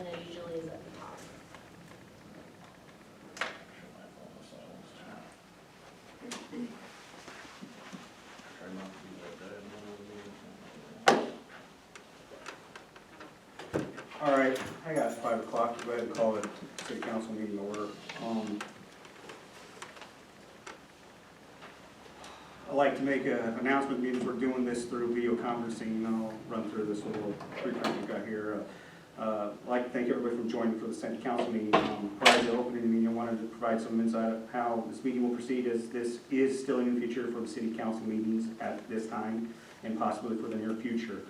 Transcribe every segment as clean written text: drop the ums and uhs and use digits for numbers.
agenda usually is at the top. Try not to be that bad. All right, I got 5 o'clock, go ahead and call the city council meeting to order. I'd like to make an announcement, means we're doing this through video conferencing, and I'll run through this a little quicker than we got here. I'd like to thank everybody for joining for the city council meeting. Prior to opening the meeting, I wanted to provide some insight of how this meeting will proceed, as this is still in the future for the city council meetings at this time, and possibly for the near future.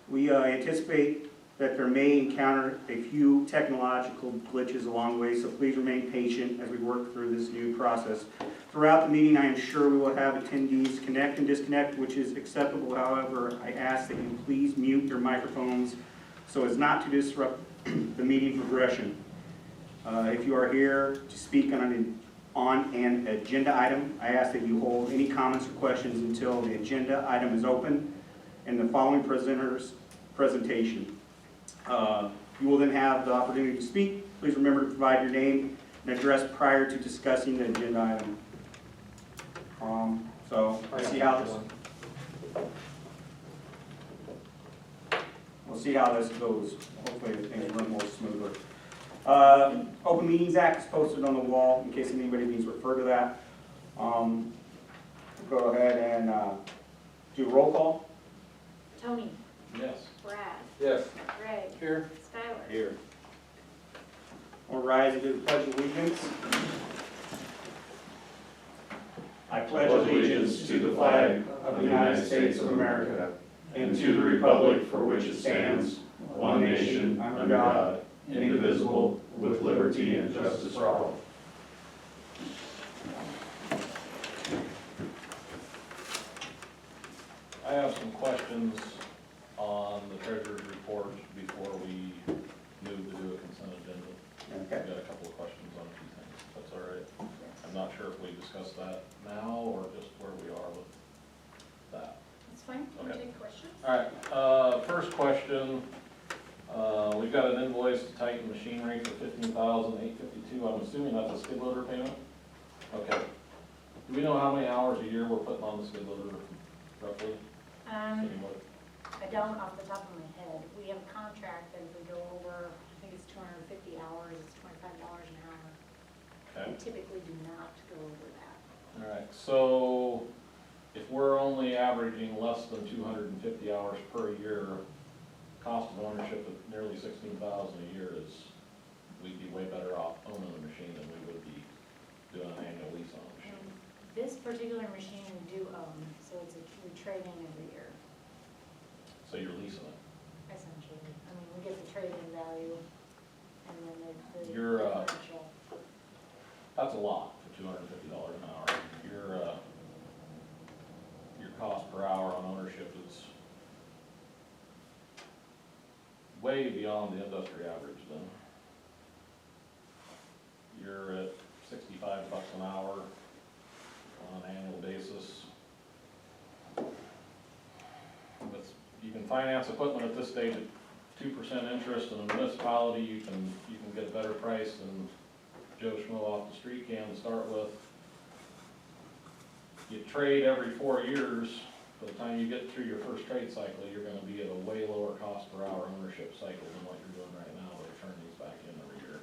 We anticipate that there may encounter a few technological glitches along the way, so please remain patient as we work through this new process. Throughout the meeting, I am sure we will have attendees connect and disconnect, which is acceptable. However, I ask that you please mute your microphones so as not to disrupt the meeting progression. If you are here to speak on an agenda item, I ask that you hold any comments or questions until the agenda item is open and the following presenter's presentation. You will then have the opportunity to speak. Please remember to provide your name and address prior to discussing the agenda item. So we'll see how this goes. Hopefully things run more smoothly. Open Meetings Act is posted on the wall in case anybody needs to refer to that. Go ahead and do a roll call. Tony, Yes. Brad, Yes. Greg, Here. Skylar. Here. We'll rise and do the Pledge of Allegiance. I pledge allegiance to the flag of the United States of America and to the republic for which it stands, one nation, under God, indivisible, with liberty and justice for all. I have some questions on the treasurer's report before we move to do a consent agenda. Okay. I've got a couple of questions on a few things, if that's all right. I'm not sure if we discuss that now or just where we are with that. That's fine. Can you Okay. take questions? All right, first question, we've got an invoice to Titan Machinery for $15,852. I'm assuming that's a skid loader payment? Okay. Do we know how many hours a year we're putting on the skid loader roughly? Anybody? I don't off the top of my head. We have a contract that if we go over, I think it's 250 hours, it's $25 an hour. Okay. We typically do not go over that. All right, so if we're only averaging less than 250 hours per year, cost of ownership of nearly $16,000 a year is, we'd be way better off owning a machine than we would be doing an annual lease on a machine. And this particular machine we do own, so it's we trade in every year, So you're leasing it. essentially. I mean, we get the trade-in value and then the You're, differential. That's a lot for $250 an hour. Your cost per hour on ownership is way beyond the industry average then. You're at $65 an hour on an annual basis. You can finance equipment at this stage at 2% interest. In a municipality, you can get a better price than Joe Schmo off the street can to start with. You trade every 4 years. By the time you get through your first trade cycle, you're gonna be at a way lower cost per hour ownership cycle than what you're doing right now to turn these back in every year.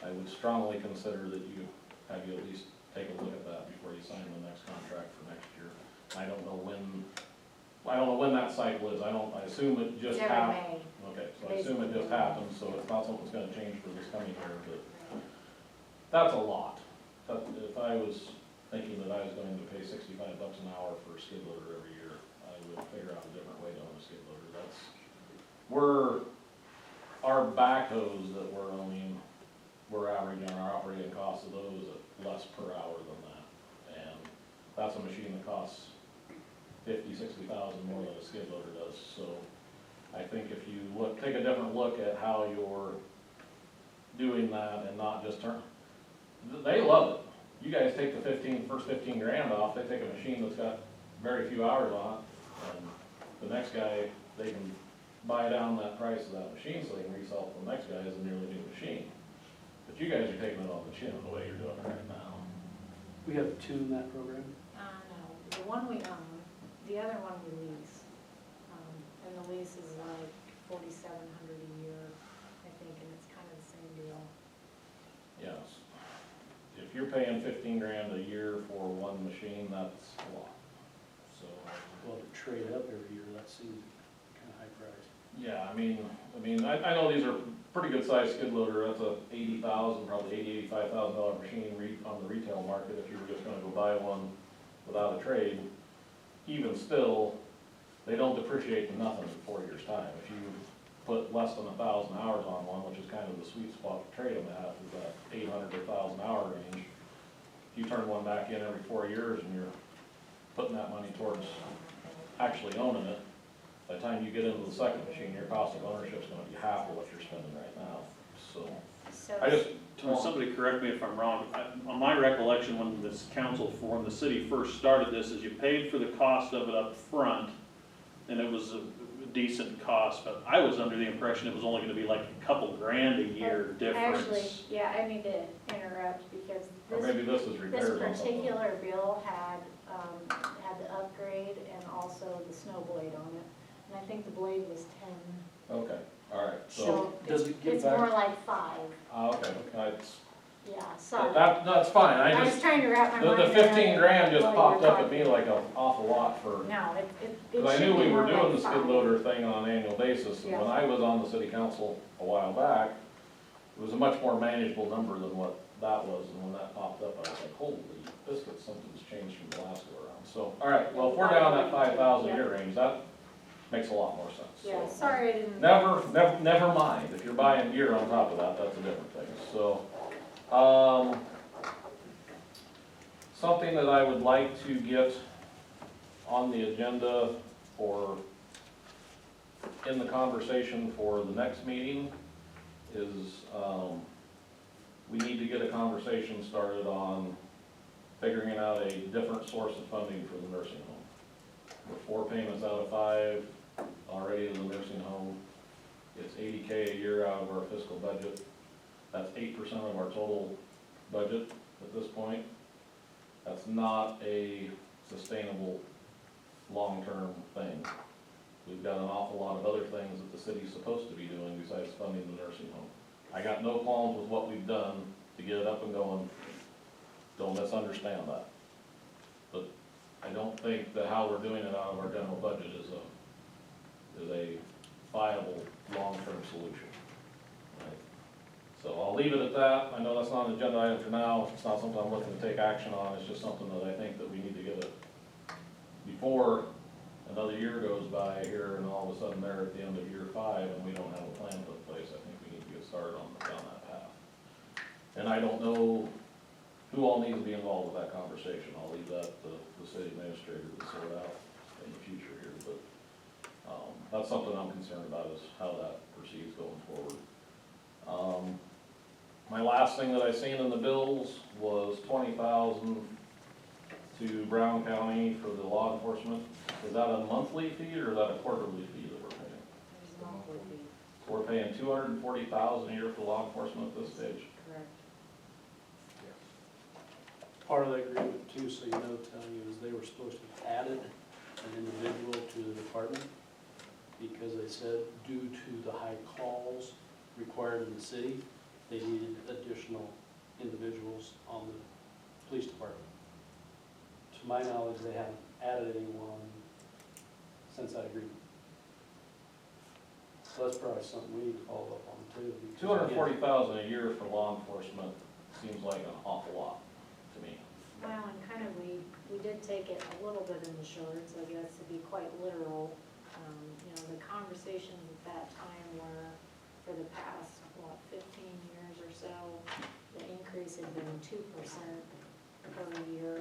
I would strongly consider that you at least take a look at that before you sign the next contract for next year. I don't know when that cycle is. I assume it just It's every happened. May. Okay, so I assume it just happened, so it's not something that's gonna change for this coming year, but that's a lot. If I was thinking that I was going to pay $65 an hour for a skid loader every year, I would figure out a different way to own a skid loader. Our backhoes that we're owning, we're averaging our operating costs of those at less per hour than that. And that's a machine that costs $50,000-$60,000 more than a skid loader does. So I think if you take a different look at how you're doing that and not just they love it. You guys take the first 15 grand off, they take a machine that's got very few hours on it, and the next guy, they can buy down that price of that machine so they can resell it to the next guy as a nearly new machine. But you guys are taking it on the chin the way you're doing it right now. We have two in that program. No, the one we own, the other one we lease. And the lease is like $4,700 a year, I think, and it's kind of the same deal. Yes. If you're paying 15 grand a year for one machine, that's a lot. So, Well, to trade up every year, that seems kind of high price. yeah, I mean, I know these are pretty good sized skid loader, that's a $80,000, probably $85,000 machine on the retail market if you were just gonna go buy one without a trade. Even still, they don't depreciate to nothing in 4 years' time. If you put less than 1,000 hours on one, which is kind of the sweet spot to trade them at, is that 800 to 1,000 hour range. If you turn one back in every 4 years and you're putting that money towards actually owning it, by the time you get into the second machine, your cost of ownership is gonna be half of what you're spending right now, so. So, I just, Somebody correct me if I'm wrong, on my recollection, when this council, when the city first started this, is you paid for the cost of it up front, and it was a decent cost, but I was under the impression it was only gonna be like a couple grand a year difference. actually, yeah, I need to interrupt because or maybe this is repairs this on something. particular bill had the upgrade and also the snow blade on it. And I think the blade was 10, Okay, all right, so, so Does it get it's back- more like 5, okay, that's, yeah, sorry. that's fine, I I was just, trying to wrap my mind the around 15 grand just what you popped were up at talking me like an awful lot for. No, it Because I should knew be we were more doing like the skid 5. loader thing on an annual basis, and when Yeah. I was on the city council a while back, it was a much more manageable number than what that was, and when that popped up, I was like, holy biscuits, something's changed from the last go around. So, all right, well, if we're down that 5,000 a year range, that makes a lot more sense. Yeah, So, sorry I didn't. never mind, if you're buying gear on top of that, that's a different thing, so, something that I would like to get on the agenda for, in the conversation for the next meeting is, we need to get a conversation started on figuring out a different source of funding for the nursing home. We're 4 payments out of 5 already in the nursing home. It's $80K a year out of our fiscal budget. That's 8% of our total budget at this point. That's not a sustainable, long-term thing. We've got an awful lot of other things that the city's supposed to be doing besides funding the nursing home. I got no qualms with what we've done to get it up and going. Don't misunderstand that. But I don't think that how we're doing it out of our general budget is a viable, long-term solution. Right? So I'll leave it at that. I know that's not an agenda item for now. It's not something I'm looking to take action on. It's just something that I think that we need to get before another year goes by here and all of a sudden they're at the end of year 5 and we don't have a plan put in place. I think we need to get started down that path. And I don't know who all needs to be involved with that conversation. I'll leave that to the city administrator to sort out in the future here, but that's something I'm concerned about is how that proceeds going forward. My last thing that I seen in the bills was $20,000 to Brown County for the law enforcement. Is that a monthly fee or is that a quarterly fee that we're paying? There's a monthly fee, So we're paying $240,000 a year for law enforcement at this stage. correct. Part of that agreement too, so you know, telling you, is they were supposed to have added an individual to the department because they said due to the high calls required in the city, they needed additional individuals on the police department. To my knowledge, they haven't added anyone since that agreement. So that's probably something we need to follow up on too. because again, $240,000 a year for law enforcement seems like an awful lot to me. Well, and kind of we did take it a little bit in the shorts, I guess, to be quite literal. You know, the conversations at that time were, for the past, 15 years or so, the increase had been 2% per year.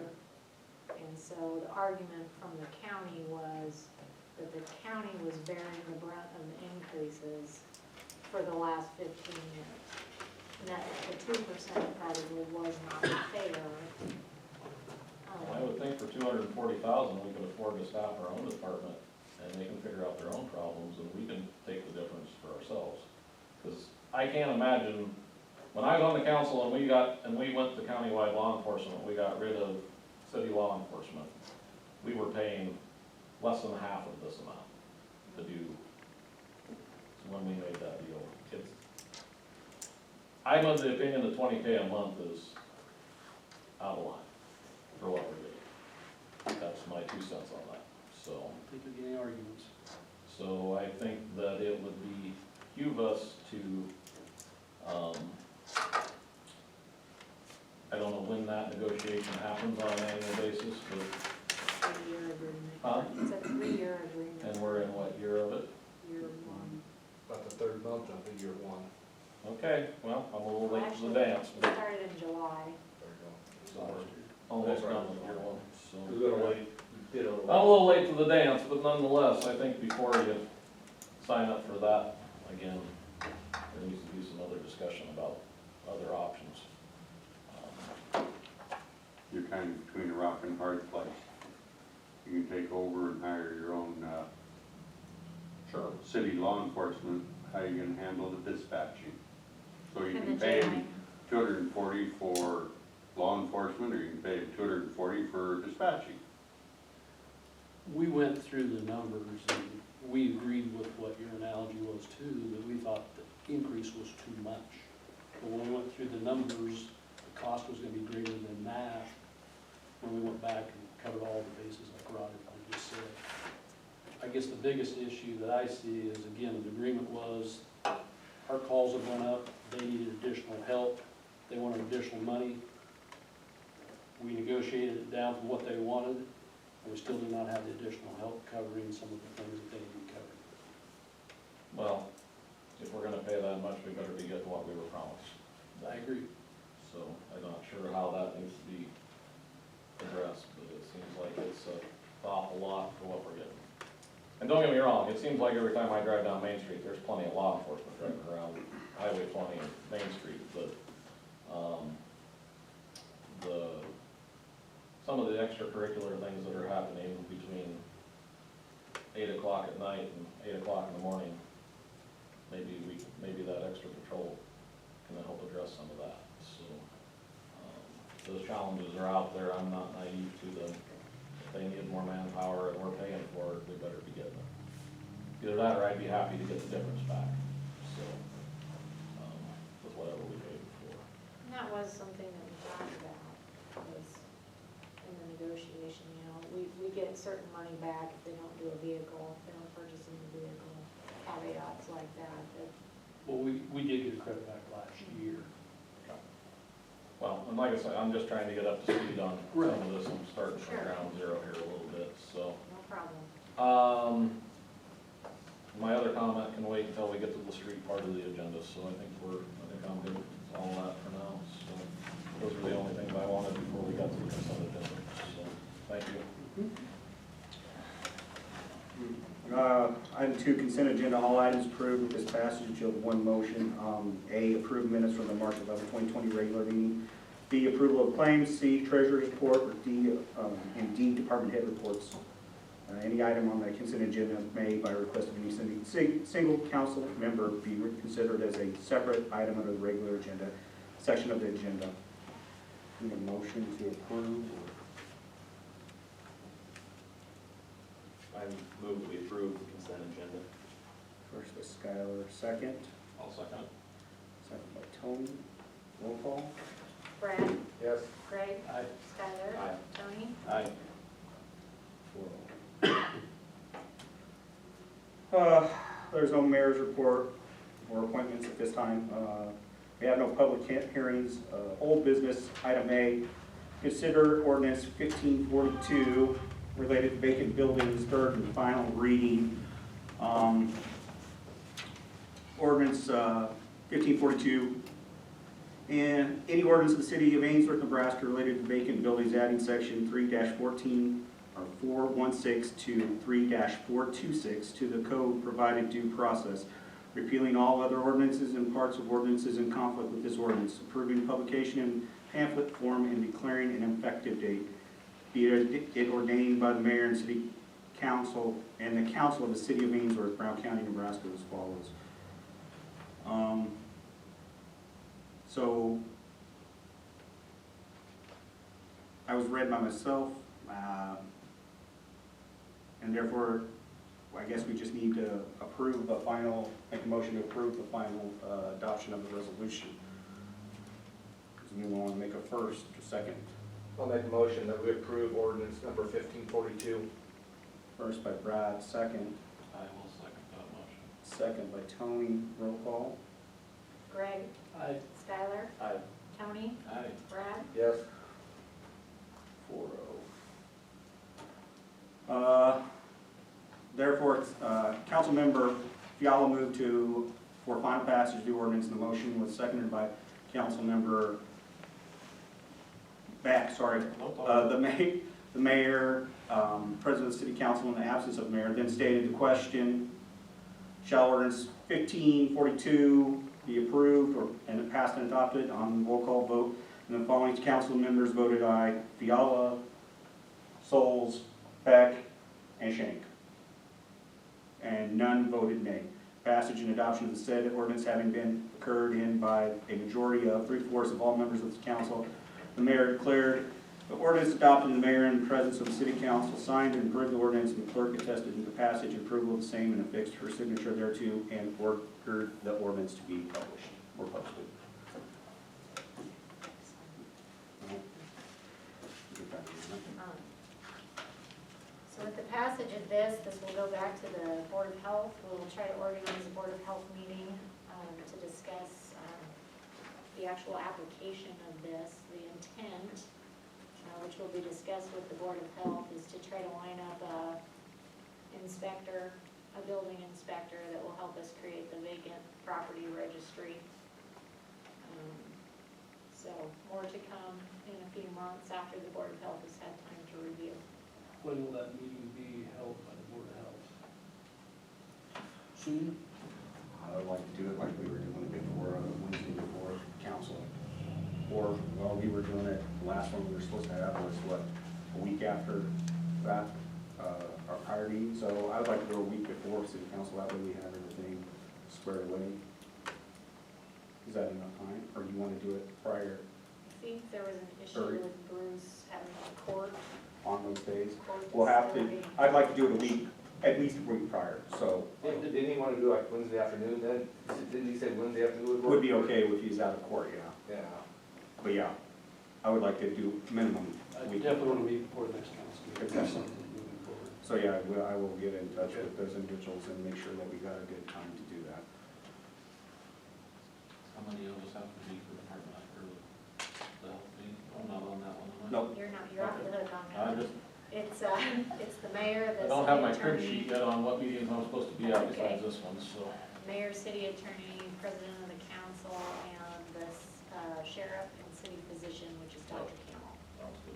And so the argument from the county was that the county was bearing the brunt of the increases for the last 15 years. And that the 2% probably was not fair. Well, I would think for $240,000, we could afford to staff our own department and they can figure out their own problems, and we can take the difference for ourselves. Because I can't imagine, when I was on the council and we went to countywide law enforcement, we got rid of city law enforcement, we were paying less than half of this amount to do, when we made that deal. I'm of the opinion that 20K a month is out of line for what we're doing. That's my 2 cents on that, so. I don't think you're getting arguments. So I think that it would behoove us to, I don't know when that negotiation happens on an annual basis, but, 3-year agreement. Huh? It's a 3-year agreement. and we're in what year of it? Year 1. About the third month of the year one. Okay, well, I'm a little late to Actually, the dance, it but, started in July. There you go. so we're almost done with year one, so. A little late, did a I'm a little. little late to the dance, but nonetheless, I think before you sign up for that, again, there needs to be some other discussion about other options. You're kind of between a rock and hard place. You can take over and hire your own, Sure. city law enforcement, how you gonna handle the dispatching? So you And can the pay jailing. 240 for law enforcement, or you can pay 240 for dispatching. We went through the numbers and we agreed with what your analogy was too, that we thought the increase was too much. But when we went through the numbers, the cost was gonna be greater than that. When we went back and covered all the bases like Roger just said. I guess the biggest issue that I see is, again, the agreement was, our calls have went up, they needed additional help, they wanted additional money. We negotiated it down from what they wanted, and we still do not have the additional help covering some of the things that they need covered. Well, if we're gonna pay that much, we better be getting what we were promised. I agree. So I'm not sure how that needs to be addressed, but it seems like it's an awful lot for what we're getting. And don't get me wrong, it seems like every time I drive down Main Street, there's plenty of law enforcement driving around Highway 20 and Main Street, but, some of the extracurricular things that are happening between 8 o'clock at night and 8 o'clock in the morning, maybe that extra patrol can help address some of that, so. Those challenges are out there, I'm not naive to them. If they need more manpower and we're paying for it, we better be getting it. Either that or I'd be happy to get the difference back, so, with whatever we paid before. And that was something that we talked about, was in the negotiation, you know, we get certain money back if they don't do a vehicle, if they don't purchase a new vehicle, caveats like that, that Well, we did get a credit back last year. Well, and like I said, I'm just trying to get up to speed on some of this, I'm starting from Sure. ground zero here a little bit, so. no problem. My other comment can wait until we get to the street part of the agenda, so I think I'm good with all that for now, so. Those are the only things I wanted before we got to the consent agenda, so, thank you. Item 2, consent agenda, all items approved with this passage of one motion. A, approve minutes from the March 11, 2020 regular meeting. B, approval of claims. C, treasurer's report. Or D, and D, department head reports. Any item on the consent agenda may, by request of any single council member, be considered as a separate item under the regular agenda section of the agenda. Need a motion to approve? I move we approve the consent agenda. First by Skylar, second. I'll second. Second by Tony. Roll call. Brad, Yes. Greg, Aye. Skylar, Aye. Tony, Aye. There's no mayor's report or appointments at this time. We have no public hearings. Old business, item A, consider ordinance 1542 related to vacant buildings, third and final reading. Ordinance 1542, and any ordinance of the city of Ainsworth, Nebraska related to vacant buildings, adding section 3-14 or 416 to 3-426 to the code provided due process, repealing all other ordinances and parts of ordinances in conflict with this ordinance, approving publication in pamphlet form and declaring an effective date, be it ordained by the mayor and city Council, and the Council of the City of Ainsworth, Brown County, Nebraska as follows. So, I was read by myself, and therefore, I guess we just need to approve the final, make a motion to approve the final adoption of the resolution. Does anyone want to make a first or second? I'll make a motion that we approve ordinance number 1542. First by Brad, second. I will second that motion. Second by Tony, roll call. Greg, I, Skylar, Aye. Tony, Aye. Brad, Yes. 4-0. Therefore, Councilmember Fiala moved for final passage of the ordinance. The motion was seconded by Councilmember Beck, sorry. The mayor, president of the city council in the absence of mayor, then stated the question, shall ordinance 1542 be approved and passed and adopted on roll call vote? And the following council members voted aye: Fiala, Souls, Beck, and Shank. And none voted nay. Passage and adoption of the said ordinance having been occurred in by a majority of 3/4 of all members of the council, the mayor declared the ordinance adopted, the mayor in the presence of the city council signed and approved the ordinance, and the clerk attested to the passage and approval of the same and affixed her signature thereto, and ordered the ordinance to be published or posted. So with the passage of this will go back to the Board of Health. We'll try to organize a Board of Health meeting to discuss the actual application of this. The intent, which will be discussed with the Board of Health, is to try to line up a building inspector that will help us create the vacant property registry. So more to come in a few months after the Board of Health has had time to review. when will that meeting be held by the Board of Health? Soon? I would like to do it like we were doing it before, Wednesday before council. Or, well, we were doing it, the last one we were supposed to have was what, a week after that, our prior meeting. So I would like to go a week before city council, that way we have everything squared away. Is that enough time, or do you want to do it prior I think there was an issue Sorry. with Bruce having a court. on those days? court We'll have to, facility. I'd like to do it a week, at least a week prior, so Didn't he want to do like Wednesday afternoon then? Didn't he say Wednesday afternoon would it work? would be okay if he's out of court, yeah. Yeah. But yeah, I would like to do minimum I week. definitely want to meet before the next council meeting. Okay. That's something moving forward. So yeah, I will get in touch with those individuals and make sure that we got a good time to do that. How many of us have to be for the department after the health meeting? I'm not on that one, am I? Nope. You're off the hook on I that. just, It's the mayor, the I don't have my city crib attorney, sheet yet on what meetings I'm supposed to be at besides Okay. this one, so. mayor, city attorney, president of the council, and the sheriff and city physician, which is Dr. Campbell. Sounds good.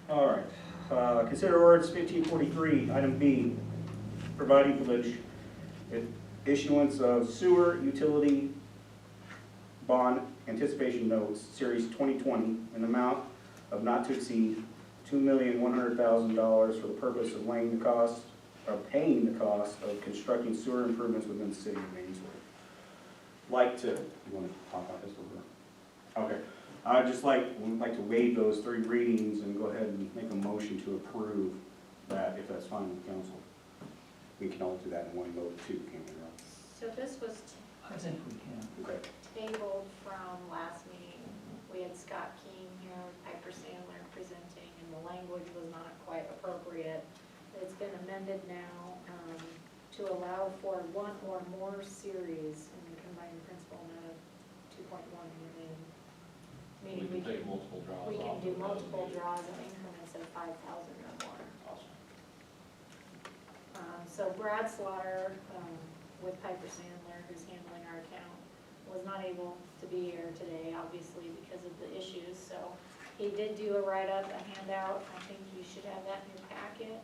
All right, consider ordinance 1543, item B, providing for the issuance of sewer utility bond anticipation notes, series 2020, an amount of not to exceed $2,100,000 for the purpose of laying the cost, of paying the cost of constructing sewer improvements within the city of Ainsworth. You want to talk about this over? Okay. I'd just would like to waive those 3 readings and go ahead and make a motion to approve that, if that's fine with council. We can all do that in one vote too, can't we, Rob? So this was I think we can. Okay. tabled from last meeting. We had Scott King here, Piper Sandler presenting, and the language was not quite appropriate. It's been amended now to allow for one or more series in the combined principal amount of 2.1 million. We Meaning can take multiple draws we can off do of that multiple meeting. draws in increments of 5,000 or more. Awesome. So Brad Slaughter, with Piper Sandler, who's handling our account, was not able to be here today, obviously, because of the issues. So he did do a write-up, a handout. I think you should have that in your packet.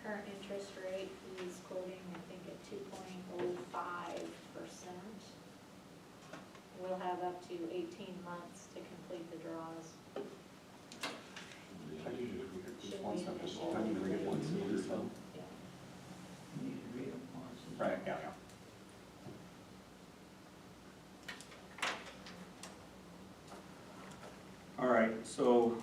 Current interest rate, he's quoting, I think, at 2.05%. we'll have up to 18 months to complete the draws. Should we initiate? I need to read it once, so. Yeah. Right, yeah. All right, so,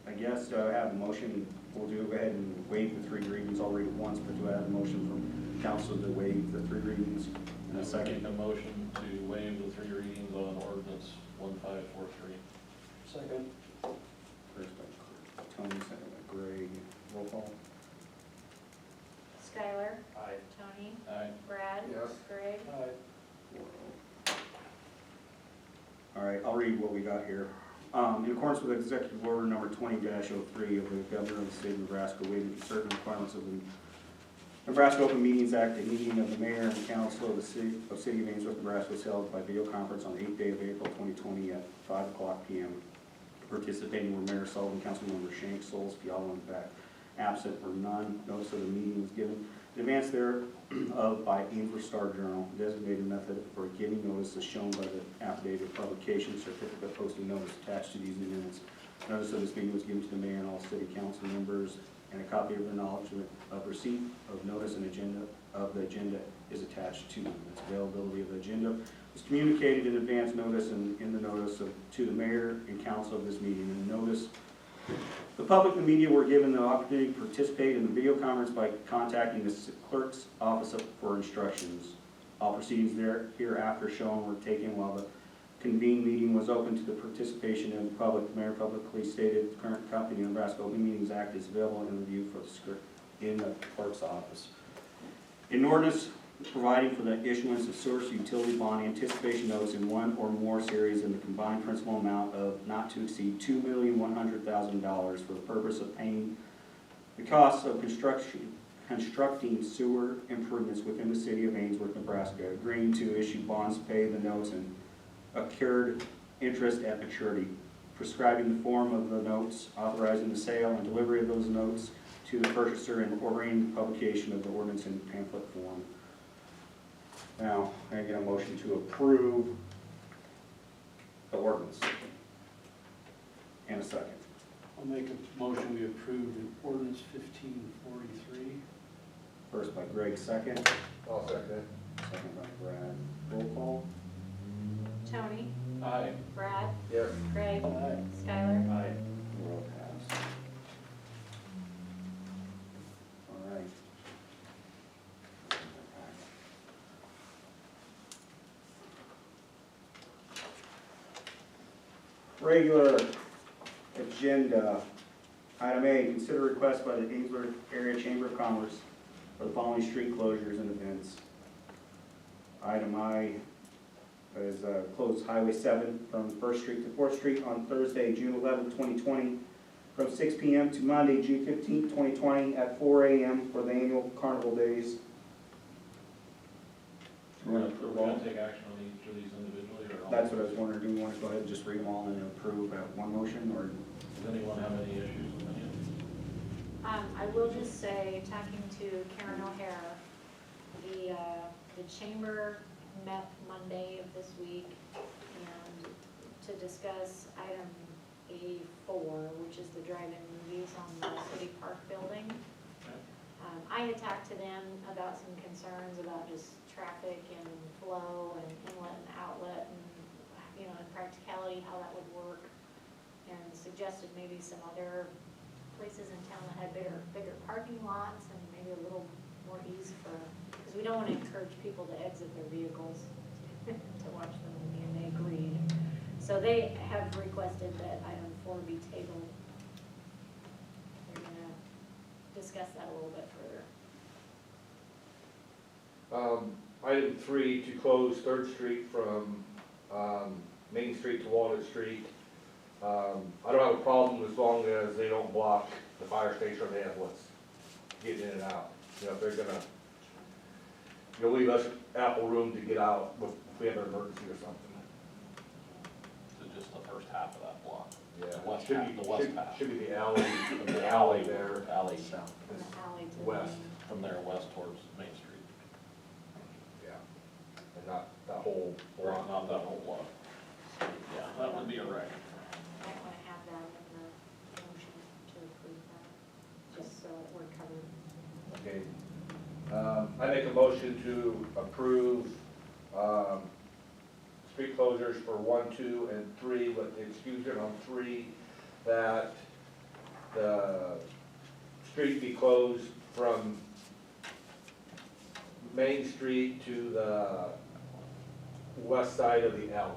I guess I have a motion, we'll go ahead and waive the 3 readings, I'll read it once, but do I have a motion from council to waive the 3 readings? And a second, Make a motion to waive the 3 readings on ordinance 1543. Second. first by Tony, second by Greg, roll call. Skylar? Aye. Tony? Aye. Brad? Yes. Greg? Aye. All right, I'll read what we got here. In accordance with Executive Order Number 20-03 of the Governor of the State of Nebraska, waiving certain requirements of the Nebraska Open Meetings Act, a meeting of the mayor and council of the City of Ainsworth, Nebraska was held by video conference on the 8th day of April 2020 at 5:00 p.m. Participating were Mayor Sullivan, Councilmember Shank, Souls, Fiala, and Beck. Absent were none. Notice of the meeting was given in advance thereof by Ainsworth Star Journal. Designated method for giving notice is shown by the affidavit of publication, certificate posting notice attached to these minutes. Notice of this meeting was given to the mayor and all city council members, and a copy of the acknowledgement of receipt of notice and agenda of the agenda is attached to them. Its availability of the agenda was communicated in advance notice and in the notice to the mayor and council of this meeting. In the notice, the public and media were given the opportunity to participate in the video conference by contacting the clerk's office for instructions. All proceedings hereafter shown were taken while the convened meeting was open to the participation of the public. The mayor publicly stated the current copy of the Nebraska Open Meetings Act is available in review for the script in the clerk's office. An ordinance providing for the issuance of source utility bond anticipation notes in one or more series in the combined principal amount of not to exceed $2,100,000 for the purpose of paying the costs of constructing sewer improvements within the city of Ainsworth, Nebraska, agreeing to issue bonds to pay the notes and accrued interest at maturity, prescribing the form of the notes, authorizing the sale and delivery of those notes to the purchaser, and ordering the publication of the ordinance in pamphlet form. Now, can I get a motion to approve the ordinance? And a second. I'll make a motion, we approve the ordinance 1543. First by Greg, second. I'll second it. Second by Brad. Roll call. Tony? Aye. Brad? Yes. Greg? Aye. Skylar? Aye. Roll pass. All right. Regular agenda. Item A, consider request by the Ainsworth Area Chamber of Commerce for the following street closures and events. Item I is close Highway 7 from 1st Street to 4th Street on Thursday, June 11, 2020, from 6 p.m. to Monday, June 15, 2020, at 4 a.m. for the annual Carnival Days. We're gonna take action on each of these individually, or all? That's what I was wondering, do we want to go ahead and just read them all and approve at one motion, or? Does anyone have any issues with any of these? I will just say, talking to Karen O'Hara, the chamber met Monday of this week and to discuss item A4, which is the drive-in movies on the city park building. I had talked to them about some concerns about just traffic and flow and inlet and outlet and, in practicality, how that would work, and suggested maybe some other places in town that had bigger parking lots and maybe a little more ease for, because we don't want to encourage people to exit their vehicles to watch the movie, and they agreed. So they have requested that item 4 be tabled. We're gonna discuss that a little bit further. Item 3, to close 3rd Street from Main Street to Walnut Street. I don't have a problem as long as they don't block the fire station or the ambulance getting in and out. If they're gonna, leave us ample room to get out if we have an emergency or something. So just the first half of that block? Yeah. The west Should half, be- the west should- half. Should be the alley, The alley there. Alley south, From the alley to the West. main. from there west towards Main Street. Yeah. And not that whole Or block. not that whole lot. Yeah, that would be a wreck. Might wanna have that in the motion to approve that, just so that we're covered. Okay. I make a motion to approve, street closures for 1, 2, and 3, with the exclusion on 3, that the street be closed from Main Street to the west side of the alley.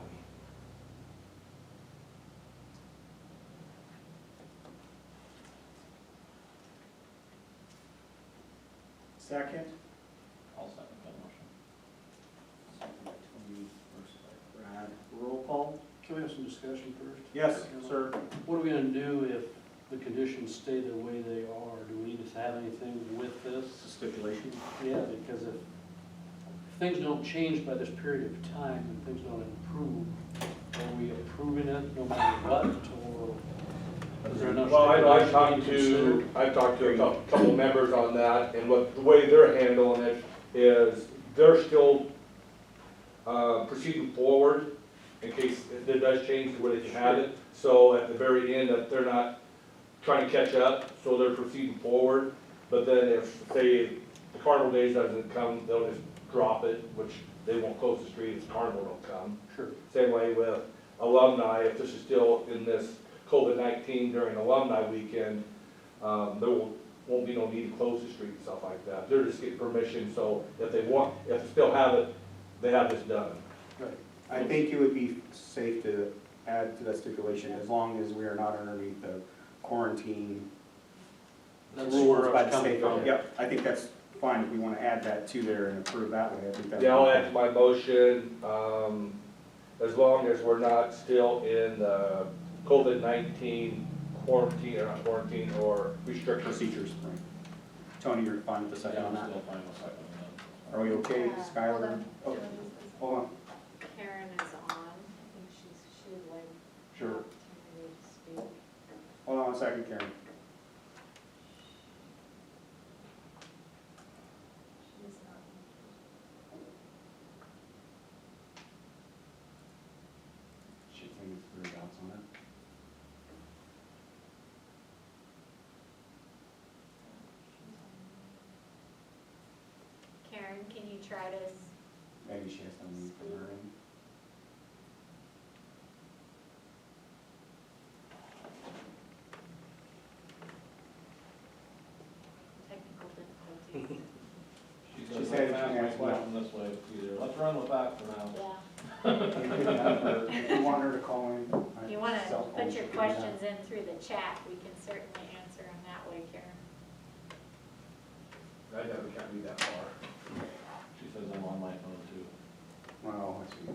Second? I'll second that motion. Second by Tony, first by Brad. Roll call? Can we have some discussion first? Yes, sir. What are we gonna do if the conditions stay the way they are? Do we need to have anything with this? Stipulation? Yeah, because if things don't change by this period of time and things don't improve, are we approving it no matter what, or is there enough? Well, I've stipulation talked to a couple members on that, and what, the way they're handling it is, they're still, proceeding forward in case it does change to where they can have it. So at the very end, that they're not trying to catch up, so they're proceeding forward. But then if, say, the carnival days doesn't come, they'll just drop it, which they won't close the street if the carnival don't come. Sure. Same way with alumni, if this is still in this COVID-19 during alumni weekend, there won't be no need to close the street and stuff like that. They're just getting permission, so if they want, if they still have it, they have this done. Right. I think it would be safe to add to that stipulation, as long as we are not underneath the quarantine That's rules where I by was the coming state. from. Yep, I think that's fine if we want to add that to there and approve that way. I think that. Yeah, I'll add to my motion, as long as we're not still in the COVID-19 quarantine, or not quarantine, or restrictions. Procedures, right. Tony, you're fine with the second Yeah, on I'm that? still fine with seconding that. Are we okay, Hold Skylar? on. Oh, hold on. Karen is on, I think she would like an Sure. opportunity to speak. Hold on a second, Karen. She's not. She thinks three dots on it. Karen, can you try to, Maybe she has something from her end. technical difficulties? She She said, said "Let's ask she my has question this way, it's easier. Let's run with that for now." Yeah, If you want her to call in. if you wanna cell phone, put she your can do that. questions in through the chat, we can certainly answer them that way, Karen. I never can't read that far. She says I'm on my phone too. Well, let's see.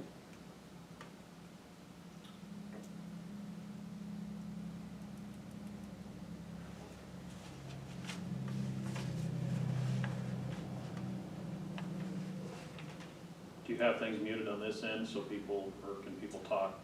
Do you have things muted on this end so people, or can people talk?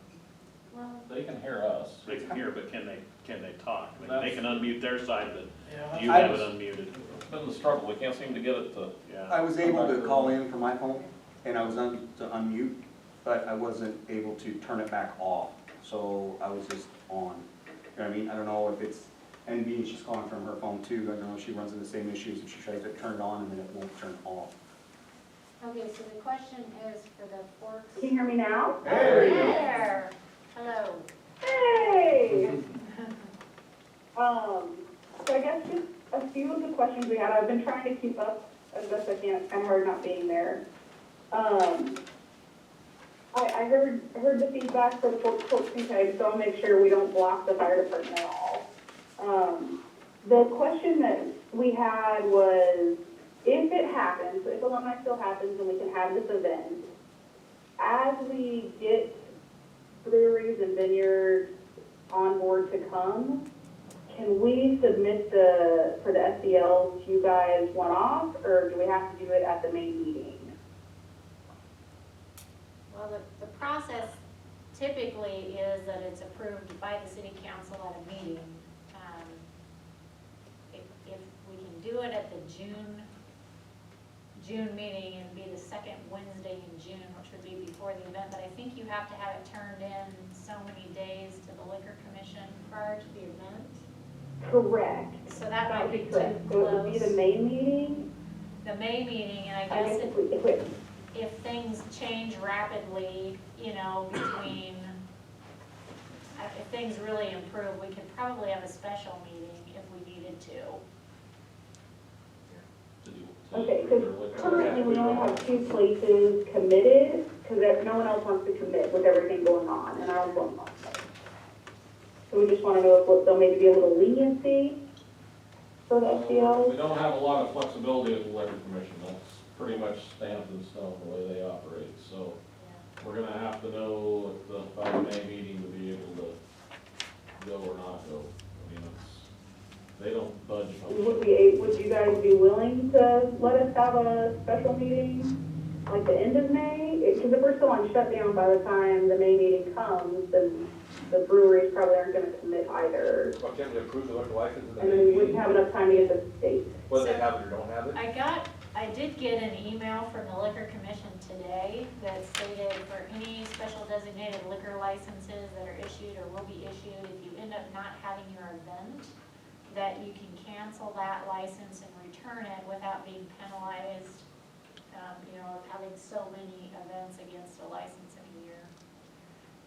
Well, They can hear us. They can hear, but can they talk? I mean, they can unmute their side of it. Yeah. You have it unmuted. It's been the struggle, we can't seem to get it to, Yeah. I was able to call in from my phone, and I was to unmute, but I wasn't able to turn it back off, so I was just on. You know what I mean? I don't know if it's, and being she's calling from her phone too, I don't know if she runs into the same issues, if she tries to turn it on and then it won't turn off. okay, so the question is for the Forks. Can you hear me now? There you go. There, hello. Hey! So I guess just a few of the questions we had, I've been trying to keep up as best I can, it's kind of hard not being there. I heard the feedback for the folks in Peg, so I'll make sure we don't block the fire department at all. The question that we had was, if it happens, if alumni still happens and we can have this event, as we get breweries and vineyards on board to come, can we submit for the SDLs to you guys one-off, or do we have to do it at the main meeting? Well, the process typically is that it's approved by the city council at a meeting. If we can do it at the June meeting and be the second Wednesday in June, which would be before the event, but I think you have to have it turned in so many days to the liquor commission prior to the event. Correct. So that might be too correct. So it would be the close. May meeting, The May meeting, and I I guess guess if if things change rapidly, you know, between, if things really improve, we could probably have a special meeting if we needed to. to do. Okay, because currently we only have 2 places committed, because no one else wants to commit with everything going on, and our one month. So we just want to know if there'll maybe be a little leniency for the We FCL. don't have a lot of flexibility with the liquor commission, that's pretty much stamped in stone the way they operate, so we're gonna have to know at the, by the May meeting to be able to go or not go. I mean, they don't budge on Would you guys be willing to let us have a special meeting, like the end of May? Because if we're still on shutdown by the time the May meeting comes, then the breweries probably aren't gonna commit either. Why can't we approve the liquor license in the And then we wouldn't have enough time to get the state. whether they have it or don't have it? I did get an email from the liquor commission today that stated for any special designated liquor licenses that are issued or will be issued, if you end up not having your event, that you can cancel that license and return it without being penalized, you know, of having so many events against a license in a year.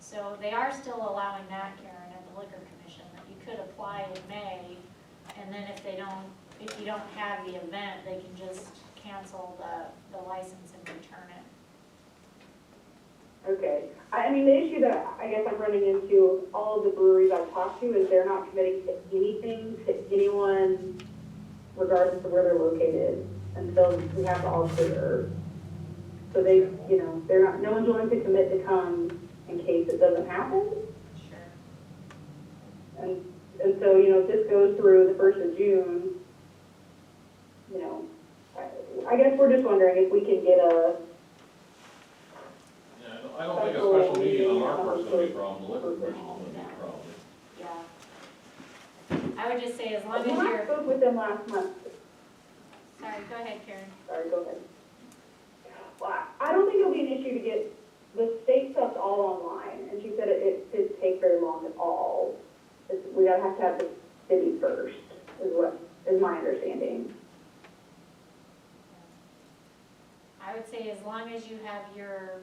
So they are still allowing that, Karen, at the liquor commission, that you could apply in May, and then if you don't have the event, they can just cancel the license and return it. Okay. I mean, the issue that I guess I'm running into, all of the breweries I've talked to, is they're not committing to anything, to anyone, regardless of where they're located, until we have to all clear. So they, you know, no one's willing to commit to come in case it doesn't happen. Sure. And so, you know, if this goes through the 1st of June, you know, I guess we're just wondering if we can get a, Yeah, I don't think a special meeting on our part's gonna be a problem, the liquor commission's gonna be a problem. Yeah. I would just say as long as when I you're, spoke with them last month, sorry, go ahead, Karen. sorry, go ahead. Well, I don't think it'll be an issue to get the state stuff all online, and she said it didn't take very long at all. We gotta have to have the city first, is my understanding. I would say as long as you have your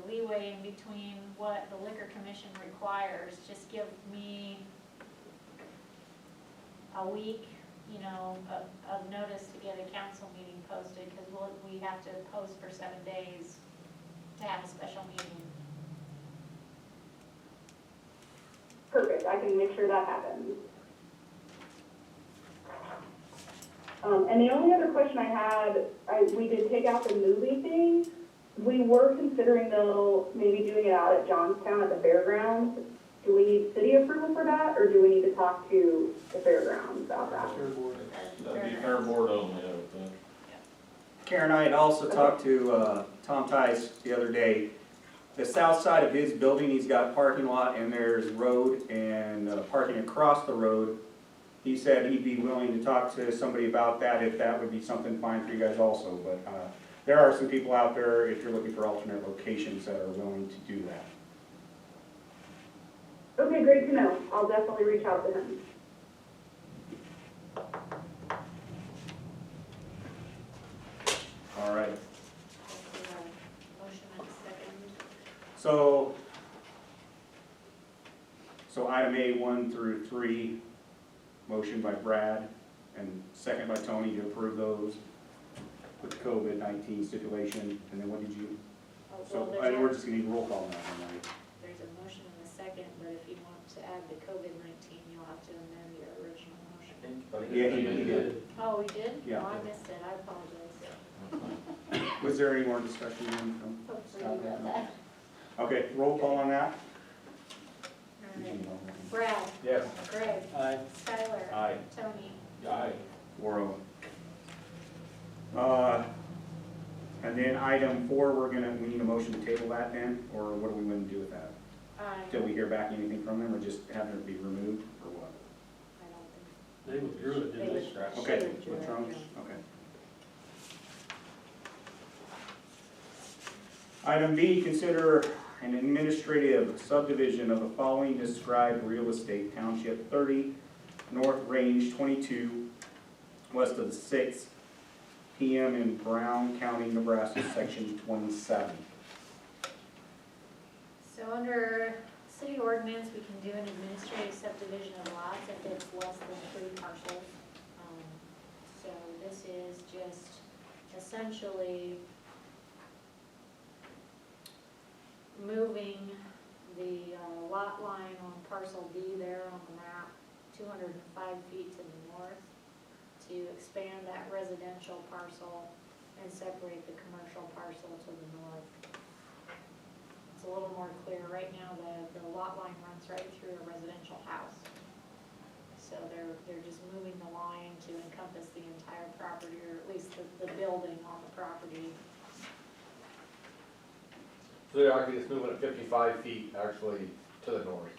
leeway in between what the liquor commission requires, just give me a week, you know, of notice to get a council meeting posted, because we have to post for 7 days to have a special meeting. Perfect, I can make sure that happens. And the only other question I had, we did take out the movie thing. We were considering though, maybe doing it out at Johnstown at the fairgrounds. Do we need city approval for that, or do we need to talk to the fairgrounds about that? That'd be fair board only, I would think. Karen, I had also talked to Tom Tice the other day. The south side of his building, he's got parking lot and there's road and parking across the road. He said he'd be willing to talk to somebody about that if that would be something fine for you guys also. But there are some people out there, if you're looking for alternate locations, that are willing to do that. Okay, great to know. I'll definitely reach out to him. All right. Motion and second. So item A, 1 through 3, motion by Brad and second by Tony to approve those with the COVID-19 stipulation. And then what did you, Well, so we're just gonna need roll call on that one, right? there's a motion and a second, but if you want to add the COVID-19, you'll have to amend your original motion. Yeah, he did. Oh, we did? Yeah. Oh, I missed it, I apologize. Was there any more discussion then from So staff? sorry about that. Okay, roll call on that? All right. Brad, Yes. Greg, Aye. Skylar. Aye. Tony. Aye. 4-0. And then item 4, we need a motion to table that then, or what are we gonna do with that? Till we hear back anything from them, or just have it be removed, or what? I don't think. They withdrew it, didn't they? Okay, Should withdraw it, withdrawn, yeah. okay. Item B, consider an administrative subdivision of the following described real estate: Township 30, North Range 22, west of the 6th PM in Brown County, Nebraska, Section 27. So under city ordinance, we can do an administrative subdivision of lots if it's less than 3 parcels. So this is just essentially moving the lot line on parcel D there on the map 205 feet to the north to expand that residential parcel and separate the commercial parcel to the north. It's a little more clear. Right now, the lot line runs right through a residential house. So they're just moving the line to encompass the entire property, or at least the building on the property. So they're actually just moving it 55 feet actually to the north.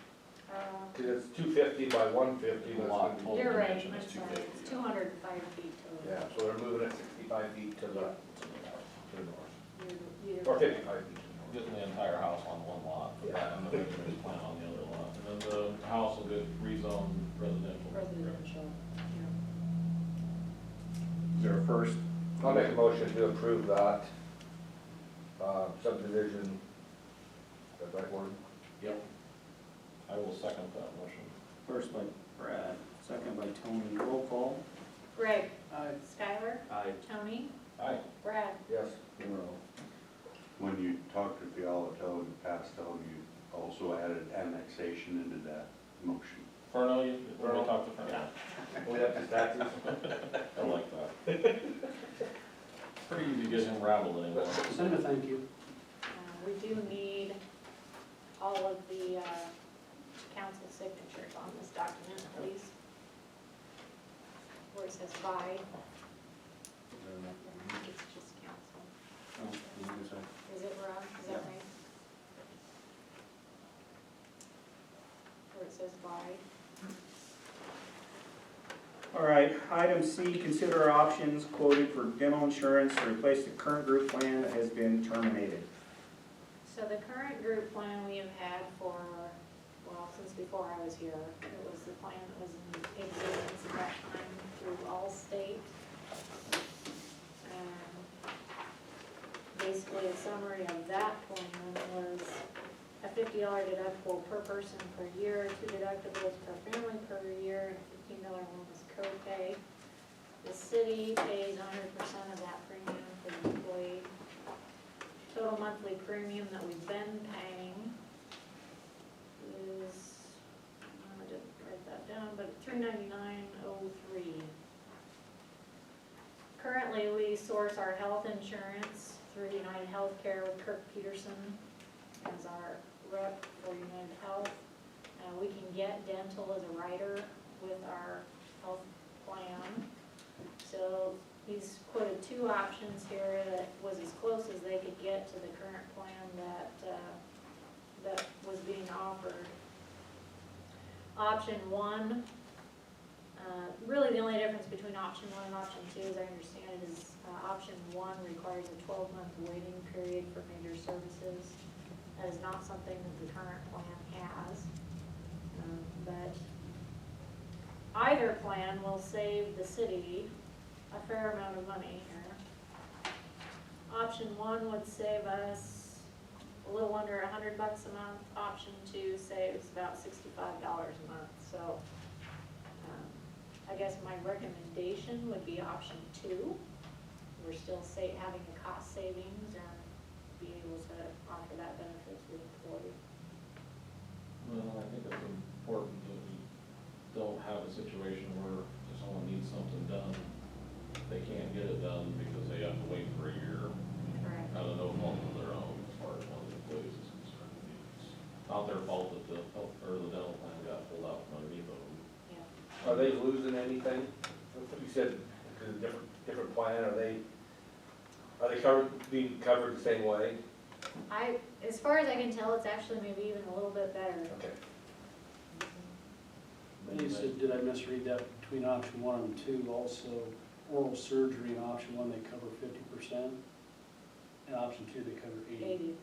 Cause it's 250 by 150. The lot total You're right, dimension I'm is sorry, 250. it's 205 feet total. Yeah, so they're moving it 65 feet to the north. You're Or right. 55 feet to the north. Getting the entire house on one lot, put that in the engineer's plan on the other lot, and then the house will get rezoned residential. Residential, yeah. Is there a first? I'll make a motion to approve that subdivision. Is that the right word? Yep. I will second that motion. First by Brad, second by Tony. Roll call. Greg, Aye. Skylar, Aye. Tony, Aye. Brad. Yes. When you talked to Fialato and passed out, you also added annexation into that motion. Furno, when we talk to Furno. We have his taxes. I like that. Pretty easy to get him rattled anymore. Send him a thank you. We do need all of the council signatures on this document, at least. Where it says by, it's just council. Is it Rob? Is that Yeah. right? Where it says by. All right, item C, consider options quoted for dental insurance to replace the current group plan that has been terminated. So the current group plan we have had for, well, since before I was here, it was the plan that was in existence at that time through Allstate. And basically a summary of that plan was a $50 deductible per person per year, 2 deductibles per family per year, and a $15 wellness copay. The city pays 100% of that premium for the employee. Total monthly premium that we've been paying is, I didn't write that down, but $399.03. Currently, we source our health insurance through United Healthcare with Kirk Peterson as our rep for United Health. We can get dental as a rider with our health plan. So he's quoted 2 options here that was as close as they could get to the current plan that was being offered. Option 1, really the only difference between option 1 and option 2, as I understand it, is option 1 requires a 12-month waiting period for major services. That is not something that the current plan has. But either plan will save the city a fair amount of money here. Option 1 would save us a little under $100 a month. Option 2 saves about $65 a month. So I guess my recommendation would be option 2. We're still having a cost savings and be able to offer that benefit to the employee. Well, I think it's important that we don't have a situation where if someone needs something done, they can't get it done because they have to wait for a year Correct. out of no fault of their own, as far as one of the employees is concerned. It's not their fault that the health, or the dental plan got pulled out from underneath of them. Yeah. Are they losing anything? You said because of different plan, are they being covered the same way? As far as I can tell, it's actually maybe even a little bit better. Okay. And you said, did I misread that, between option 1 and 2, also oral surgery in option 1, they cover 50%? In option two, they cover 80. 80%.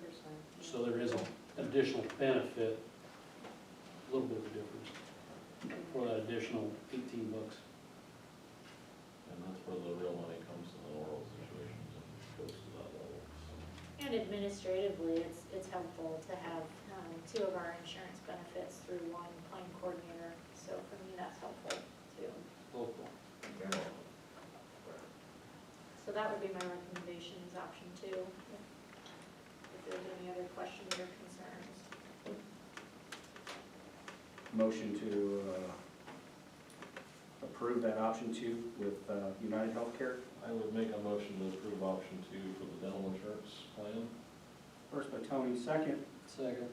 So there is an additional benefit, a little bit of a difference for that additional 18 bucks. And that's where the real money comes in the oral situations and goes to that level. And administratively, it's helpful to have two of our insurance benefits through one claim coordinator. So for me, that's helpful too. Local. So that would be my recommendation is option two. If there's any other questions or concerns. Motion to approve that option two with United Healthcare. I would make a motion to approve option two for the dental insurance plan. First by Tony, second Second.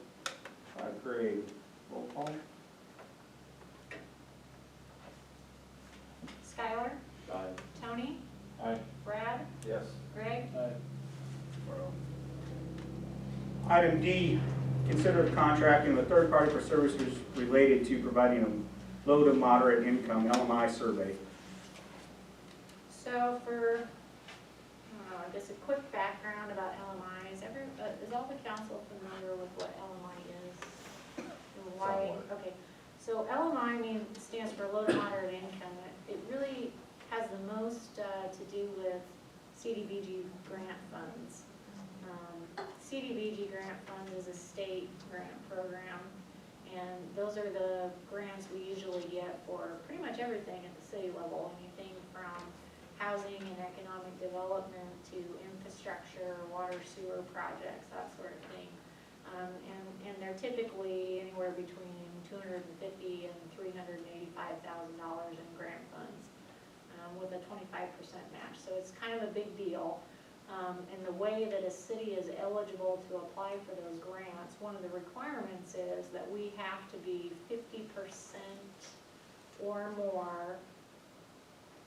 by Craig. Roll call. Skylar? Aye. Tony? Aye. Brad? Yes. Greg? Aye. Item D, consider the contracting with a third party for services related to providing a low to moderate income LMI survey. So for, just a quick background about LMIs, is all the council familiar with what LMI is? And why? Somewhat. Okay, so LMI stands for low to moderate income. It really has the most to do with CDBG grant funds. CDBG grant fund is a state grant program, and those are the grants we usually get for pretty much everything at the city level, anything from housing and economic development to infrastructure, water sewer projects, that sort of thing. And they're typically anywhere between $250,000 and $385,000 in grant funds, with a 25% match. So it's kind of a big deal. And the way that a city is eligible to apply for those grants, one of the requirements is that we have to be 50% or more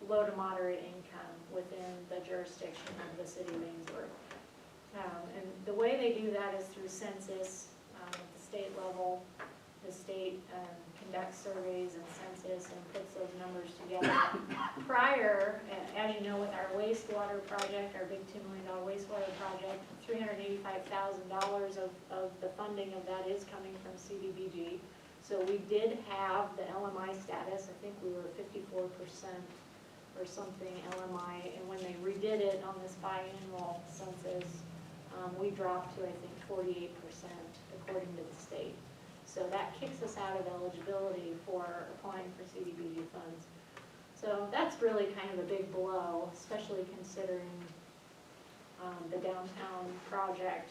low to moderate income within the jurisdiction of the city of Ainsworth. And the way they do that is through census at the state level. The state conducts surveys and census and puts those numbers together. Prior, as you know, with our wastewater project, our big $2 million wastewater project, $385,000 of the funding of that is coming from CDBG. So we did have the LMI status. I think we were 54% or something LMI, and when they redid it on this biannual census, we dropped to, I think, 48% according to the state. So that kicks us out of eligibility for applying for CDBG funds. So that's really kind of a big blow, especially considering the downtown project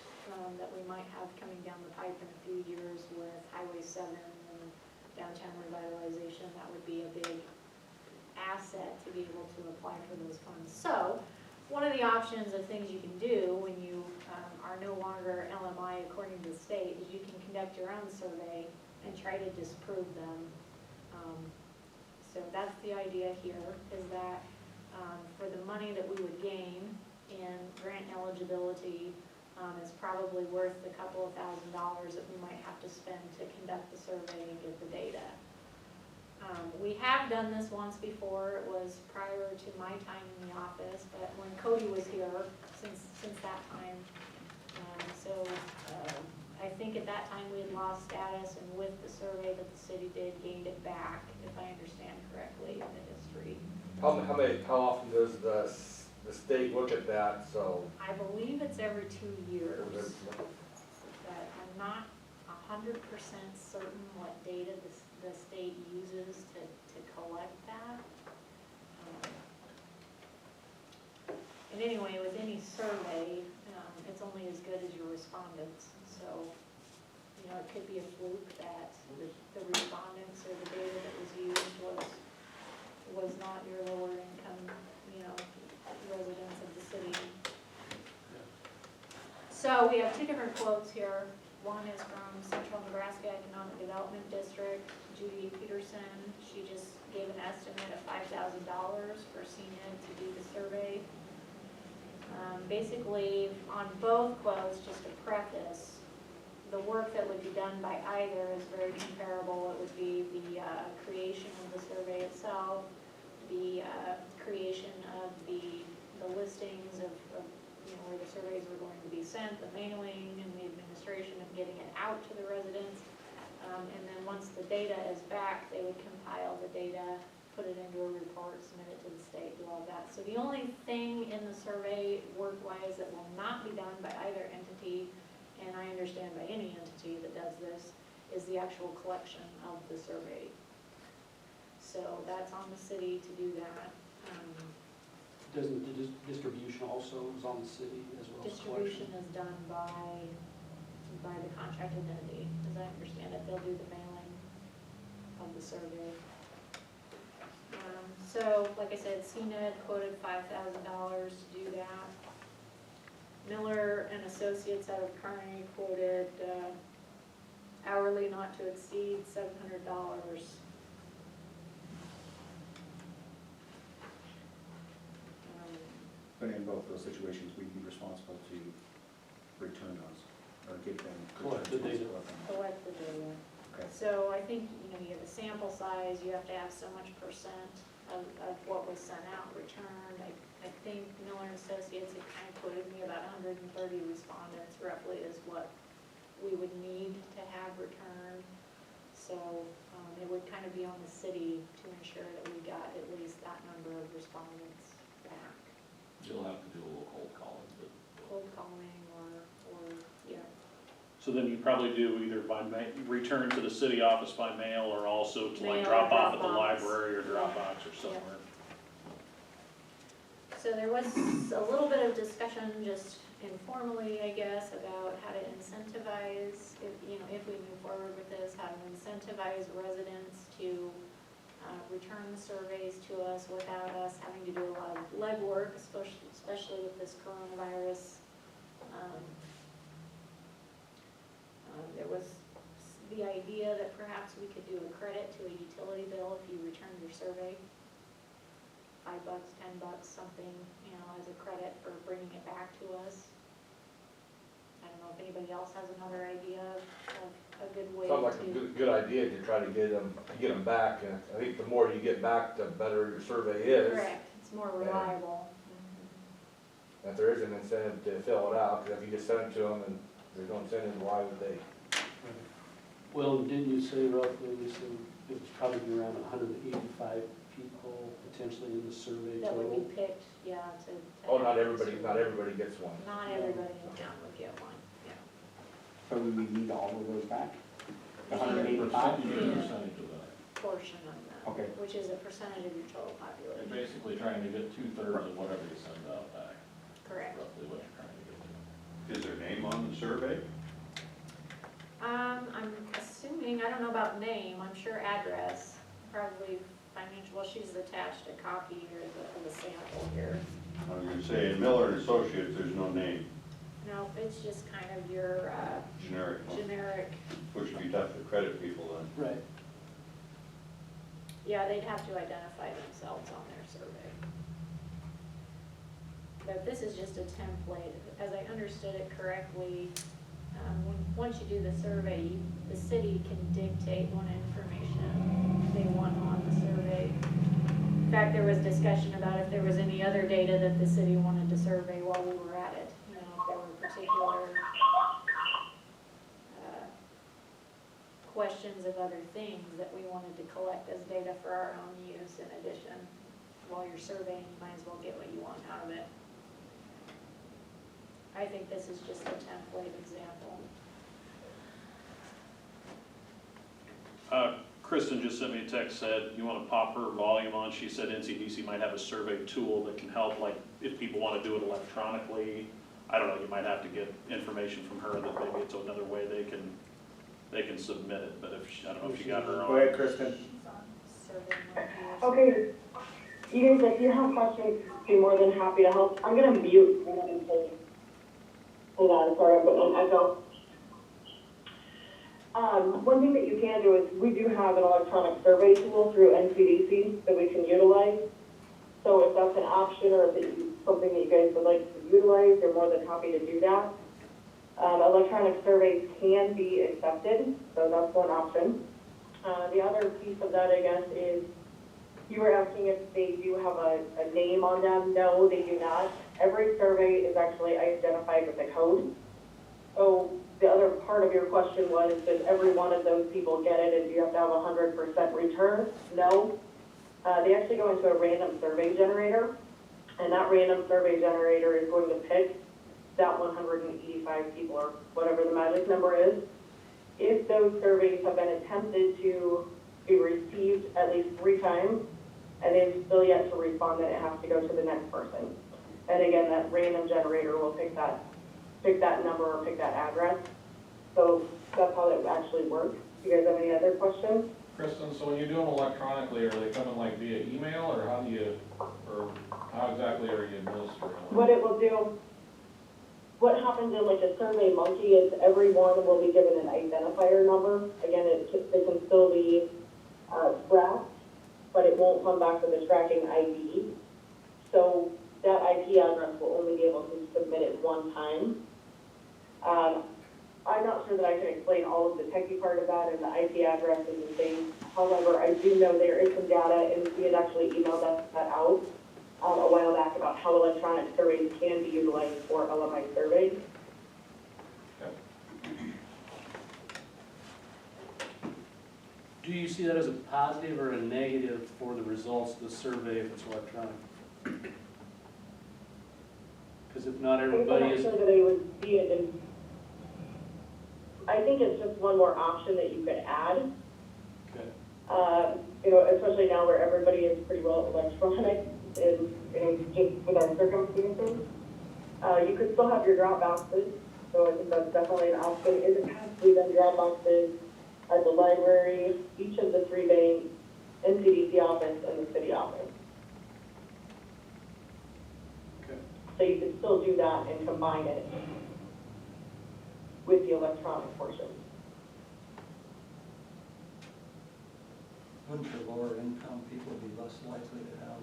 that we might have coming down the pipe in a few years with Highway 7 and downtown revitalization. That would be a big asset to be able to apply for those funds. So one of the options of things you can do when you are no longer LMI according to the state is you can conduct your own survey and try to disprove them. So that's the idea here, is that for the money that we would gain in grant eligibility, it's probably worth a couple of $1,000s that we might have to spend to conduct the survey and get the data. We have done this once before. It was prior to my time in the office, but when Cody was here, since that time. I think at that time we had lost status, and with the survey that the city did, gained it back, if I understand correctly, in the history. How often does the state look at that, so? I believe it's every 2 years, but I'm not 100% certain what data the state uses to collect that. And anyway, with any survey, it's only as good as your respondents. So, you know, it could be a fluke that the respondents or the data that was used was not your lower income, you know, residents of the city. So we have two different quotes here. One is from Central Nebraska Economic Development District, Judy Peterson. She just gave an estimate of $5,000 for CNED to do the survey. Basically, on both quotes, just to preface, the work that would be done by either is very comparable. It would be the creation of the survey itself, the creation of the listings of you know, where the surveys were going to be sent, the mailing and the administration of getting it out to the residents. And then once the data is back, they would compile the data, put it into a report, submit it to the state, do all that. So the only thing in the survey work-wise that will not be done by either entity, and I understand by any entity that does this, is the actual collection of the survey. So that's on the city to do that. Doesn't the distribution also is on the city as well as Distribution collection? is done by the contracted entity, as I understand it. They'll do the mailing of the survey. So, like I said, CNED quoted $5,000 to do that. Miller and Associates out of Kearney quoted hourly not to exceed $700. But in both those situations, we'd be responsible to return those, or give them. Collect the data. Collect the data. Okay. So I think, you have a sample size, you have to have so much percent of what was sent out returned. I think Miller and Associates had kind of quoted me about 130 respondents roughly is what we would need to have returned. So it would kind of be on the city to ensure that we got at least that number of respondents back. You'll have to do a little cold calling, but Cold calling or yeah. So then you probably do either by return to the city office by mail, or also to like Mail or drop off at the Dropbox. library or Dropbox or somewhere. So there was a little bit of discussion, just informally, I guess, about how to incentivize, if we move forward with this, how to incentivize residents to return the surveys to us without us having to do a lot of legwork, especially with this coronavirus. There was the idea that perhaps we could do a credit to a utility bill if you returned your survey. $5, $10, something, as a credit for bringing it back to us. I don't know if anybody else has another idea of a good way to. Sounds like a good idea to try to get them back, and I think the more you get back, the better your survey is. Correct, it's more reliable. And if there is an incentive to fill it out, because if you just send it to them and there's no incentive, why would they? Well, didn't you say roughly, Lisa, it was probably around 185 people potentially in the survey That would total? be picked, yeah, to. Oh, not everybody gets one. Not everybody in town would get one, yeah. So we would need all of those back? The Yeah. 185? you get a percentage of that. Portion of that. Okay. Which is a percentage of your total You're population. basically trying to get 2/3 of whatever you send out back, Correct. roughly what you're trying to get to. Is their name on the survey? I'm assuming, I don't know about name, I'm sure address, probably financial, well, she's attached a copy here of the sample here. I was gonna say, in Miller and Associates, there's no name, No, it's just kind of your generic, generic, which would be tough to credit people then. Right. yeah, they'd have to identify themselves on their survey. But this is just a template, as I understood it correctly, once you do the survey, the city can dictate what information they want on the survey. In fact, there was discussion about if there was any other data that the city wanted to survey while we were at it. If there were particular questions of other things that we wanted to collect as data for our own use in addition. While you're surveying, you might as well get what you want out of it. I think this is just a template example. Kristen just sent me a text, said, you want to pop her volume on? She said NCDC might have a survey tool that can help, like, if people want to do it electronically. I don't know, you might have to get information from her that maybe it's another way they can submit it, but if, I don't know if she got her Go on. ahead, Kristen. She's on survey mode here. Okay, you guys, if you have questions, be more than happy to help. I'm gonna mute. Hold on, sorry, I'm putting an echo. One thing that you can do is, we do have an electronic survey tool through NCDC that we can utilize. So if that's an option, or if it's something that you guys would like to utilize, you're more than happy to do that. Electronic surveys can be accepted, so that's one option. The other piece of that, I guess, is You were asking if they do have a name on them. No, they do not. Every survey is actually identified with a code. So the other part of your question was, does every one of those people get it, and do you have to have 100% return? No. They actually go into a random survey generator, and that random survey generator is going to pick that 185 people, or whatever the magic number is. If those surveys have been attempted to be received at least 3 times, and they've still yet to respond, then it has to go to the next person. And again, that random generator will pick that number or pick that address. So that's how it actually works. Do you guys have any other questions? Kristen, so when you do them electronically, are they coming like via email, or how exactly are you administering them? What it will do, what happens in like a Survey Monkey is everyone will be given an identifier number. Again, it can still be tracked, but it won't come back with a tracking ID. So that IP address will only be able to submit it one time. I'm not sure that I can explain all of the techie part of that, and the IP address is the same. However, I do know there is some data, and we had actually emailed that out a while back about how electronic surveys can be utilized for LMI surveys. Do you see that as a positive or a negative for the results of the survey if it's electronic? Because if not everybody is, I'm not sure that they would see it in, I think it's just one more option that you could add. okay, You know, especially now where everybody is pretty well electronic, and, you know, just with our circumstances. You could still have your drop boxes, so I think that's definitely an option. In the past, we've done drop boxes at the library, each of the 3 banks, NCDC office, and the city office. okay. So you could still do that and combine it with the electronic portion. Wouldn't the lower income people be less likely to have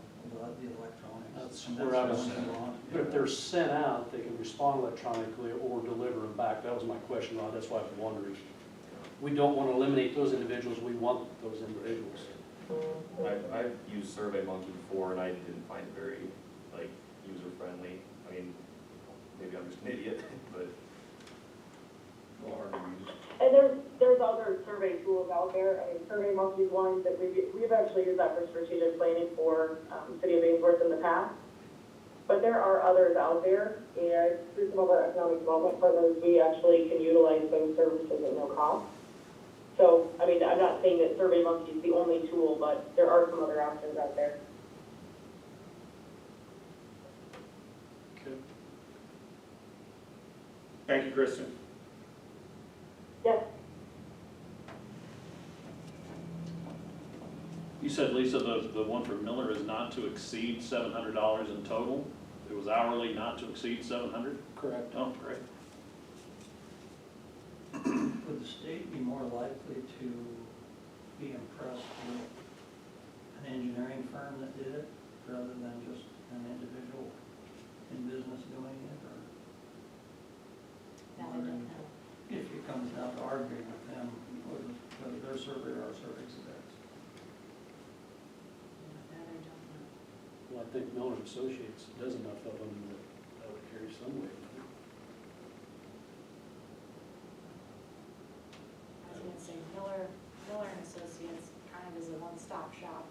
the electronics? That's And where I was, what we want. but if they're sent out, they can respond electronically or deliver them back. That was my question, Rod, that's why I was wondering. We don't want to eliminate those individuals, we want those individuals. I've used SurveyMonkey before and I didn't find it very, like, user-friendly. I mean, maybe I'm just an idiot, but a little hard to use. And there's other survey tools out there. I mean, SurveyMonkey's one that we've actually used that for strategic planning for City of Ainsworth in the past. But there are others out there, and through some of our economic development partners, we actually can utilize those services at no cost. So, I mean, I'm not saying that SurveyMonkey is the only tool, but there are some other options out there. Okay. Thank you, Kristen. Yes. You said, Lisa, the one for Miller is not to exceed $700 in total? It was hourly, not to exceed 700? Correct. Oh, great. Would the state be more likely to be impressed with an engineering firm that did it rather than just an individual in business doing it? Or That I don't know. if it comes down to arguing with them, whether their survey or our survey's the best? That I don't know. Well, I think Miller Associates does enough of them that would carry some weight. I was gonna say Miller and Associates kind of is a one-stop shop.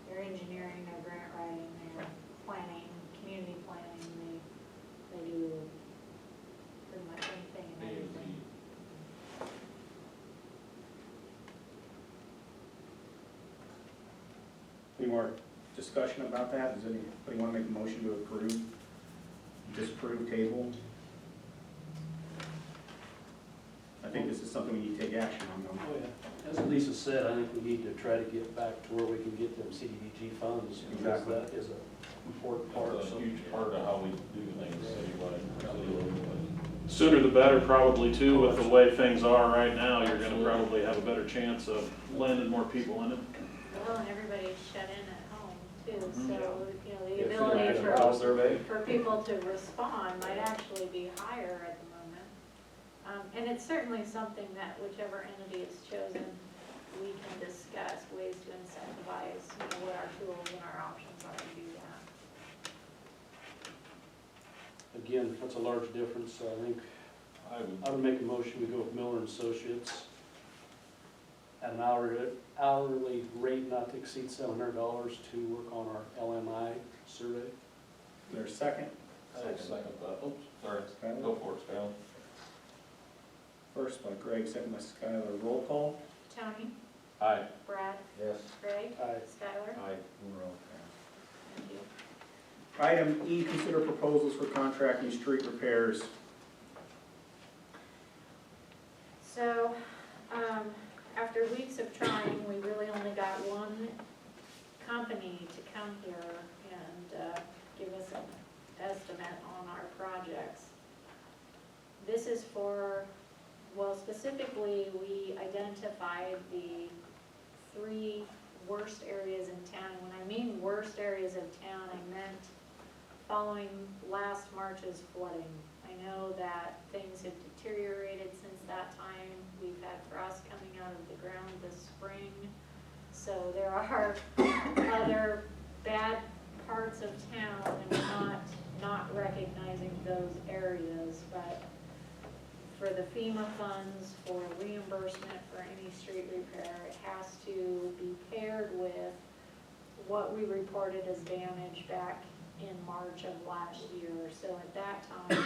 They're engineering, their grant writing, their planning, community planning, they do pretty much anything and everything. Any more discussion about that? Does anybody want to make a motion to approve, disapprove, table? I think this is something we need to take action on, though. Oh, yeah. As Lisa said, I think we need to try to get back to where we can get them CDBG funds, because Exactly. that is an important part. That's a So huge part of how we do things citywide. Sooner the better, probably too, with the way things are right now, you're gonna probably have a better chance of landing more people in it. Well, and everybody's shut in at home too, so, you know, the If you ability like a house survey, for people to respond might actually be higher at the moment. And it's certainly something that whichever entity is chosen we can discuss ways to incentivize, you know, what our tools and our options are to do that. Again, that's a large difference, so I think I would make a motion, we go with Miller and Associates at an hourly rate not to exceed $700 to work on our LMI survey. There's a second. I'll second that. Oops, sorry. Skylar? Go for it, Skylar. First by Greg, second by Skylar. Roll call. Tony, Aye. Brad, Yes. Greg, Aye. Skylar, Aye. thank you. Item E, consider proposals for contracting street repairs. So, after weeks of trying, we really only got one company to come here and give us an estimate on our projects. This is for, well, specifically, we identified the 3 worst areas in town. When I mean worst areas of town, I meant following last March's flooding. I know that things have deteriorated since that time. We've had frost coming out of the ground this spring. So there are other bad parts of town, and we're not recognizing those areas. But for the FEMA funds, for reimbursement for any street repair, it has to be paired with what we reported as damage back in March of last year. So at that time,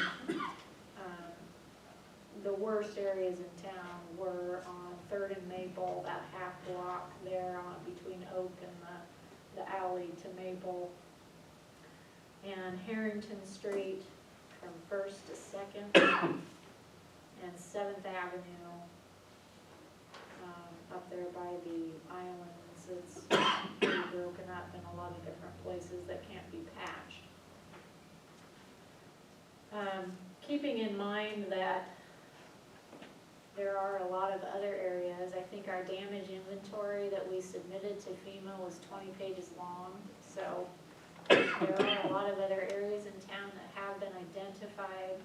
the worst areas in town were on 3rd and Maple, that half block there on between Oak and the alley to Maple, and Harrington Street from 1st to 2nd, and 7th Avenue up there by the islands. It's pretty broken up in a lot of different places that can't be patched. Keeping in mind that there are a lot of other areas, I think our damage inventory that we submitted to FEMA was 20 pages long. So there are a lot of other areas in town that have been identified.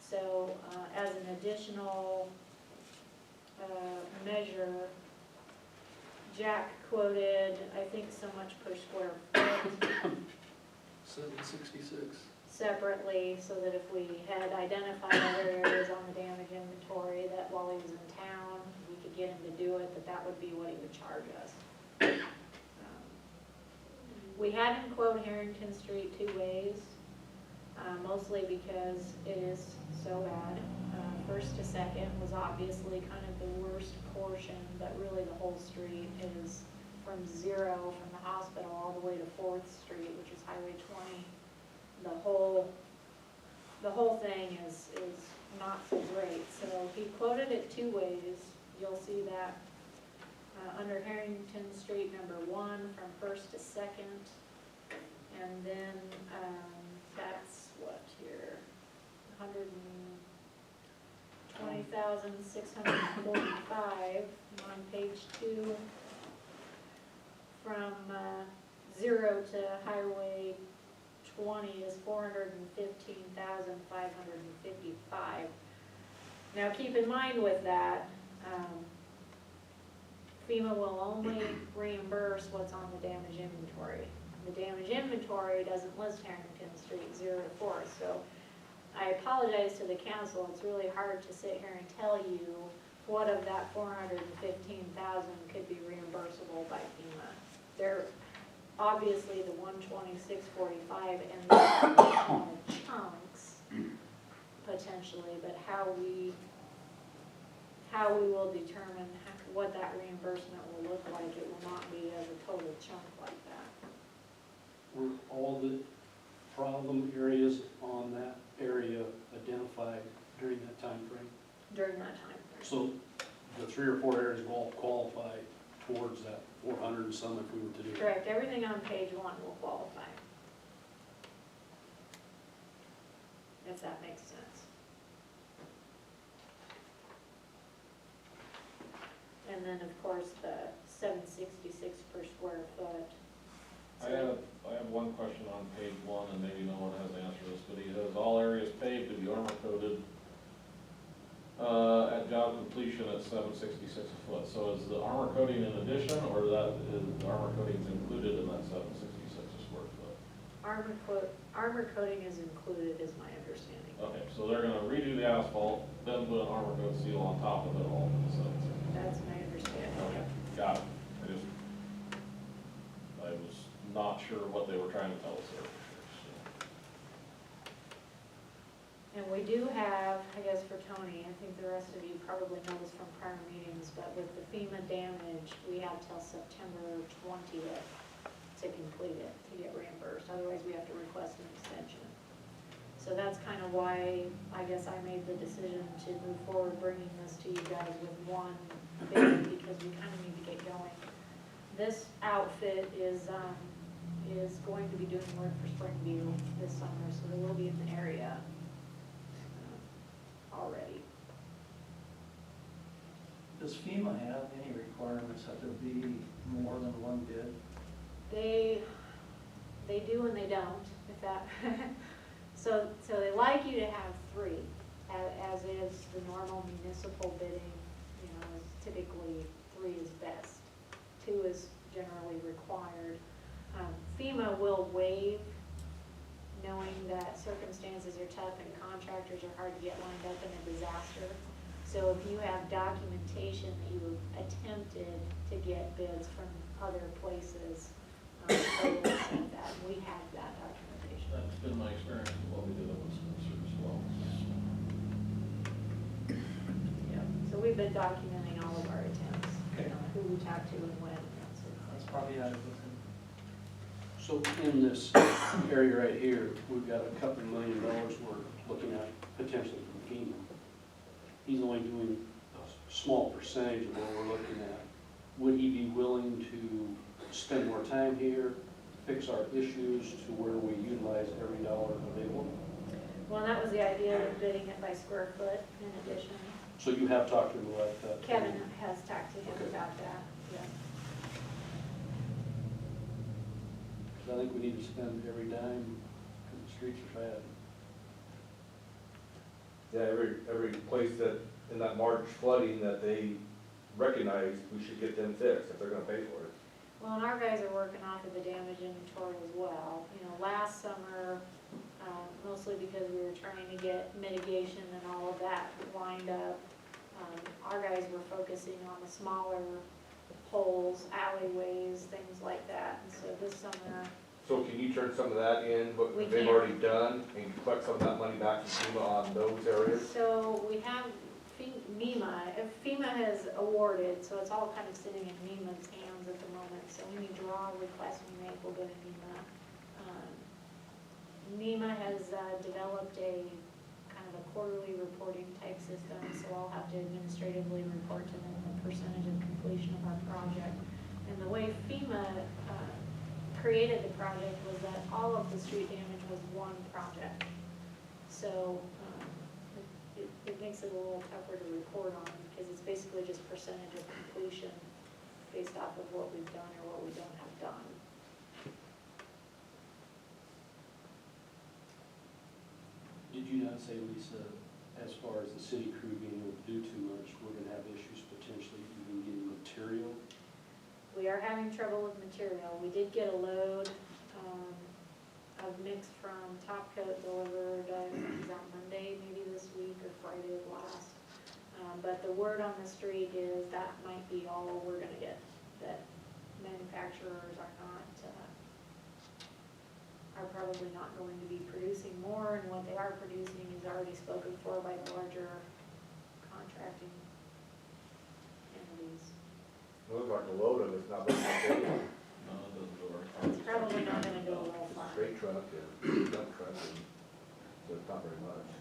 So as an additional measure, Jack quoted, I think, so much per square foot $766. separately, so that if we had identified other areas on the damage inventory, that while he was in town, we could get him to do it, that would be what he would charge us. We had him quote Harrington Street 2 ways, mostly because it is so bad. 1st to 2nd was obviously kind of the worst portion, but really the whole street is from 0 from the hospital all the way to 4th Street, which is Highway 20. The whole thing is not so great. So he quoted it 2 ways. You'll see that under Harrington Street number 1 from 1st to 2nd, and then that's what here, 120,645 on page 2. From 0 to Highway 20 is 415,555. Now keep in mind with that, FEMA will only reimburse what's on the damage inventory. The damage inventory doesn't list Harrington Street 0 to 4, so I apologize to the council. It's really hard to sit here and tell you what of that 415,000 could be reimbursable by FEMA. They're obviously the 126.45 and the additional chunks potentially, but how we will determine what that reimbursement will look like, it will not be as a total chunk like that. Were all the problem areas on that area identified during that time frame? During that time frame. So the 3 or 4 areas will all qualify towards that 400 and some if we were to do it? Correct, everything on page 1 will qualify. If that makes sense. And then, of course, the $766 per square foot. I have one question on page 1, and maybe no one has answered this, but he says all areas paved to be armor coated at job completion elevation at 766 a foot. So is the armor coating in addition, or is the armor coatings included in that 766 a square foot? Armor coating is included, is my understanding. Okay, so they're gonna redo the asphalt, then put an armor coat seal on top of it all, so. That's my understanding. Okay, got it. I was not sure what they were trying to tell us there for sure, And we do have, I guess for Tony, I think the rest of you probably know this from prior meetings, but with the FEMA damage, we have till September 20th to complete it, to get reimbursed. Otherwise, we have to request an extension. So that's kind of why I guess I made the decision to move forward, bringing this to you guys with one bid, because we kind of need to get going. This outfit is going to be doing work for Springview this summer, so they will be in the area already. Does FEMA have any requirements that there be more than one bid? They do and they don't, if that, so they like you to have three, as is the normal municipal bidding, you know, is typically 3 is best. 2 is generally required. FEMA will waive, knowing that circumstances are tough and contractors are hard to get lined up in a disaster. So if you have documentation that you attempted to get bids from other places, they will accept that, and we have that documentation. That's been my experience with what we did with Spencer as well. Yep. So we've been documenting all of our attempts, you Okay. know, who we talked to and when, and that sort of That's thing. probably adequate. So in this area right here, we've got a couple $1 million we're looking at potentially from FEMA. He's only doing a small percentage of what we're looking at. Would he be willing to spend more time here, fix our issues to where we utilize every dollar available? Well, that was the idea of bidding it by square foot in addition. So you have talked to him about that? Kevin has talked to him Okay. about that, yeah. I think we need to spend every dime, because the streets are bad. Yeah, every place that, in that March flooding that they recognize, we should get them fixed if they're gonna pay for it. Well, and our guys are working off of the damage inventory as well. You know, last summer, mostly because we were trying to get mitigation and all of that lined up, our guys were focusing on the smaller holes, alleyways, things like that. And so this summer, So can you turn some of that in, what We they've can. already done, and collect some of that money back from FEMA on those areas? so we have FEMA has awarded, so it's all kind of sitting in MEMA's hands at the moment. So any draw request we make will go to MEMA. MEMA has developed a kind of a quarterly reporting type system, so I'll have to administratively report to them the percentage of completion of our project. And the way FEMA created the project was that all of the street damage was one project. So it makes it a little tougher to report on, because it's basically just percentage of completion based off of what we've done or what we don't have done. Did you not say, Lisa, as far as the city crew being able to do too much, we're gonna have issues potentially even getting material? We are having trouble with material. We did get a load of mix from Top Coat delivered, I think it was on Monday, maybe this week, or Friday of last. But the word on the street is that might be all we're gonna get, that manufacturers are probably not going to be producing more, and what they are producing is already spoken for by the larger contracting entities. Looks like a load of it's not very much. No, it doesn't go very far. It's probably not gonna go real far. Straight truck and dump truck, and so it's not very much.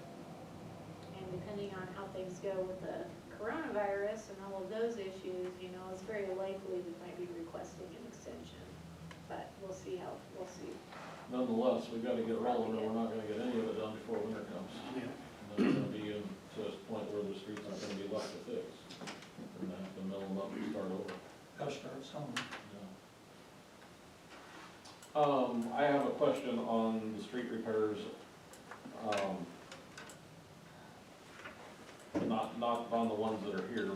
And depending on how things go with the coronavirus and all of those issues, you know, it's very likely we might be requesting an extension. But we'll see. Nonetheless, we've gotta get rolling, or we're not gonna get any of it done before winter comes. Yeah. And then we're gonna be to a point where the streets aren't gonna be left to fix. We're gonna have to mill them up and start over. Gotta start somewhere. I have a question on the street repairs. Not not on the ones that are here,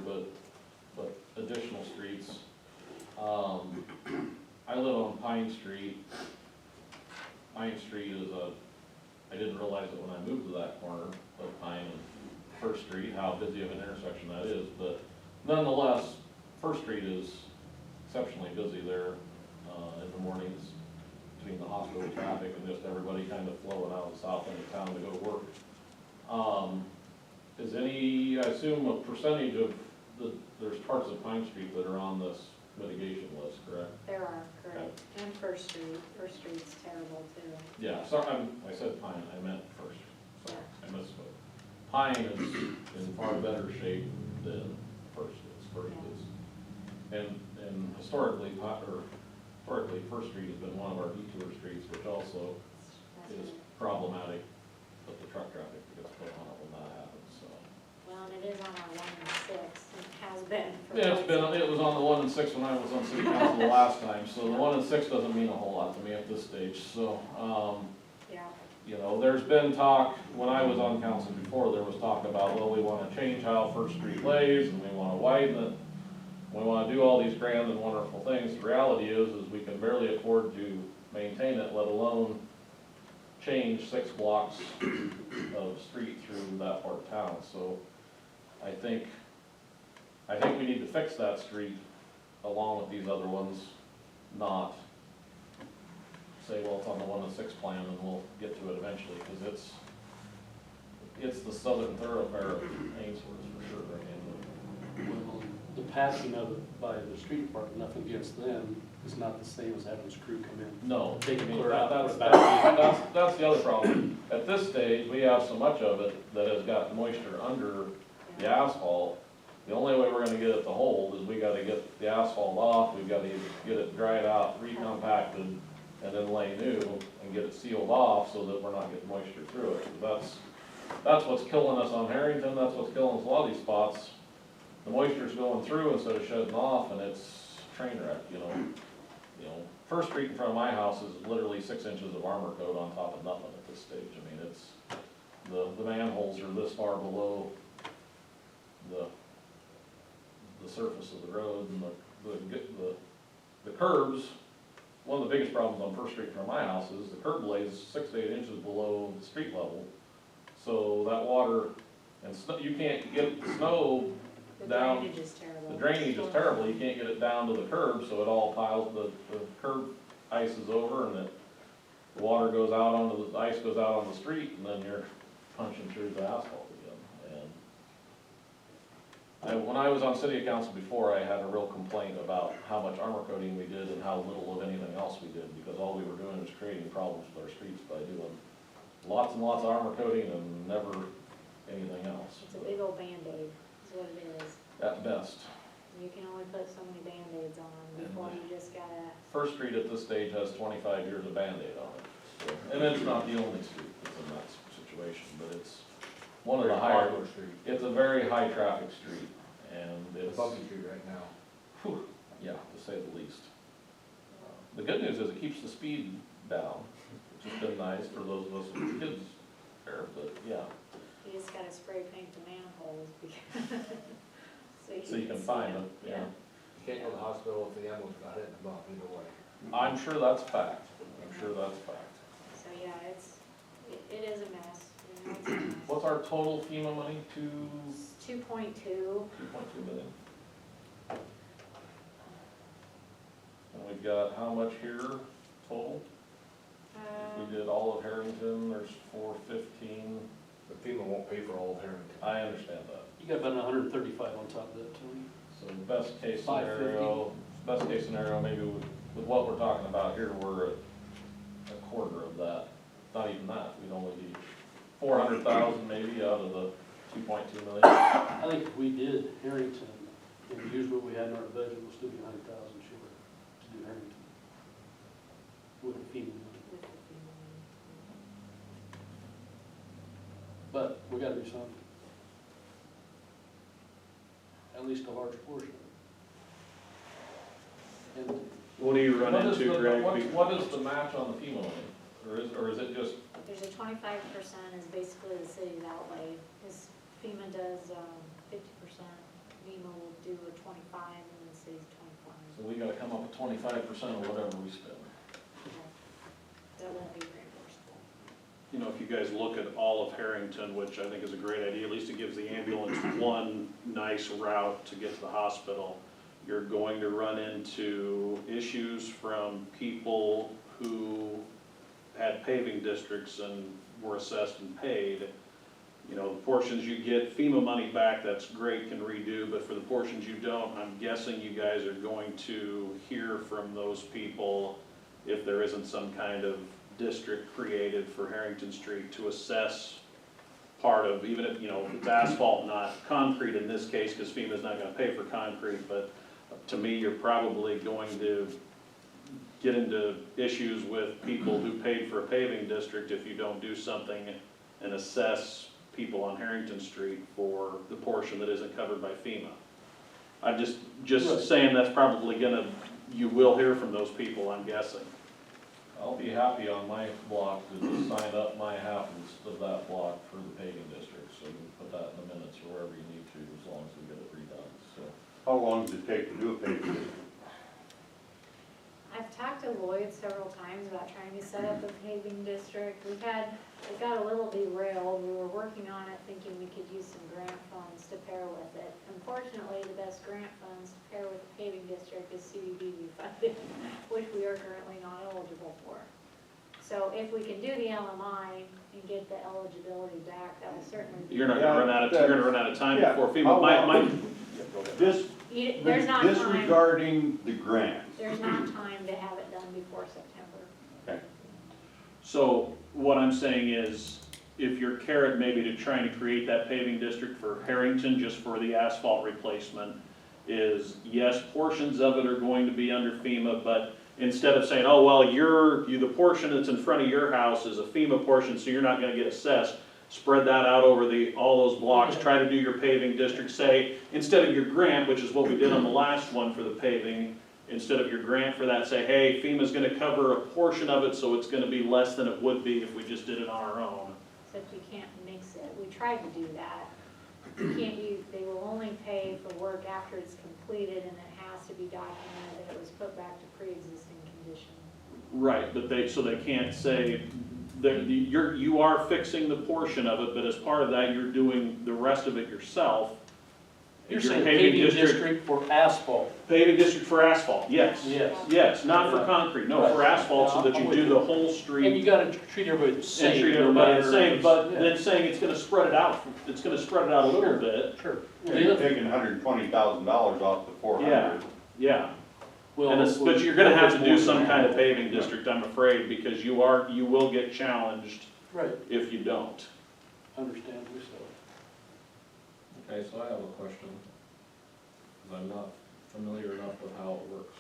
but additional streets. I live on Pine Street. Pine Street is I didn't realize it when I moved to that corner of Pine and First Street, how busy of an intersection that is, but nonetheless, First Street is exceptionally busy there, in the mornings between the hospital traffic and just everybody kind of flowing out of the south end of town to go to work. Is any, I assume a percentage of there's parts of Pine Street that are on this mitigation list, correct? There are, correct, and First Street's terrible too. Yeah, sorry, I said Pine, I meant First, sorry, I misspoke. Pine is in far better shape than First is, and historically, First Street has been one of our detour streets, which also is problematic with the truck traffic that gets put on it when that happens, so. Well, and it is on our 1 and 6, it has been for. Yeah, quite some it was on the 1 and 6 when I was on city council the last time, so the 1 and 6 doesn't mean a whole lot to me at this stage, so, Yeah, you know, there's been talk, when I was on council before, there was talk about, well, we wanna change how First Street lays, and we wanna widen it. We wanna do all these grand and wonderful things. The reality is we can barely afford to maintain it, let alone change 6 blocks of street through that part of town, so I think we need to fix that street along with these other ones, not say, well, it's on the 1 and 6 plan and we'll get to it eventually, because it's the southern thoroughfare of Ainsworth for sure, and Well, the patching of it by the street department, nothing against them, is not the same as having his crew come in. no, Take it I mean, clear out, that's, put it back that's the other problem. At this stage, we have so much of it that has got moisture under the asphalt. The only way we're gonna get it to hold is we gotta get the asphalt off, we've gotta get it dried out, recompacted, and then lay new, and get it sealed off so that we're not getting moisture through it. That's what's killing us on Harrington, that's what's killing us a lot of these spots. The moisture's going through instead of shedding off, and it's train wreck, you know. First Street in front of my house is literally 6 inches of armor coat on top of nothing at this stage. I mean, it's, the manholes are this far below the surface of the road, and the curbs. One of the biggest problems on First Street in front of my house is the curb lays 6 to 8 inches below the street level. So that water, and you can't get snow the down. drainage is terrible. The drainage is terrible, you can't get it down to the curb, so it all piles, the curb ice is over, and the water goes out onto the ice goes out on the street, and then you're punching through the asphalt again. And when I was on city council before, I had a real complaint about how much armor coating we did and how little of anything else we did, because all we were doing was creating problems with our streets by doing lots and lots of armor coating and never anything else. It's a big old Band-Aid, is what it is. At best. You can only put so many Band-Aids on before you just gotta, First Street at this stage has 25 years of Band-Aid on it. So, and it's not the only street that's in that situation, but it's one of the higher, Popular street. it's a very high traffic street, and It's it's, a bumpy street right now. whew, yeah, to say the least. The good news is it keeps the speed down, which has been nice for those of us with kids there, but yeah, you just gotta spray paint the manholes because, so you can find them, yeah. You can't go to the hospital if the ambulance got hit in the bump either way. I'm sure that's fact, I'm sure that's fact. so yeah, it is a mess, you know, it's a mess. What's our total FEMA money? It's 2.2. 2.2 million. And we've got how much here total? If we did all of Harrington, there's 415. But FEMA won't pay for all of Harrington. I understand that. You got about 135 on top of that, Tony. So best case 550. scenario, maybe with what we're talking about here, we're at a quarter of that. Not even that, we'd only be 400,000 maybe out of the 2.2 million. I think if we did Harrington and used what we had in our budget, we'll still be 100,000 short to do Harrington. With the FEMA money. But we gotta do something. At least a large portion. And What do you run What is into, the- Greg? what is the match on the FEMA money? Or is it just, There's a 25% is basically the city's outlay, because FEMA does, 50%, FEMA will do a 25, and then the city's 25. So we gotta come up with 25% of whatever we spend. That won't be reimbursable. You know, if you guys look at all of Harrington, which I think is a great idea, at least it gives the ambulance one nice route to get to the hospital. You're going to run into issues from people who had paving districts and were assessed and paid. You know, the portions you get FEMA money back, that's great, can redo, but for the portions you don't, I'm guessing you guys are going to hear from those people if there isn't some kind of district created for Harrington Street to assess part of, even if, you know, it's asphalt, not concrete in this case, because FEMA's not gonna pay for concrete, but to me, you're probably going to get into issues with people who paid for a paving district if you don't do something and assess people on Harrington Street for the portion that isn't covered by FEMA. I'm just Right. saying that's probably you will hear from those people, I'm guessing. I'll be happy on my block to just sign up my half of that block for the paving district, so you can put that in the minutes or wherever you need to, as long as we get it redone, so. How long does it take to do a paving district? I've talked to Lloyd several times about trying to set up a paving district. It got a little derailed. We were working on it, thinking we could use some grant funds to pair with it. Unfortunately, the best grant funds to pair with the paving district is CDBG funding, which we are currently not eligible for. So if we can do the LMI and get the eligibility back, that will certainly be. You're gonna run out of time Yeah. before How FEMA. long- This, There's not time, disregarding the grant. there's not time to have it done before September. So what I'm saying is, if your carrot maybe to trying to create that paving district for Harrington, just for the asphalt replacement, is yes, portions of it are going to be under FEMA, but instead of saying, oh, well, the portion that's in front of your house is a FEMA portion, so you're not gonna get assessed, spread that out over all those blocks, try to do your paving district, say, instead of your grant, which is what we did on the last one for the paving, instead of your grant for that, say, hey, FEMA's gonna cover a portion of it, so it's gonna be less than it would be if we just did it on our own. Except you can't mix it. We tried to do that. You can't they will only pay for work after it's completed, and it has to be documented that it was put back to pre-existing condition. Right, but so they can't say, that you are fixing the portion of it, but as part of that, you're doing the rest of it yourself. You're Your saying paving district for asphalt? Paving district for asphalt, yes. Yes. Yes, not for concrete, no, for Right. asphalt, so that you do the whole street. And you gotta treat everybody the same. And treat no everybody the matter- same, but Yeah. then saying it's gonna spread it out a little bit. Sure. You're taking $120,000 off the 400. Yeah, Well, but you're gonna have to do some kind of paving district, I'm afraid, because you will get challenged Right, if you don't. understandably so. Okay, so I have a question, because I'm not familiar enough with how it works.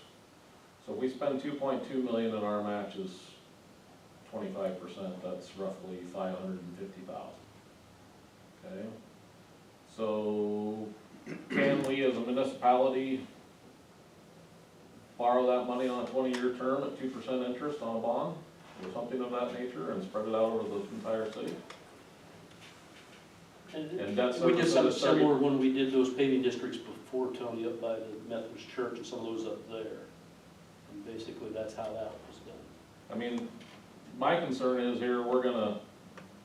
So we spend 2.2 million and our match is 25%, that's roughly 550,000. Okay? So can we as a municipality borrow that money on a 20-year term at 2% interest on a bond, or something of that nature, and spread it out over the entire city? And debt We did service something is 30. similar when we did those paving districts before, Tony, up by the Methodist Church and some of those up there. And basically, that's how that was done. I mean, my concern is here, we're gonna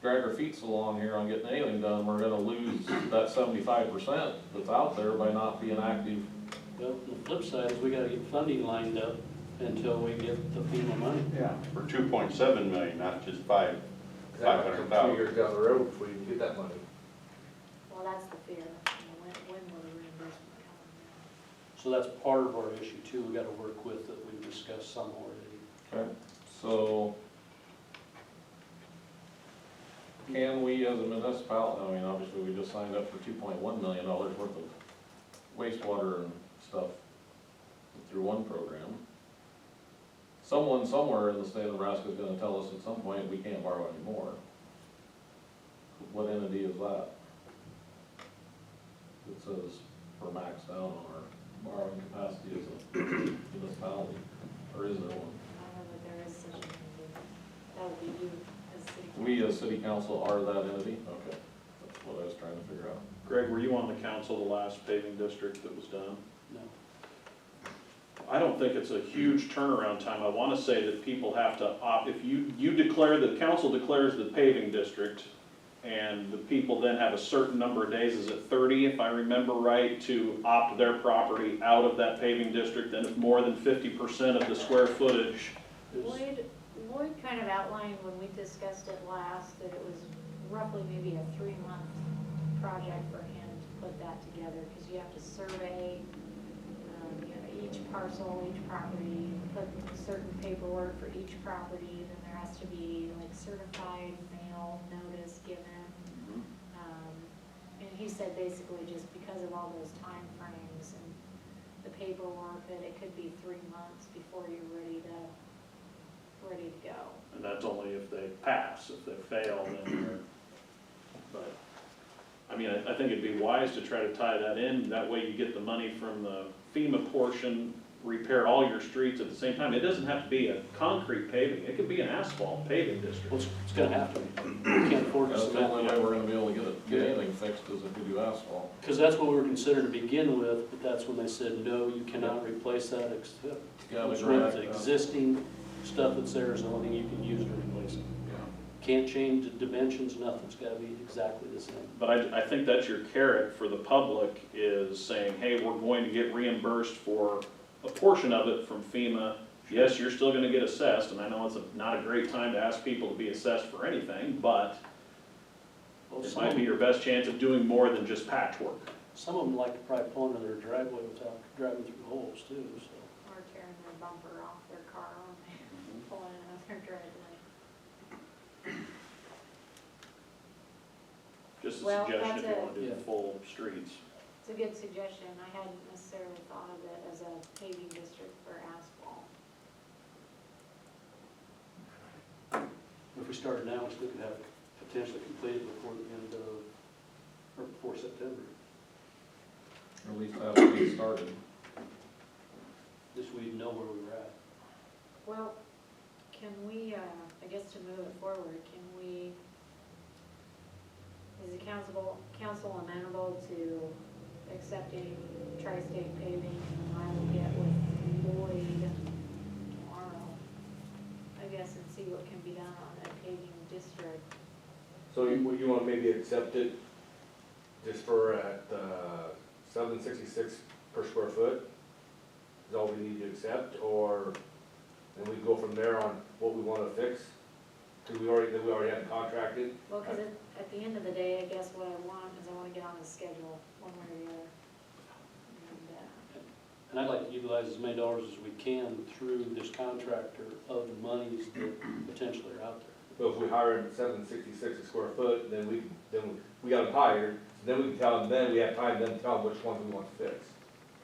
drag our feet so long here on getting anything done, we're gonna lose that 75% that's out there by not being active. Well, the flip side is we gotta get funding lined up until we get the FEMA money. Yeah. For 2.7 million, not just 500,000. 2 years down the road before you can get that money. Well, that's the fear. When will the reimbursement come? So that's part of our issue too, we gotta work with that we've discussed some already. Okay, so can we as a municipality, I mean, obviously, we just signed up for $2.1 million worth of wastewater and stuff through one program. Someone somewhere in the state of Nebraska is gonna tell us at some point we can't borrow anymore. What entity is that? It says we're maxed out on our borrowing capacity as a municipality, or is there one? I don't know that there is such an entity. That would be you as city council. We as city council are that entity? Okay, that's what I was trying to figure out. Greg, were you on the council the last paving district that was done? No. I don't think it's a huge turnaround time. I wanna say that people have to opt, if you declare, the council declares the paving district, and the people then have a certain number of days, is it 30, if I remember right, to opt their property out of that paving district, and if more than 50% of the square footage is, Lloyd kind of outlined when we discussed it last, that it was roughly maybe a 3-month project for him to put that together, because you have to survey, you know, each parcel, each property, put certain paperwork for each property, then there has to be like certified mail notice given. And he said basically just because of all those time frames and the paperwork, that it could be 3 months before you're ready to go. and that's only if they pass. If they fail, then they're, but, I mean, I think it'd be wise to try to tie that in, that way you get the money from the FEMA portion, repair all your streets at the same time. It doesn't have to be a concrete paving, it could be an asphalt paving district. Well, it's gonna have to be. We can't afford to That's the cement only yet. way we're gonna be able to get anything fixed, is if we do asphalt. Because that's what we were considering to begin with, but that's when they said, no, you cannot replace that except Gotta with grab, the existing stuff that's there is the only thing you can use to replace it. Can't change the dimensions, nothing's gotta be exactly the same. But I think that's your carrot for the public, is saying, hey, we're going to get reimbursed for a portion of it from FEMA. Yes, you're still gonna get assessed, and I know it's not a great time to ask people to be assessed for anything, but Well, it some might of be them, your best chance of doing more than just patchwork. some of them like to probably pull into their driveway without driving through holes too, so. Or tearing their bumper off their car and pulling it out their driveway. Just a Well, suggestion if you that's wanna do Yeah. full streets. It's a good suggestion. I hadn't necessarily thought of it as a paving district for asphalt. If we started now, we still could have it potentially completed before the end of, or before September. Or at least have it started. This we'd know where we were at. Well, can we, I guess to move it forward, can we, is the council amenable to accepting tri-state paving? And I will get with Lloyd tomorrow, I guess, and see what can be done on that paving district. So you wanna maybe accept it just for at, $7.66 per square foot? Is all we need to accept, or, and we go from there on what we wanna fix? Cause we already have it contracted. Well, because at the end of the day, I guess what I want is I want to get on the schedule one way or the other. And, And I'd like to utilize as many dollars as we can through this contractor of the monies that potentially are out there. So if we hire him at $7.66 a square foot, then we got him hired, then we can tell him, then we have time then to tell him which ones we want to fix.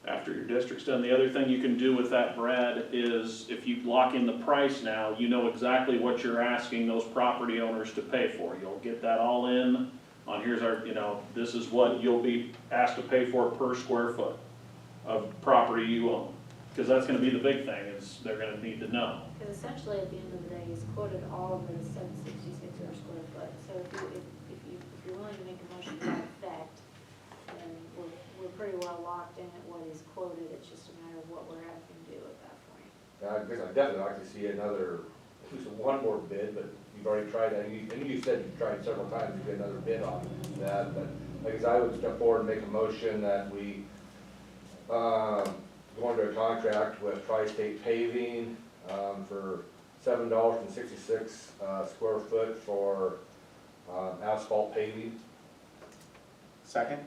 After your district's done, the other thing you can do with that, Brad, is if you lock in the price now, you know exactly what you're asking those property owners to pay for. You'll get that all in on, here's our, you know, this is what you'll be asked to pay for per square foot of property you own. Because that's gonna be the big thing, is they're gonna need to know. Because essentially, at the end of the day, he's quoted all of the 766 per square foot. So if you're willing to make a motion to that effect, then we're pretty well locked in at what is quoted. It's just a matter of what we're having to do at that point. I guess I'd definitely like to see another, at least one more bid, but you've already tried that, and you said you've tried several times to get another bid on that, but I guess I would step forward and make a motion that we, go under a contract with Tri-State Paving, for $7.66, square foot for, asphalt paving. Second?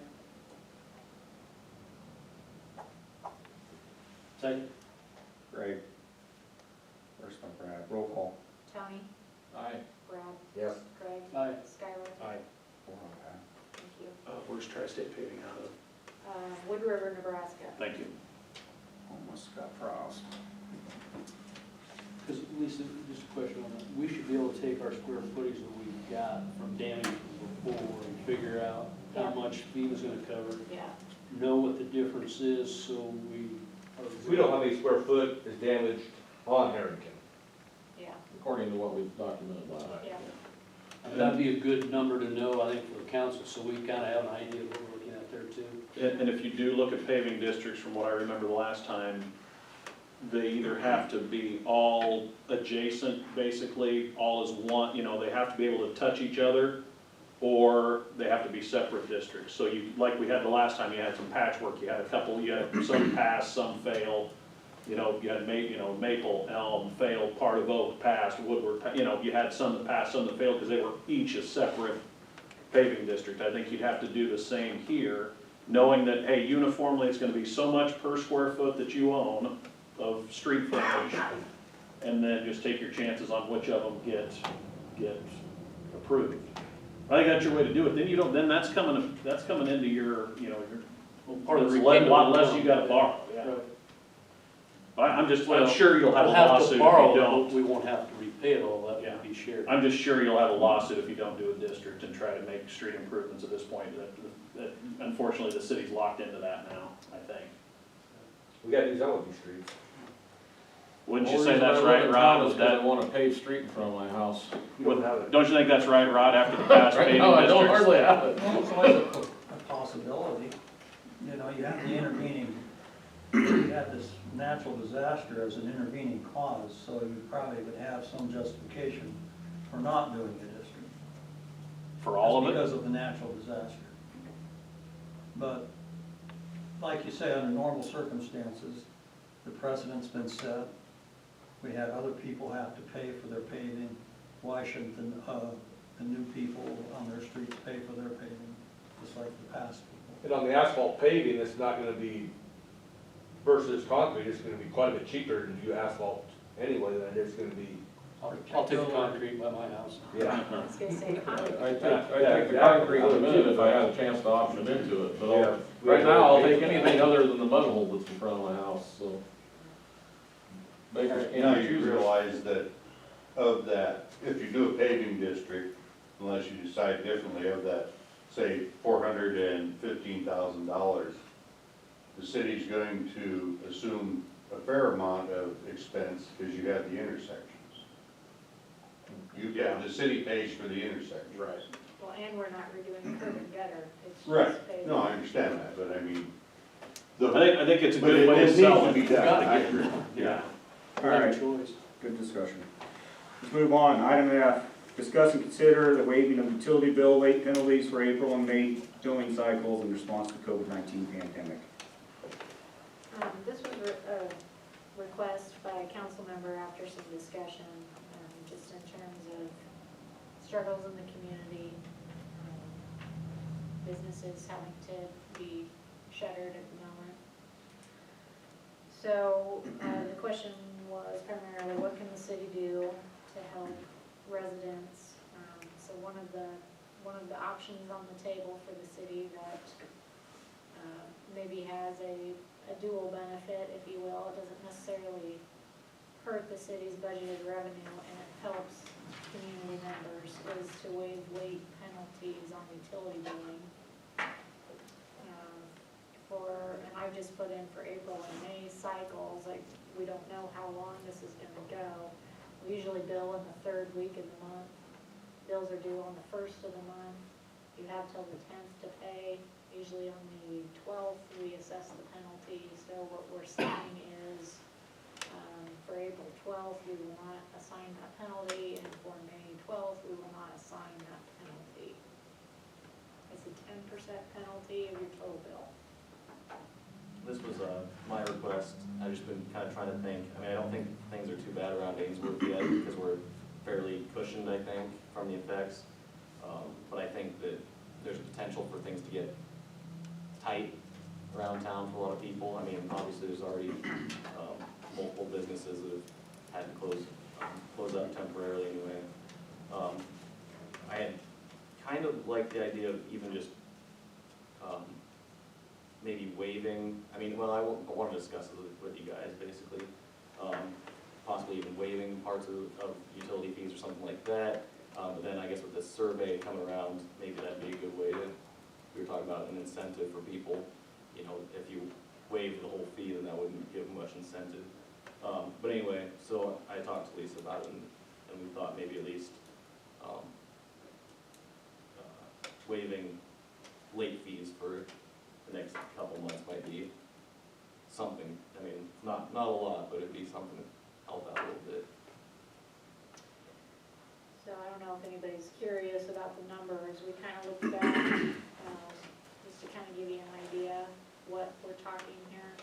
Second? Greg. First one, Brad. Roll call. Tony, Aye. Brad, Yes. Craig, Aye. Skylar, Aye. thank you. Where's Tri-State Paving out of? Wood River, Nebraska. Thank you. Almost got Frost. Because Lisa, just a question on that, we should be able to take our square footage that we've got from damage from before and figure out how Yeah. much FEMA's gonna cover, Yeah, know what the difference is, so we are. We know how many square foot is damaged on Harrington. yeah, According to what we've documented last. yeah. That'd be a good number to know, I think, for the council, so we kind of have an idea of what we're looking at there too. And if you do look at paving districts, from what I remember the last time, they either have to be all adjacent, basically, all as one, you know, they have to be able to touch each other, or they have to be separate districts. So you, like we had the last time, you had some patchwork, you had a couple, you had some pass, some fail. You know, you had maple, elm, failed, part of oak, passed, woodward, you know, you had some that passed, some that failed, because they were each a separate paving district. I think you'd have to do the same here, knowing that, hey, uniformly, it's gonna be so much per square foot that you own of street frontage, and then just take your chances on which of them get approved. I think that's your way to do it, then you don't, then that's coming into your, you know, your, Part of the a lot less repayment you gotta borrow, yeah. Right. I'm Well, sure you'll have a We'll have lawsuit to if borrow, you but don't. we won't have to repay it all, that Yeah. will be shared. I'm just sure you'll have a lawsuit if you don't do a district and try to make street improvements at this point. That unfortunately, the city's locked into that now, I think. We gotta use Ellerby streets. Wouldn't you say that's right, Rod? Was I that, want a paved street in front of my house. don't you think that's right, Rod, after the past paving No, I don't districts? hardly have it. Well, it's always a possibility. You know, you have the intervening, you had this natural disaster as an intervening cause, so you probably would have some justification for not doing a district. For all of Just it? because of the natural disaster. But, like you say, under normal circumstances, the precedent's been set. We had other people have to pay for their paving. Why shouldn't the new people on their streets pay for their paving, just like the past people? And on the asphalt paving, it's not gonna be, versus concrete, it's gonna be quite a bit cheaper to do asphalt anyway than it is gonna be. I'll take the concrete by my house. Yeah. I was gonna say, I take the concrete in a minute if I had a chance to option into it, but Yeah. right now, I'll take anything other than the mud hole that's in front of my house, so. Bakers Now can't you choose it. realize that of that, if you do a paving district, unless you decide differently, of that, say, $415,000, the city's going to assume a fair amount of expense because you have the intersections. The city pays for the intersection. Right. well, and we're not redoing curb and gutter, it's just Right, paving. no, I understand that, but I mean. I think it's a But good it way to needs sell to it. be done, Gotta I get agree. Yeah. All right, Choice. good discussion. Let's move on. Item F, discuss and consider the waiving of utility bill late penalties for April and May billing cycles in response to COVID-19 pandemic. This was a request by a council member after some discussion, just in terms of struggles in the community, businesses having to be shuttered at the moment. So, the question was primarily, what can the city do to help residents? So one of the options on the table for the city that maybe has a dual benefit, if you will. It doesn't necessarily hurt the city's budgeted revenue, and it helps community members, is to waive late penalties on utility billing. And I've just put in for April and May cycles, like, we don't know how long this is gonna go. We usually bill in the third week of the month. Bills are due on the first of the month. You have till the 10th to pay. Usually on the 12th, we assess the penalty. So what we're saying is, for April 12th, we will not assign that penalty, and for May 12th, we will not assign that penalty. It's a 10% penalty of your total bill. This was my request. I've just been kind of trying to think. I mean, I don't think things are too bad around Ainsworth yet because we're fairly cushioned, I think, from the effects. But I think that there's potential for things to get tight around town for a lot of people. I mean, obviously, there's already multiple businesses that have had to close up temporarily anyway. I had kind of liked the idea of even just maybe waiving, I mean, well, I want to discuss it with you guys, basically. Possibly even waiving parts of utility fees or something like that. But then I guess with this survey coming around, maybe that'd be a good way to, we were talking about an incentive for people. You know, if you waive the whole fee, then that wouldn't give much incentive. But anyway, so I talked to Lisa about it, and we thought maybe at least waiving late fees for the next couple months might be something. I mean, not a lot, but it'd be something to help out a little bit. So I don't know if anybody's curious about the numbers. We kind of looked back, just to kind of give you an idea what we're talking here.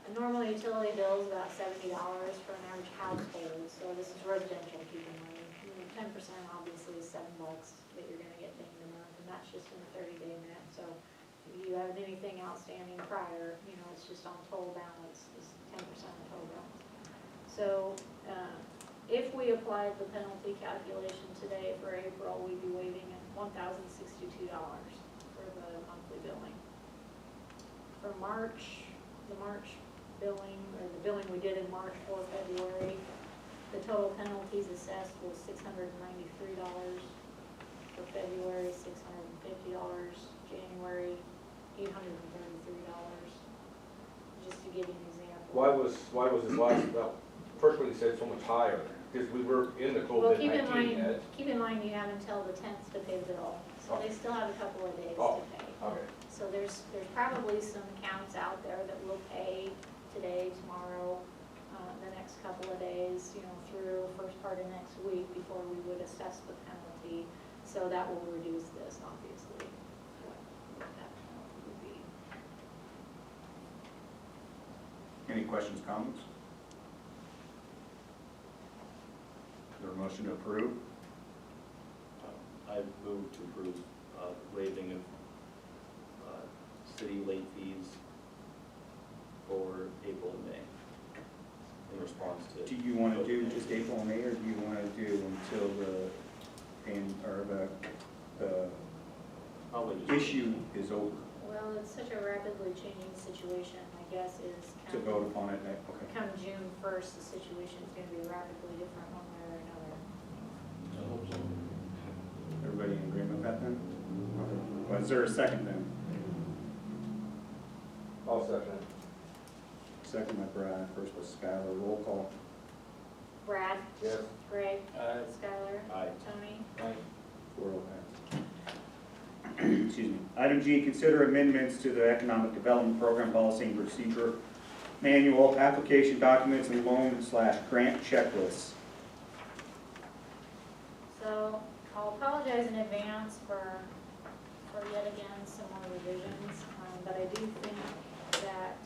A normal utility bill is about $70 for an average household, so this is residential, keep in mind. 10% obviously is $7 that you're gonna get dinged a month, and that's just in a 30-day net. So if you have anything outstanding prior, you know, it's just on total balance, is 10% of total balance. So, if we applied the penalty calculation today for April, we'd be waiving at $1,062 for the monthly billing. For March, the March billing, or the billing we did in March for February, the total penalties assessed was $693. For February, $650. January, $833. Just to give you an example. Why was this last, first one you said so much higher? Because we were in the Well, COVID-19 yet. keep in mind you have until the 10th to pay the bill, so they still have a couple of days Oh. to pay. Okay. So there's probably some accounts out there that will pay today, tomorrow, the next couple of days, you know, through first part of next week before we would assess the penalty. So that will reduce this, obviously, what that penalty would be. Any questions, comments? Is there a motion to approve? I move to approve waiving of city late fees for April and May in response to. Do you want to do just April and May, or do you want to do until the Probably just. issue is over, Well, it's such a rapidly changing situation, my guess is to vote upon it? Okay. come June 1st, the situation's gonna be rapidly different one way or another. I hope so. Everybody in agreement with that then? Okay. Well, is there a second then? I'll second it. Second by Brad, first by Skylar, roll call. Brad? Yes. Greg? Aye. Skylar? Aye. Tony? Four oh ayes. Excuse me. Item G, consider amendments to the Economic Development Program Policy and Procedure Manual, application documents, and loan/grant checklists. So I'll apologize in advance for yet again some more revisions, but I do think that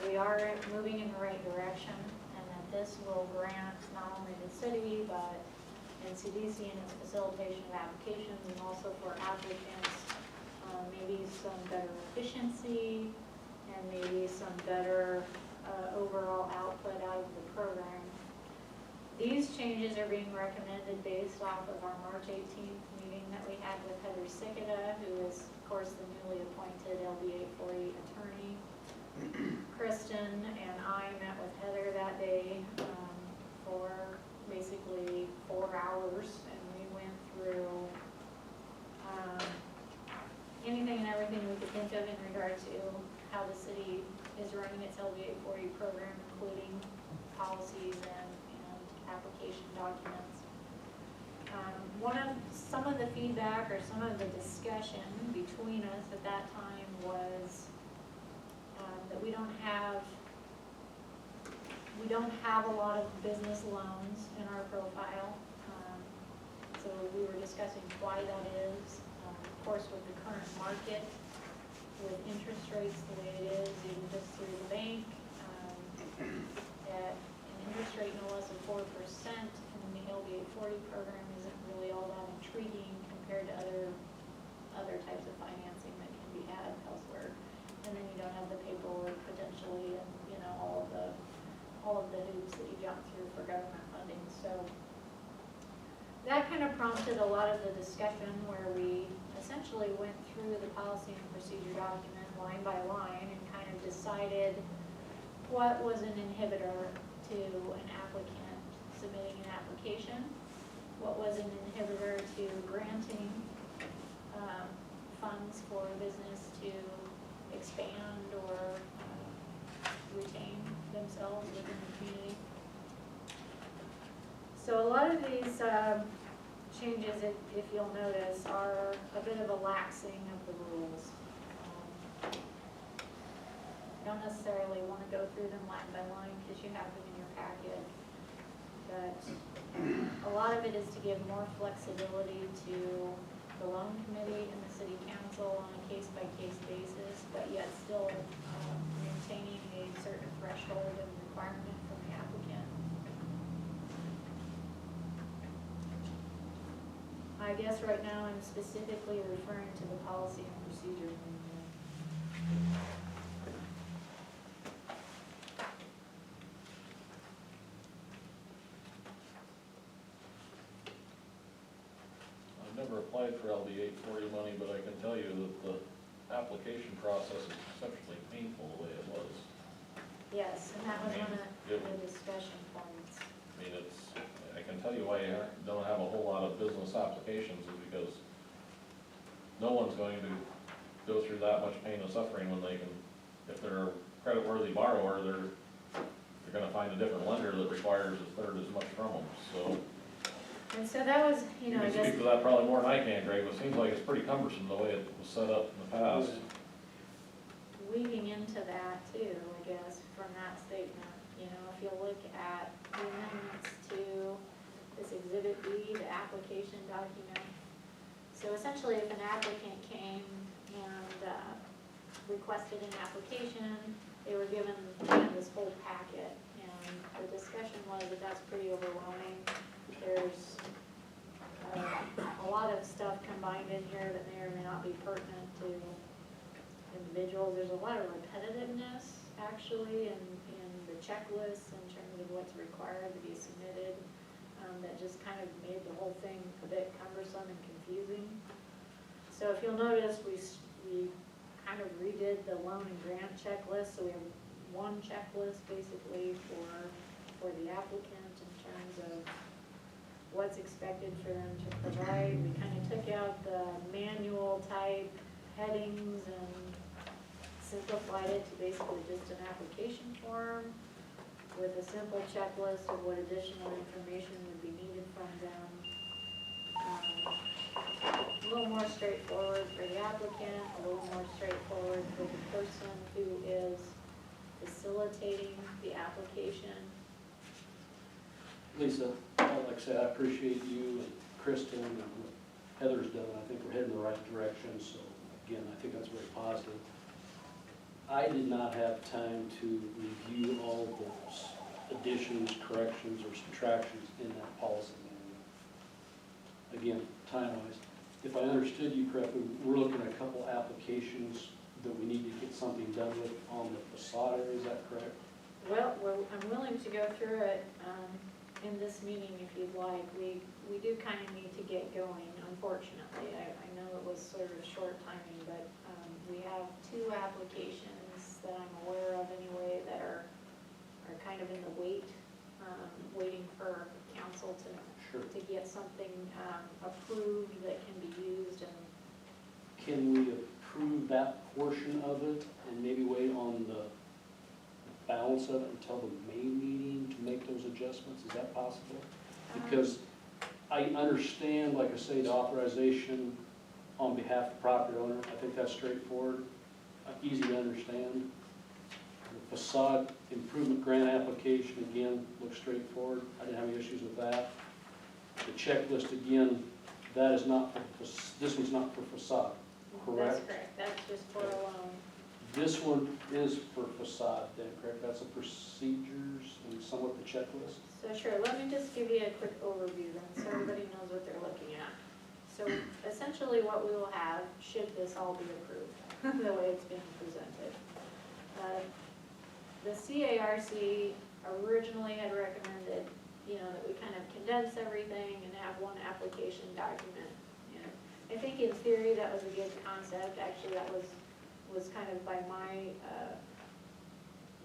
we are moving in the right direction, and that this will grant not only the city, but NCDC in its facilitation of applications, and also for applicants, maybe some better efficiency, and maybe some better overall output out of the program. These changes are being recommended based off of our March 18th meeting that we had with Heather Sikita, who is, of course, the newly appointed LB 840 attorney. Kristen and I met with Heather that day for basically 4 hours, and we went through anything and everything we could think of in regard to how the city is running its LB 840 program, including policies and application documents. Some of the feedback or some of the discussion between us at that time was that we don't have a lot of business loans in our profile. So we were discussing why that is. Of course, with the current market, with interest rates the way it is, even just through the bank, at interest rate no less than 4%, and the LB 840 program isn't really all that intriguing compared to other types of financing that can be had elsewhere. And then you don't have the paperwork potentially, and you know all of the hoops that you jump through for government funding. So that kind of prompted a lot of the discussion where we essentially went through the policy and procedure document line by line and kind of decided what was an inhibitor to an applicant submitting an application, what was an inhibitor to granting funds for a business to expand or retain themselves within the community. So a lot of these changes, if you'll notice, are a bit of a laxing of the rules. Don't necessarily want to go through them line by line because you have them in your packet. But a lot of it is to give more flexibility to the loan committee and the city council on a case-by-case basis, but yet still maintaining a certain threshold and requirement from the applicant. I guess right now I'm specifically referring to the policy and procedure manual. I've never applied for LD 840 money, but I can tell you that the application process is exceptionally painful the way it was. Yes, and that was one of It- the discussion points. I mean, I can tell you why you don't have a whole lot of business applications is because no one's going to go through that much pain and suffering when they can, if they're a creditworthy borrower, they're gonna find a different lender that requires a third as much from them, so. And so that was, you know, I can guess, speak to that probably more than I can, Greg, but it seems like it's pretty cumbersome the way it was set up in the past. weaving into that too, I guess, from that statement. You know, if you look at the amendments to this Exhibit B, the application document. So essentially, if an applicant came and requested an application, they were given kind of this whole packet. And the discussion was that that's pretty overwhelming. There's a lot of stuff combined in here that may or may not be pertinent to individuals. There's a lot of repetitiveness, actually, in the checklists in terms of what's required to be submitted, that just kind of made the whole thing a bit cumbersome and confusing. So if you'll notice, we kind of redid the loan and grant checklist, so we have one checklist basically for the applicant in terms of what's expected for them to provide. We kind of took out the manual type headings and simplified it to basically just an application form with a simple checklist of what additional information would be needed from them. A little more straightforward for the applicant, a little more straightforward for the person who is facilitating the application. Lisa, like I said, I appreciate you and Kristen and what Heather's done. I think we're heading in the right direction, so again, I think that's very positive. I did not have time to review all the additions, corrections, or subtractions in that policy manual. Again, time-wise, if I understood you correctly, we're looking at a couple applications that we need to get something done with on the facade area, is that correct? Well, I'm willing to go through it in this meeting if you'd like. We do kind of need to get going, unfortunately. I know it was sort of short timing, but we have two applications that I'm aware of anyway that are kind of in the waiting for council Sure. to get something approved that can be used. And Can we approve that portion of it and maybe wait on the balance of it until the May meeting to make those adjustments? Is that possible? Because I understand, like I say, the authorization on behalf of the property owner. I think that's straightforward, easy to understand. The facade improvement grant application, again, looks straightforward. I didn't have any issues with that. The checklist, again, that is not, this one's not for facade, correct? That's correct, that's just for a loan. This one is for facade then, correct? That's the procedures and somewhat the checklist? So sure, let me just give you a quick overview then, so everybody knows what they're looking at. So essentially what we will have, should this all be approved, the way it's being presented. The CARC originally had recommended, that we kind of condense everything and have one application document. I think in theory that was a good concept. Actually, that was kind of by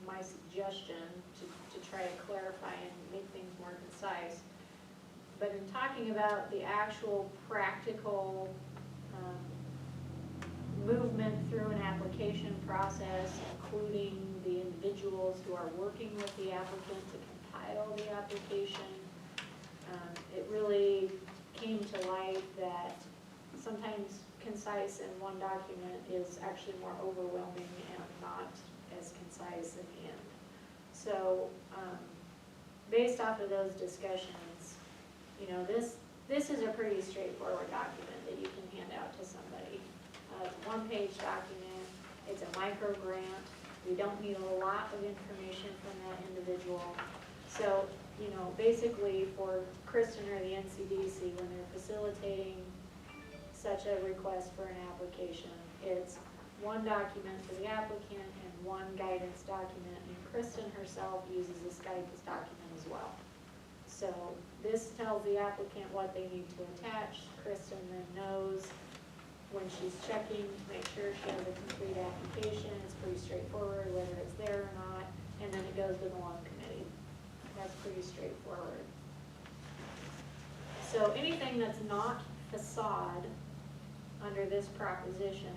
my suggestion to try to clarify and make things more concise. But in talking about the actual practical movement through an application process, including the individuals who are working with the applicant to compile the application, it really came came to light that sometimes concise in one document is actually more overwhelming and not as concise in the end. So, based off of those discussions, you know, this is a pretty straightforward document that you can hand out to somebody. It's a one-page document, it's a micro grant, we don't need a lot of information from that individual. So, you know, basically for Kristen or the NCDC, when they're facilitating such a request for an application, it's one document for the applicant and one guidance document, and Kristen herself uses this guidance document as well. So this tells the applicant what they need to attach. Kristen then knows when she's checking, make sure she has a complete application, it's pretty straightforward, whether it's there or not, and then it goes to the loan committee. That's pretty straightforward. So anything that's not facade under this proposition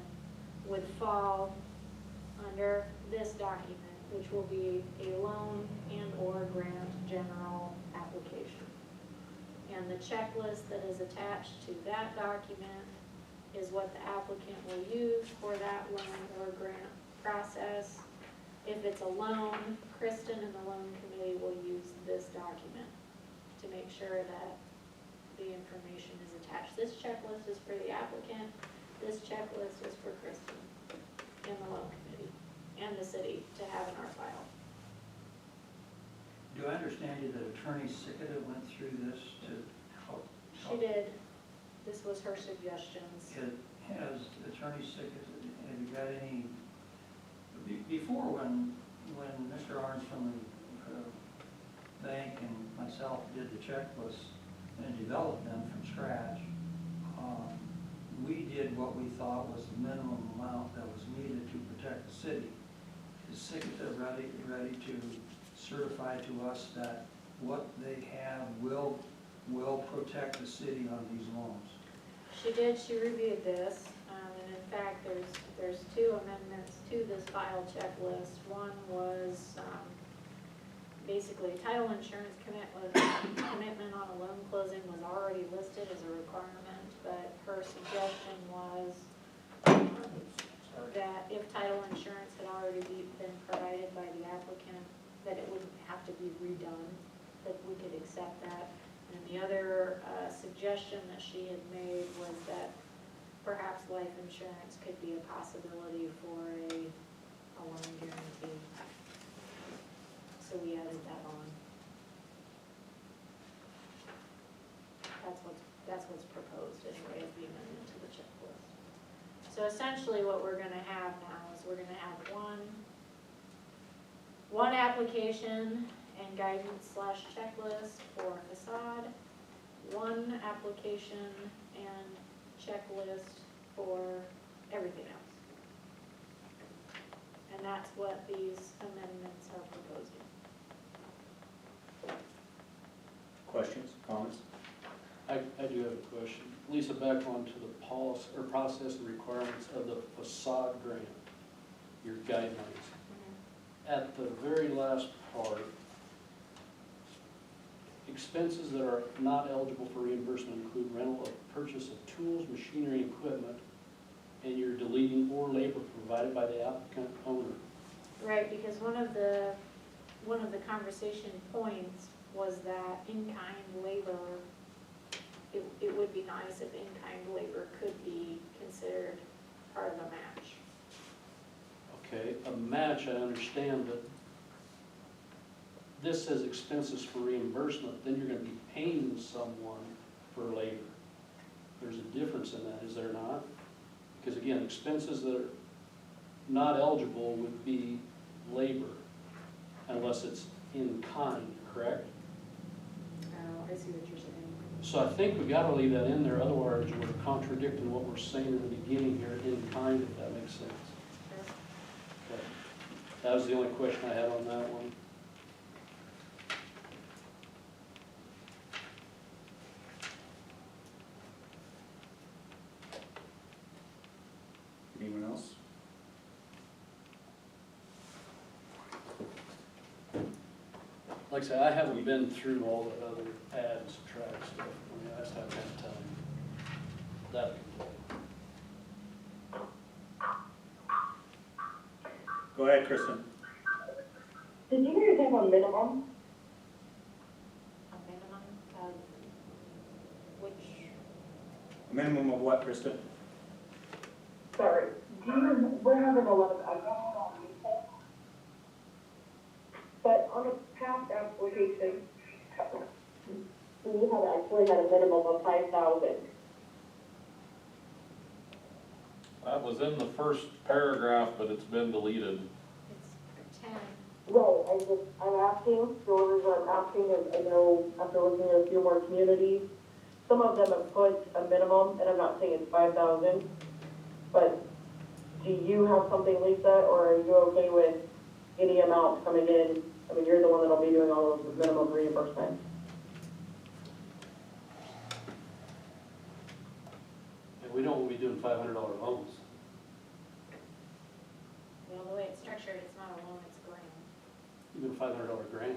would fall under this document, which will be a loan and or grant general application. And the checklist that is attached to that document is what the applicant will use for that loan or grant process. If it's a loan, Kristen and the loan committee will use this document to make sure that the information is attached. This checklist is for the applicant, this checklist is for Kristen and the loan committee and the city to have in our file. Do I understand you that Attorney Sickett went through this to help? She did, this was her suggestions. Has Attorney Sickett, have you got any, before when Mr. Arns from the bank and myself did the checklist and developed them from scratch, we did what we thought was the minimum amount that was needed to protect the city. Is Sickett ready to certify to us that what they have will protect the city on these loans? She did, she reviewed this, and in fact, there's two amendments to this file checklist. One was, basically title insurance commitment on a loan closing was already listed as a requirement, but her suggestion was that if title insurance had already been provided by the applicant, that it wouldn't have to be redone, that we could accept that. And the other suggestion that she had made was that perhaps life insurance could be a possibility for a loan guarantee. So we added that on. That's what's proposed anyway as the amendment to the checklist. So essentially what we're gonna have now is we're gonna have one application and guidance / checklist for facade, one application and checklist for everything else. And that's what these amendments are proposing. Questions, comments? I do have a question. Lisa, back on to the policy or process and requirements of the facade grant, your guidelines. At the very last part, expenses that are not eligible for reimbursement include rental of purchase of tools, machinery, and equipment, and you're deleting or labor provided by the applicant owner. Right, because one of the conversation points was that in-kind labor, it would be nice if in-kind labor could be considered part of a match. Okay, a match, I understand, but this says expenses for reimbursement, then you're gonna be paying someone for labor. There's a difference in that, is there not? Because again, expenses that are not eligible would be labor, unless it's in kind, correct? Oh, I see what you're saying. So I think we gotta leave that in there, otherwise we're contradicting what we're saying in the beginning here, in kind, if that makes sense. Okay. That was the only question I had on that one. Anyone else? Like I say, I haven't been through all the other add and subtract stuff. I mean, I just haven't had time. that'd be okay. Go ahead, Kristen. Did you guys have a minimum? A minimum of which, A minimum of what, Kristen? Sorry, we're having a lot of, I don't know, but on a past application, we had actually had a minimum of 5,000. That was in the first paragraph, but it's been deleted. it's 10. Right, I'm asking, the only reason I'm asking is I know after looking at a few more communities, some of them have put a minimum, and I'm not saying it's 5,000, but do you have something, Lisa, or are you okay with any amount coming in? I mean, you're the one that'll be doing all those minimum reimbursements. And we don't want to be doing $500 loans. Well, the way it's structured, it's not a loan, it's a grant. Even $500 grant.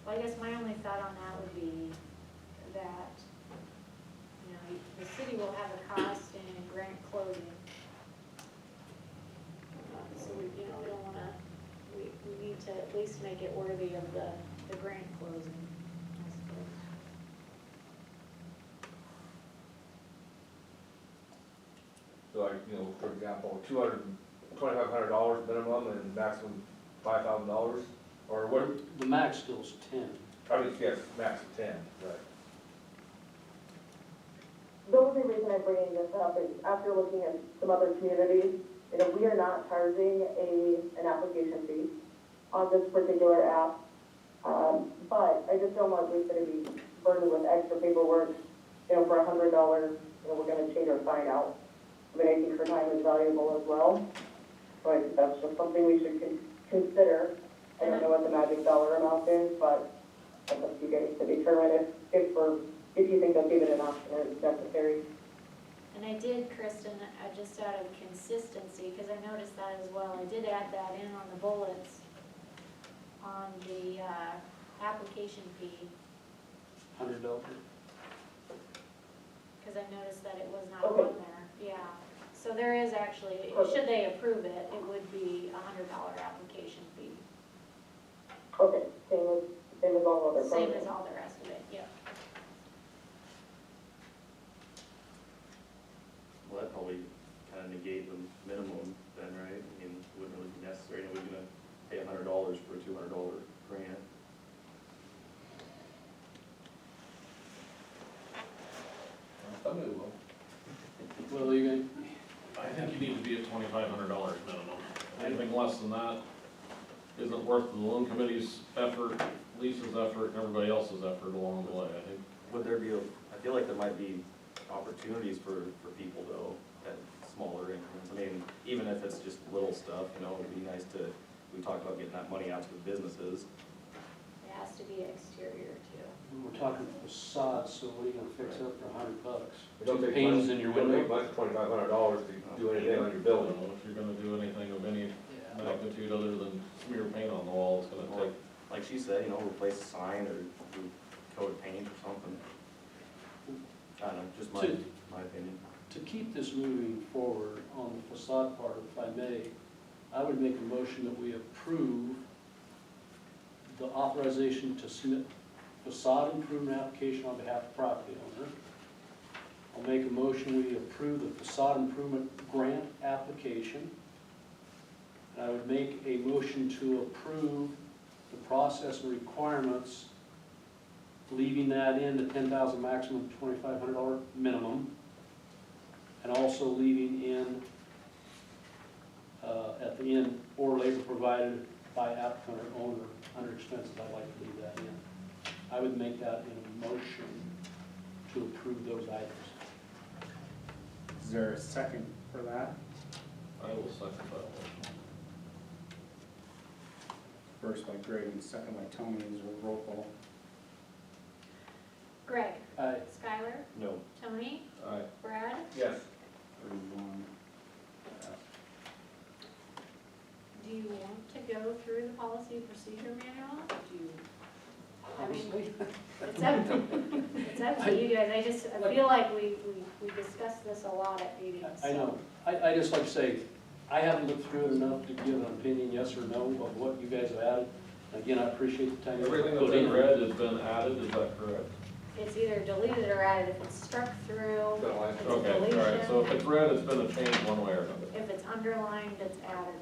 Well, I guess my only thought on that would be that, you know, the city will have a cost in grant closing. So we, you know, we don't wanna, we need to at least make it worthy of the grant closing, I suppose. So like, you know, for example, $2,500 minimum and maximum $5,000, or what, The max still is 10. I mean, yes, max of 10, right? The only reason I'm bringing this up is after looking at some other communities, you know, we are not charging an application fee on this particular app. But I just don't want Lisa to be burdened with extra paperwork, you know, for $100, you know, we're gonna change our sign out. I mean, I think her time is valuable as well. So I think that's just something we should consider. I don't know what the magic dollar amount is, but that's up to you guys to determine if you think that's even an option or it's necessary. And I did, Kristen, just out of consistency, because I noticed that as well, I did add that in on the bullets on the, application fee, $100. because I noticed that it was not Okay. on there, yeah. So there is actually, should they approve it, it would be a $100 application fee, Okay, same as all other same programs. as all the rest of it, yeah. Well, that probably kind of negate the minimum then, right? I mean, it wouldn't really be necessary, and we're gonna pay $100 for a $200 grant. Somebody will. Well, you can, I think you need to be at $2,500 minimum. Anything less than that isn't worth the loan committee's effort, Lisa's effort, and everybody else's effort along the way, I think. Would there be, I feel like there might be opportunities for people though, at smaller increments. I mean, even if it's just little stuff, you know, it'd be nice to, we talked about getting that money out to the businesses. It has to be exterior too. we're talking facade, so what are you gonna fix up for $100? It don't Two take panes much- in your it don't window? take much, $2,500 to do anything on your building. If you're gonna do anything of any magnitude other than smear paint on the wall, it's gonna take. Like she said, you know, replace a sign or do coat paint or something. I don't know, just my opinion. To keep this moving forward on the facade part, if I may, I would make a motion that we approve the authorization to submit facade improvement application on behalf of the property owner. I'll make a motion we approve the facade improvement grant application. And I would make a motion to approve the process and requirements, leaving that in the 10,000 maximum, $2,500 minimum. And also leaving in, at the end, or labor provided by applicant or owner under expenses, I'd like to leave that in. I would make that in a motion to approve those items. Is there a second for that? I will second that motion. First by Greg and second by Tony. Is there a roll call? Greg, Aye. Skylar, No. Tony, Aye. Brad, Yes. 31. do you want to go through the policy and procedure manual? Do you? I mean, Honestly, it's up to you guys, I feel like we discussed this a lot at meetings. I know. I just like to say, I haven't looked through it enough to give an opinion, yes or no, of what you guys have added. Again, I appreciate the time. you Everything that's put in. in red has been added, is that correct? It's either deleted or added, if it's struck through, Don't like- it's a Okay, all right, so if deletion, it's red, it's been a change one way or another. if it's underlined, it's added.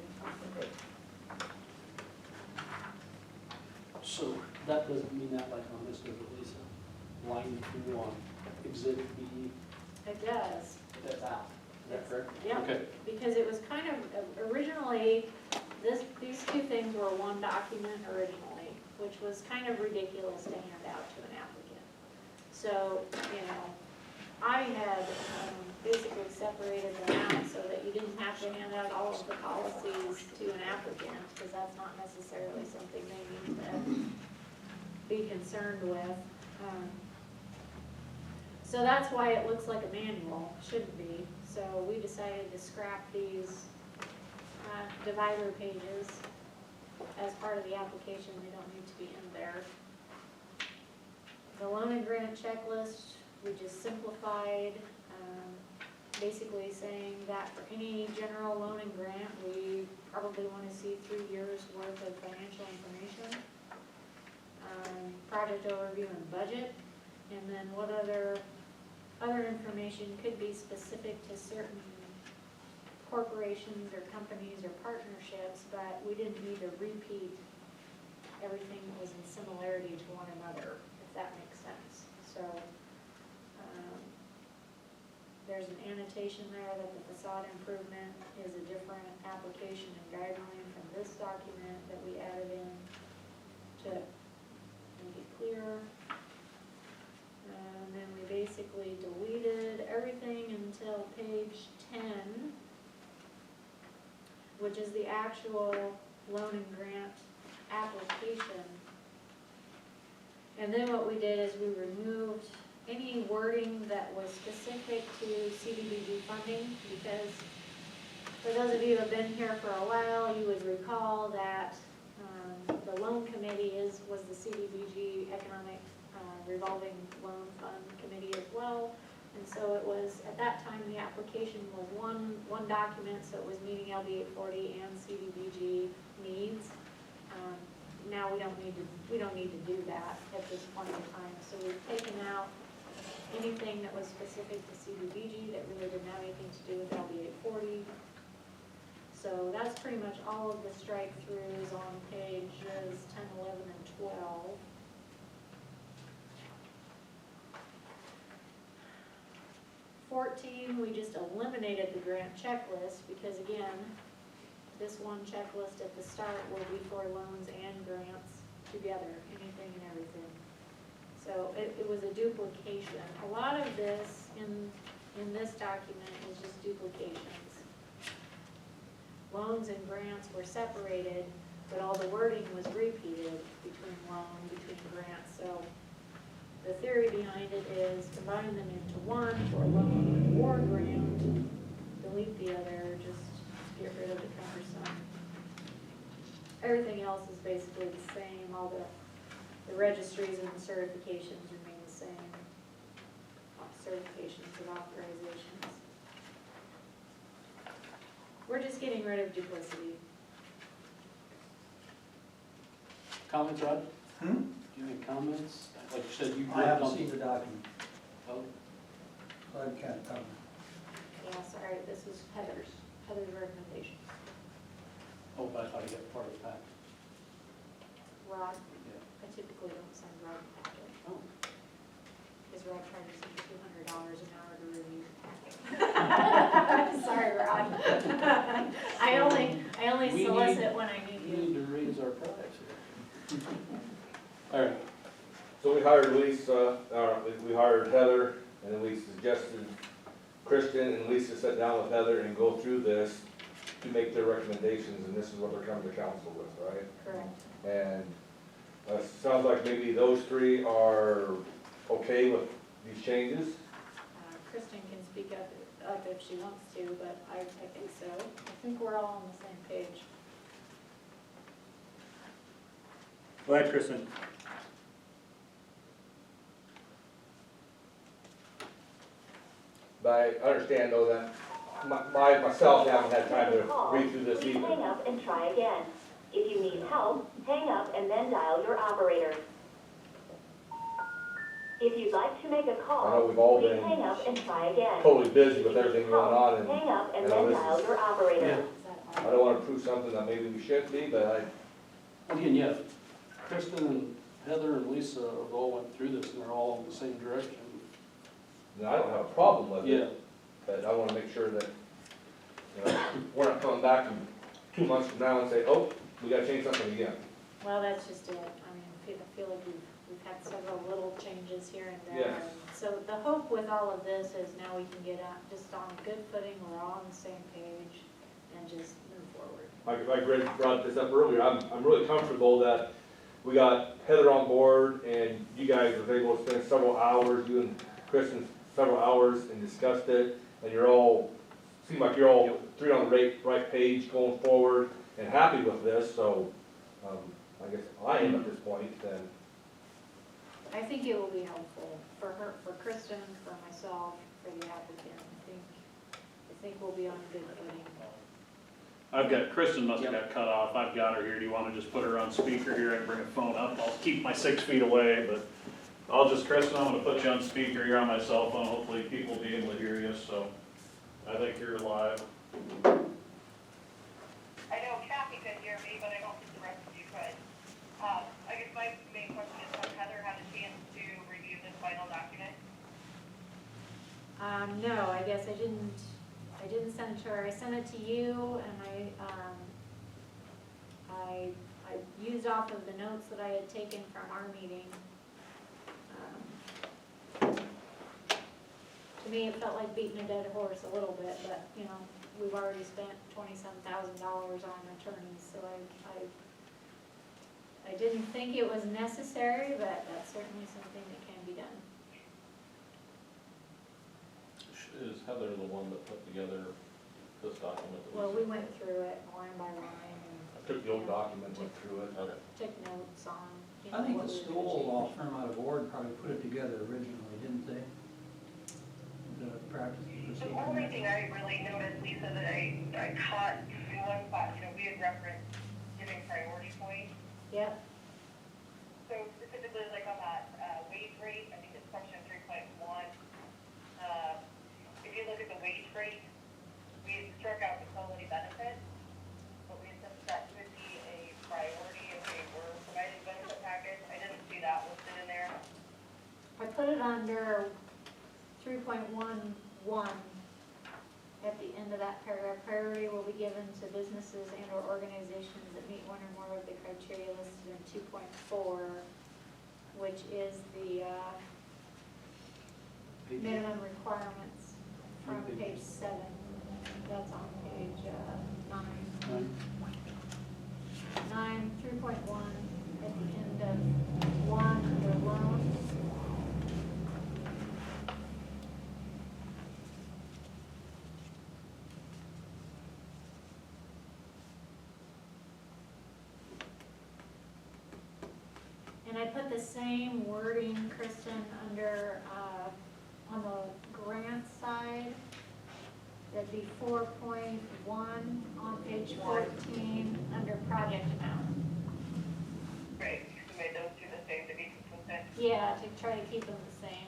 So that doesn't mean that like on this, does it, Lisa? Line 2 on exhibit B, It does. that's out. Is that correct? Yeah. Okay. Because it was kind of, originally, these two things were one document originally, which was kind of ridiculous to hand out to an applicant. So, you know, I had basically separated them out so that you didn't have to hand out all of the policies to an applicant, because that's not necessarily something they need to be concerned with. So that's why it looks like a manual, shouldn't be. So we decided to scrap these divider pages as part of the application. They don't need to be in there. The loan and grant checklist, we just simplified, basically saying that for any general loan and grant, we probably want to see 3 years worth of financial information, project overview and budget, and then what other information could be specific to certain corporations or companies or partnerships, but we didn't need to repeat everything that was in similarity to one another, if that makes sense. So, there's an annotation there that the facade improvement is a different application and guideline from this document that we added in to make it clear. And then we basically deleted everything until page 10, which is the actual loan and grant application. And then what we did is we removed any wording that was specific to CDBG funding, because for those of you who have been here for a while, you would recall that the loan committee was the CDBG Economic Revolving Loan Fund Committee as well. And so it was, at that time, the application was one document, so it was meeting LD 840 and CDBG needs. Now we don't need to do that at this point in time. So we've taken out anything that was specific to CDBG that really didn't have anything to do with LD 840. So that's pretty much all of the strike-throughs on pages 10, 11, and 12. We just eliminated the grant checklist because, again, this one checklist at the start will be for loans and grants together, anything and everything. So it was a duplication. A lot of this in this document is just duplications. Loans and grants were separated, but all the wording was repeated between loan, between grants. So the theory behind it is combine them into one for loan or grant, delete the other, just get rid of the cumbersome. Everything else is basically the same. All the registries and the certifications remain the same. Certifications and authorizations. We're just getting rid of duplicity. Comments, Rod? Do you have any comments? Like you said, you I worked haven't on. seen the document, Oh, so I can't comment. Yeah, sorry, this was Heather's recommendation. oh, but I thought you got part of the pack. Rod, Yeah. I typically don't send Rod a packet, Oh. because Rod charges me $200 an hour to review the packet. Sorry, Rod. I only We solicit need- when I need We you. need to raise our price here. All right, So we hired Lisa, we hired Heather, and then we suggested Kristen and Lisa sit down with Heather and go through this. to make their recommendations, and this is what they're coming to council with, right? Correct. And sounds like maybe those three are okay with these changes? Kristen can speak up if she wants to, but I think so. I think we're all on the same page. Go ahead, Kristen. But I understand though that myself haven't had time to read through this Please either. hang up and try again. If you need help, hang up and then dial your operator. If you'd like to make a I know call, we've all please been hang up and try again. totally busy with everything going on, and Hang up and you know, then this dial is- your operator. Is that I don't wanna prove something that maybe we shouldn't be, but Again, yeah, Kristen and Heather and Lisa have all went through this and they're all in the same direction. I don't have a problem with Yeah, it. But I wanna make sure that, you know, we're not coming back in 2 months from now and say, oh, we gotta change something again. Well, that's just it. I mean, I feel like we've had several little changes here and there. Yes. So the hope with all of this is now we can get out just on a good footing, we're all on the same page, and just move forward. Like Greg brought this up earlier, I'm really comfortable that we got Heather on board and you guys were able to spend several hours, you and Kristen, several hours and discussed it. And you're all, seem like you're all three on the right page going forward and happy with this, so, I guess I am at this point, then. I think it will be helpful for her, for Kristen, for myself, for the applicant. I think we'll be on a good footing. I've got, Kristen must have got cut off, I've got her here, do you wanna just put her on speaker here, I can bring a phone up, I'll keep my 6 feet away, but I'll just, Kristen, I'm gonna put you on speaker here on my cell phone, hopefully people will be able to hear you, so I think you're live. I know Kathy could hear me, but I don't think the rest of you could. I guess my main question is, has Heather had a chance to review this final document? No, I guess I didn't send it to her. I sent it to you, and I used off of the notes that I had taken from our meeting. To me, it felt like beating a dead horse a little bit, but, you know, we've already spent $27,000 on attorneys, so I didn't think it was necessary, but that's certainly something that can be done. Is Heather the one that put together this document? that Well, we went through it line by line I took the old document, went through it. Okay. and took notes on, you I know, think what the we were Stoll gonna law change. firm out of Ward probably put it together originally, didn't they? The practice and The procedure. only thing I really noticed, Lisa, that I caught in one spot, you know, we had referenced giving priority points. Yep, So specifically, like on that wage rate, I think it's section 3.1. If you look at the wage rate, we had struck out facility benefits, but we had said that could be a priority if we were providing benefit package. I didn't see that listed in there. I put it under 3.11 at the end of that paragraph. Priority will be given to businesses and or organizations that meet one or more of the criteria listed in 2.4, which is the minimum requirements from page 7. That's on page 9. 9, 3.1, at the end of 1 under loans. And I put the same wording, Kristen, under, on the grant side. That'd be 4.1 on page 14, under project amount. Great, we made those two the same to be consistent. Yeah, to try to keep them the same.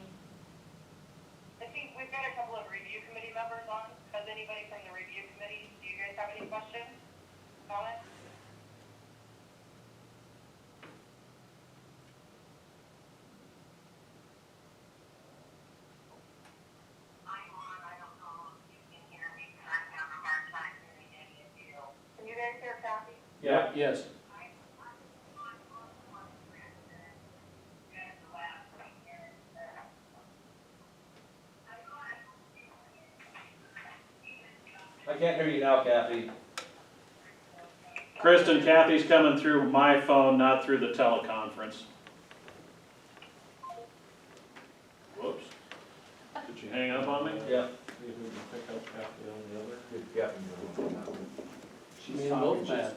I think we've got a couple of review committee members on. Has anybody from the review committee, do you guys have any questions, comments? I'm on, I don't know if you can hear me, but I'm having a hard time hearing any of you. Can you guys hear Kathy? yeah, yes. I can't hear you now, Kathy. Kristen, Kathy's coming through my phone, not through the teleconference. Whoops. Did she hang up on me? Yeah. See if we can pick up Kathy on the other. Yeah. She made them both mad.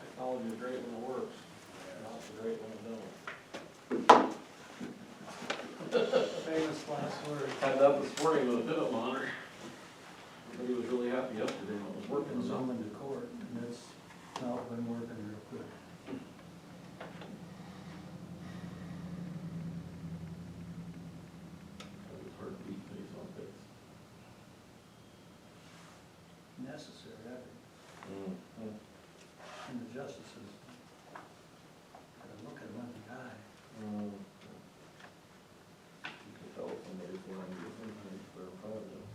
Technology is great when it works, not so great when it don't. Famous last word. Had that this morning with a pivot monitor. Everybody was really happy yesterday when it was Working working. Zoom into court, and it's not been working real quick. It was hard to beat face on face. Necessary, I think, in the justice system. Gotta look at them in the eye. You can tell somebody's wearing these things for a project.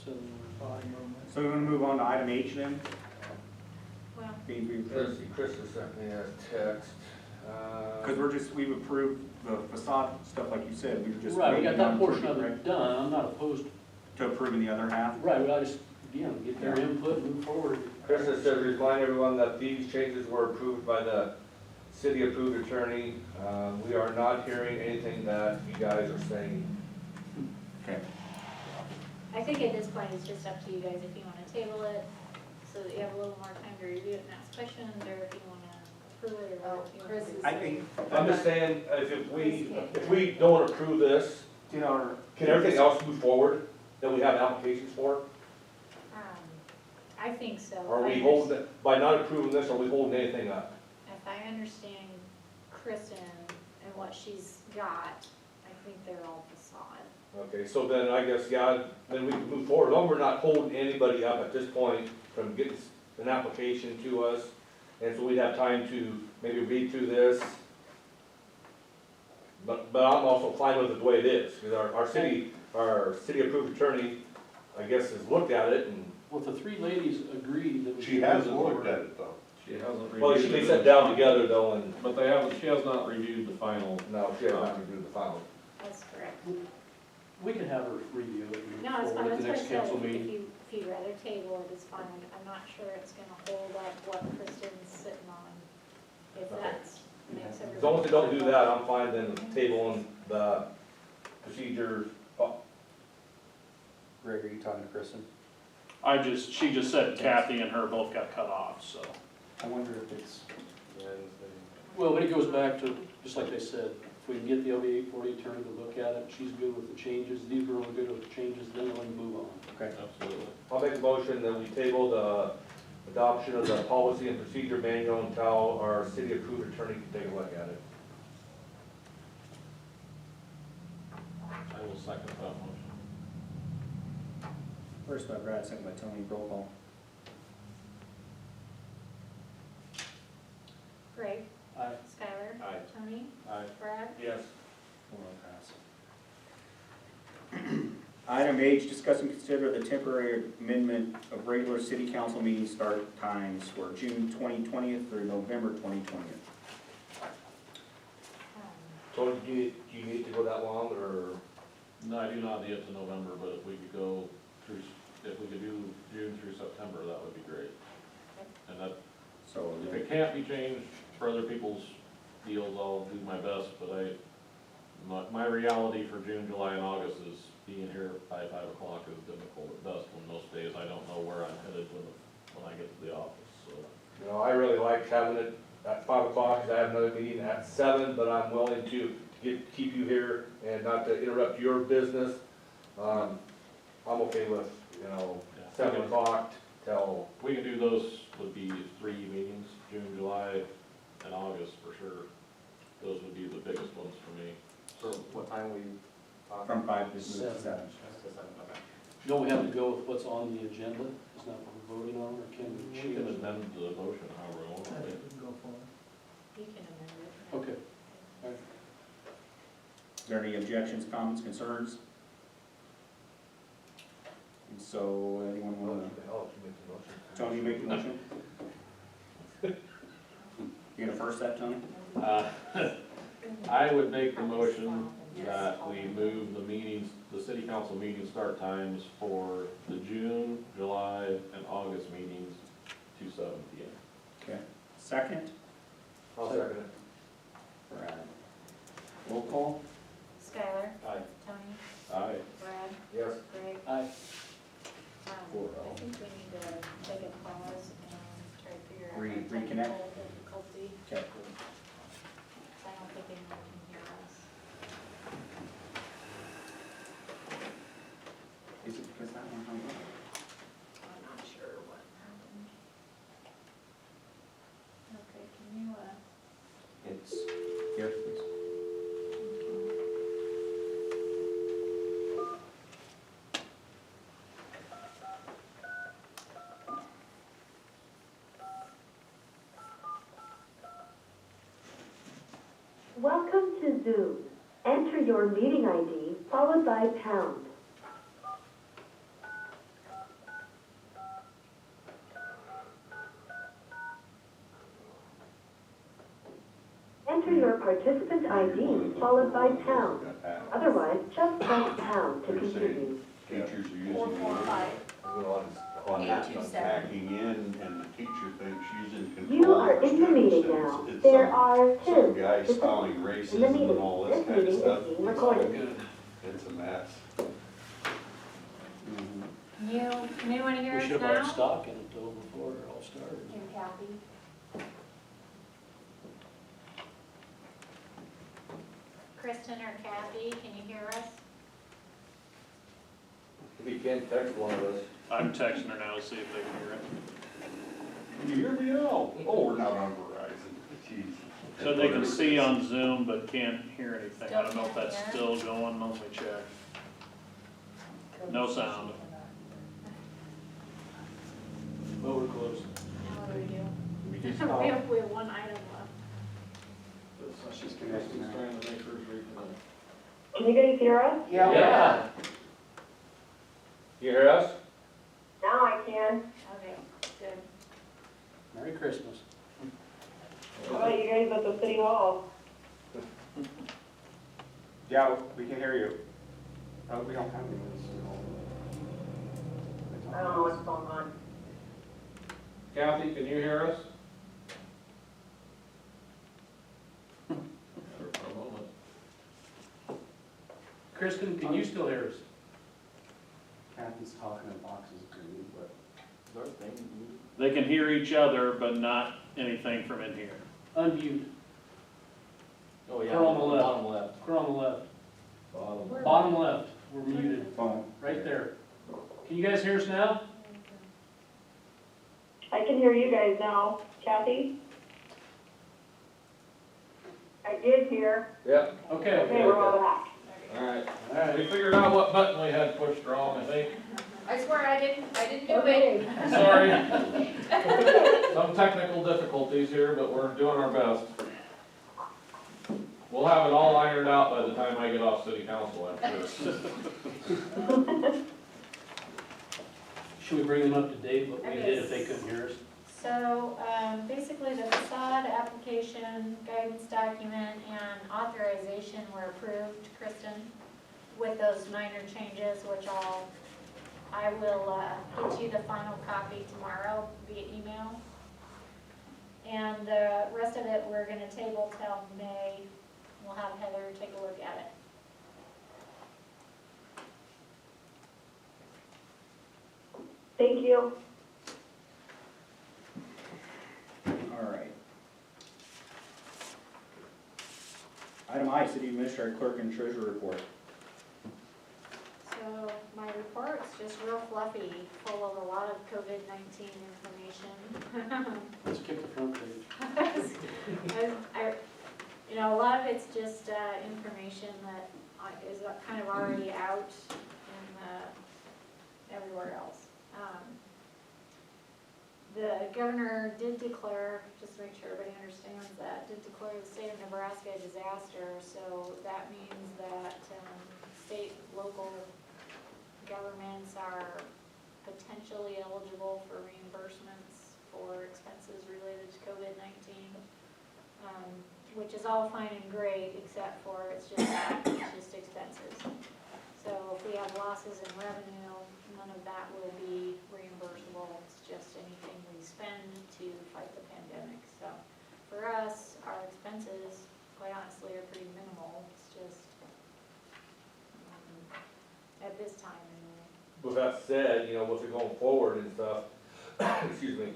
So, Body movement. So we want to move on to item H then? Well, Chris has sent me a text. Because we've approved the facade stuff like you said, we were just. right, we got waiting that on portion of Turkey it done, I'm not opposed, to approving the other half. right, we gotta just, again, get their input and move forward. Chris has said, remind everyone that these changes were approved by the city-approved attorney. We are not hearing anything that you guys are saying. Okay. I think at this point, it's just up to you guys if you wanna table it, so that you have a little more time to review it and ask questions, or if you wanna approve it, or if you wanna. Chris is- I think, I'm just saying, if we don't approve this, you know, can everything else move forward that we have applications for? I think so. Are we I holding, it by not approving this, are we holding anything up? If I understand Kristen and what she's got, I think they're all facade. Okay, so then I guess, yeah, then we can move forward. As long as we're not holding anybody up at this point from getting an application to us. And so we'd have time to maybe read through this. But I'm also fine with it the way it is, because our city approved attorney, I guess, has looked at it and, Well, the three ladies agreed that we She should hasn't move looked forward. at it though. She hasn't reviewed. well, they sat down together though, and, But they haven't, she has not reviewed the final. no, she has not reviewed the final. That's correct. We can have her review it and No, move it's fine, forward at that's the what I next said, council meeting. if you'd rather table it, it's fine. I'm not sure it's gonna hold up what Kristen's sitting on, if Okay. that's, makes everybody. As long as they don't do that, I'm fine then tabling the procedures. Greg, are you talking to Kristen? She just said Kathy and her both got cut off, so. I wonder if it's. Well, but it goes back to, just like they said, if we can get the OB 840 attorney to look at it, she's good with the changes, these girls are good with the changes, then we can move on. Okay. Absolutely. I'll make a motion that we table the adoption of the policy and procedure manual until our city approved attorney can take a look at it. I will second that motion. first by Brad, second by Tony, roll call. Greg, Aye. Skylar. Aye. Tony, Aye. Brad. Yes. Item H, discuss and consider the temporary amendment of regular city council meeting start times for June 2020 through November 2020. So do you need to go that long, or? No, I do not need it to November, but if we could go through, if we could do June through September, that would be great. And that, So, if it can't be changed for other people's deals, I'll do my best, but my reality for June, July, and August is being here by 5 o'clock is difficult at best, when most days I don't know where I'm headed when I get to the office, so. You know, I really like having it at 5 o'clock, because I have another meeting at 7, but I'm willing to keep you here and not to interrupt your business. I'm okay with, 7 o'clock till, We can do those, would be 3 meetings, June, July, and August for sure. Those would be the biggest ones for me. So what time we talking? from 5 to 7. To 7, okay. Don't we have to go with what's on the agenda? Is that what we're voting on, or can we We change can it? amend the motion however we want. I think we can go for it. You can amend it. Okay. Is there any objections, comments, concerns? And so, anyone well, want what to, the hell, if you make the motion? Tony, make the motion? You gonna first that, Tony? I would make the motion that we move the meetings, the city council meeting start times for the June I think we need to take a pause and try to figure out Reconnect? the technical difficulty. Okay. I don't think anyone can hear us. Is it because that one hung up? I'm not sure what happened. Okay, can you, It's, Here, please. Welcome to Zoom. Enter your meeting ID followed by pound. Enter your participant ID followed by pound. Otherwise, just press pound to They're saying continue. teachers are using. 445. On that, 827. hacking in, and the teacher thinks she's in control. You are in the meeting instead now. it's There some- are Some 2 guy participants spelling in the racism meeting. and all this This kind of meeting stuff. is being It's recorded. Good. It's a mess. Mhm. you want to hear We us should have bought now? stock in it though before it all started. Here, Kathy. Kristen or Kathy, can you hear us? If you can text one of us. I'm texting her now to see if they can hear it. Can you hear me now? Oh, we're not on Verizon. Jeez. So they can see on Zoom but can't hear anything. I don't know if Still that's can't still going, let me check. No sound. Well, we're close. Now what do we do? We just We call. have one item left. She's connecting now. Can you guys hear us? Yeah. You hear us? Now I can. Okay, good. Merry Christmas. How about you guys at the city hall? Yeah, we can hear you. Oh, we don't have any. I don't know what's going on. Kathy, can you hear us? Kristen, can you still hear us? Kathy's talking in boxes, but. They can hear each other but not anything from in here. Unmute. oh yeah, We're on the left. bottom left. We're on the left. We're- Bottom left. We're muted. Phone. Right there. Can you guys hear us now? I can hear you guys now. Kathy? I did hear. Yep. Okay. Okay, we're all back. Alright. All right. We figured out what button we had pushed wrong, I think. I swear I didn't do it. Okay. Sorry. Some technical difficulties here, but we're doing our best. We'll have it all ironed out by the time I get off city council, I'm sure. Should we bring them up to date, what we Okay. did if they couldn't hear us? So, basically the facade application, guidance document, and authorization were approved, Kristen, with those minor changes, which I will, get you the final copy tomorrow via email. And the rest of it, we're gonna table till May. We'll have Heather take a look at it. Thank you. All right. Item I, city administrator, clerk, and treasurer report. So my report's just real fluffy, full of a lot of COVID-19 information. Let's skip the front page. You know, a lot of it's just information that is kind of already out in everywhere else. The governor did declare, just to make sure everybody understands that, did declare the state of Nebraska a disaster. So that means that state, local governments are potentially eligible for reimbursements for expenses related to COVID-19, which is all fine and great, except for it's just expenses. So if we have losses in revenue, none of that will be reimbursable. It's just anything we spend to fight the pandemic. So for us, our expenses, quite honestly, are pretty minimal. It's just, at this time anyway. with that said, you know, with it going forward and stuff, excuse me,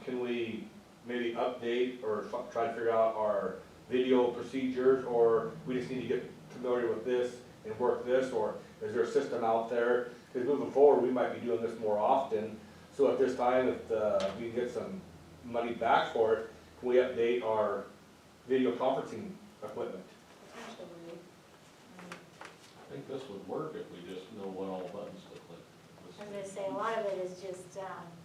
can we maybe update or try to figure out our video procedures, or we just need to get familiar with this and work this, or is there a system out there? Because moving forward, we might be doing this more often, so at this time, if we can get some money back for it, can we update our video conferencing equipment? Potentially. I think this would work if we just know what all buttons to click. This I'm gonna say, a lot of it is just,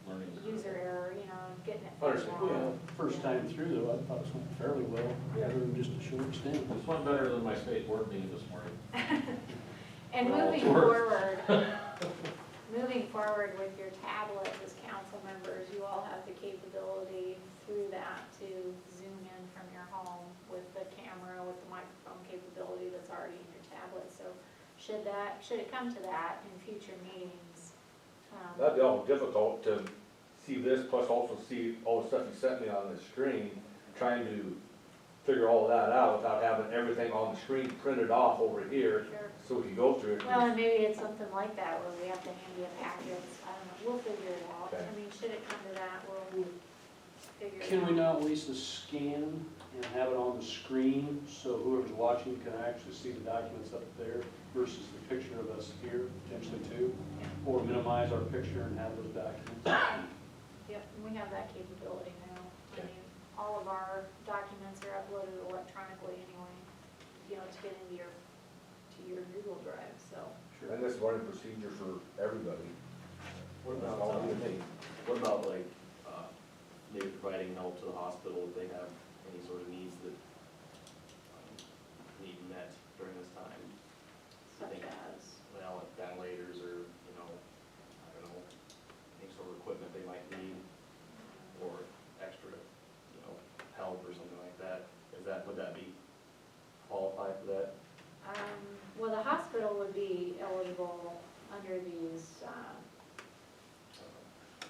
learning curve. user error, you know, getting it figured Understand. out. Yeah, first time through though, I thought it went fairly well, other than just a short stint. This went better than my state board meeting this morning. And Well, moving it's worth. moving forward with your tablets as council members, you all have the capability through that to zoom in from your home with the camera, with the microphone capability that's already in your tablet. So should it come to that in future meetings? That'd be all difficult to see this, plus also see all the stuff you sent me on the screen, trying to figure all that out without having everything on the screen printed off over here, Sure. so we can go through it. Well, and maybe it's something like that where we have to hand you packets. I don't know, we'll figure it out. Okay. I mean, should it come to that, we'll figure it out. Can we not at least scan and have it on the screen, so whoever's watching can actually see the documents up there versus the picture of us here, potentially too? Or minimize our picture and have those documents? Yep, and we have that capability now. I Okay. mean, all of our documents are uploaded electronically anyway, you know, to get into your Google Drive, so. And this learning procedure for everybody. What That's about, all we need. what about like, maybe providing help to the hospital if they have any sort of needs that need met during this time? Such Think- as, Well, like ventilators or, you know, I don't know, any sort of equipment they might need, or extra, you know, help or something like that. Would that be qualified for that? well, the hospital would be eligible under these,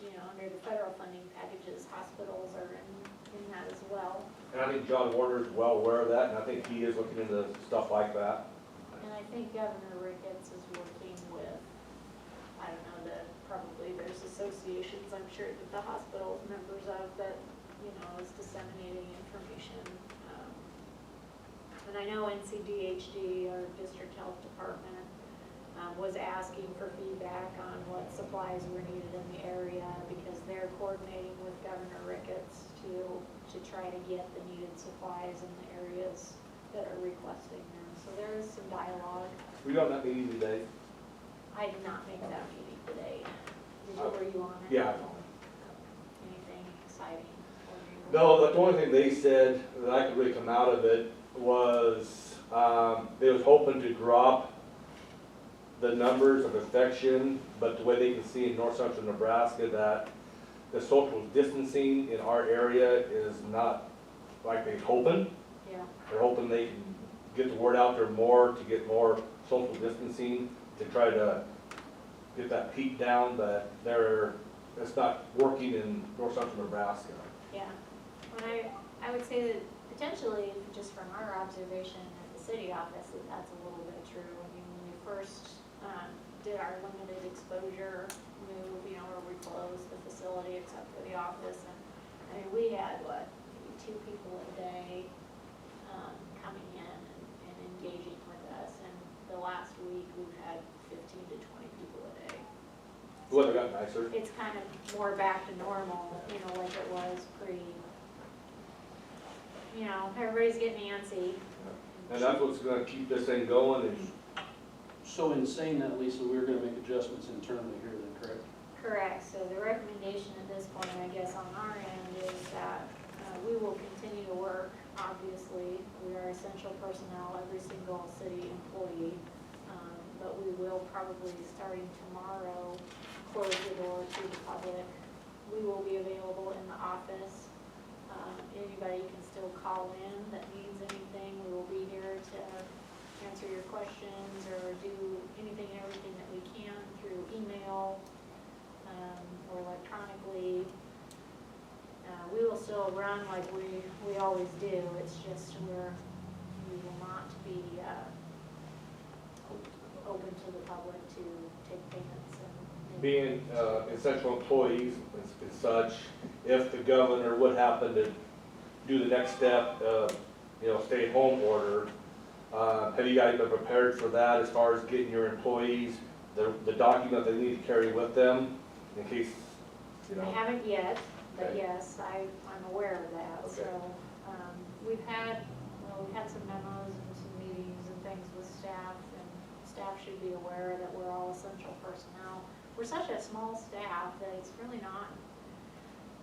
you know, under the federal funding packages, hospitals are in that as well. And I think John Warner's well aware of that, and I think he is looking into stuff like that. And I think Governor Ricketts is working with, I don't know, probably there's associations, I'm sure, that the hospital is members of that, you know, is disseminating information. And I know NCDHD, our district health department, was asking for feedback on what supplies were needed in the area because they're coordinating with Governor Ricketts to try to get the needed supplies in the areas that are requesting them. So there is some dialogue. We don't have that meeting today. I did not make that meeting today. Were you on it? Yeah. Anything exciting? No, the only thing they said that I could really come out of it was, they was hoping to drop the numbers of infection, but the way they can see in north central Nebraska that the social distancing in our area is not like they're hoping. Yeah, They're hoping they can get the word out there more to get more social distancing, to try to get that peak down, but it's not working in north central Nebraska. yeah. When I would say that potentially, just from our observation at the city office, that's a little bit true. I mean, when we first did our limited exposure move, you know, where we closed the facility except for the office, and I mean, we had, maybe 2 people a day coming in and engaging with us, and the last week, we've had 15 to 20 people a day. The weather got nicer. It's kind of more back to normal, you know, like it was you know, everybody's getting antsy. And that's what's gonna keep this thing going, and So in saying that, Lisa, we're gonna make adjustments internally here then, correct? Correct, so the recommendation at this point, I guess, on our end is that we will continue to work, obviously. We are essential personnel, every single city employee, but we will probably, starting tomorrow, close the door to the public. We will be available in the office. Anybody can still call in that needs anything. We will be here to answer your questions or do anything and everything that we can through email or electronically. We will still run like we always do. It's just we will not be open to the public to take payments and being essential employees and such, if the governor would happen to do the next step, stay-at-home order, have you guys been prepared for that as far as getting your employees the document they need to carry with them in case, I haven't yet, but Okay. yes, I'm aware of that, Okay. so, we've had some memos and some meetings and things with staff, and staff should be aware that we're all essential personnel. We're such a small staff that it's really not,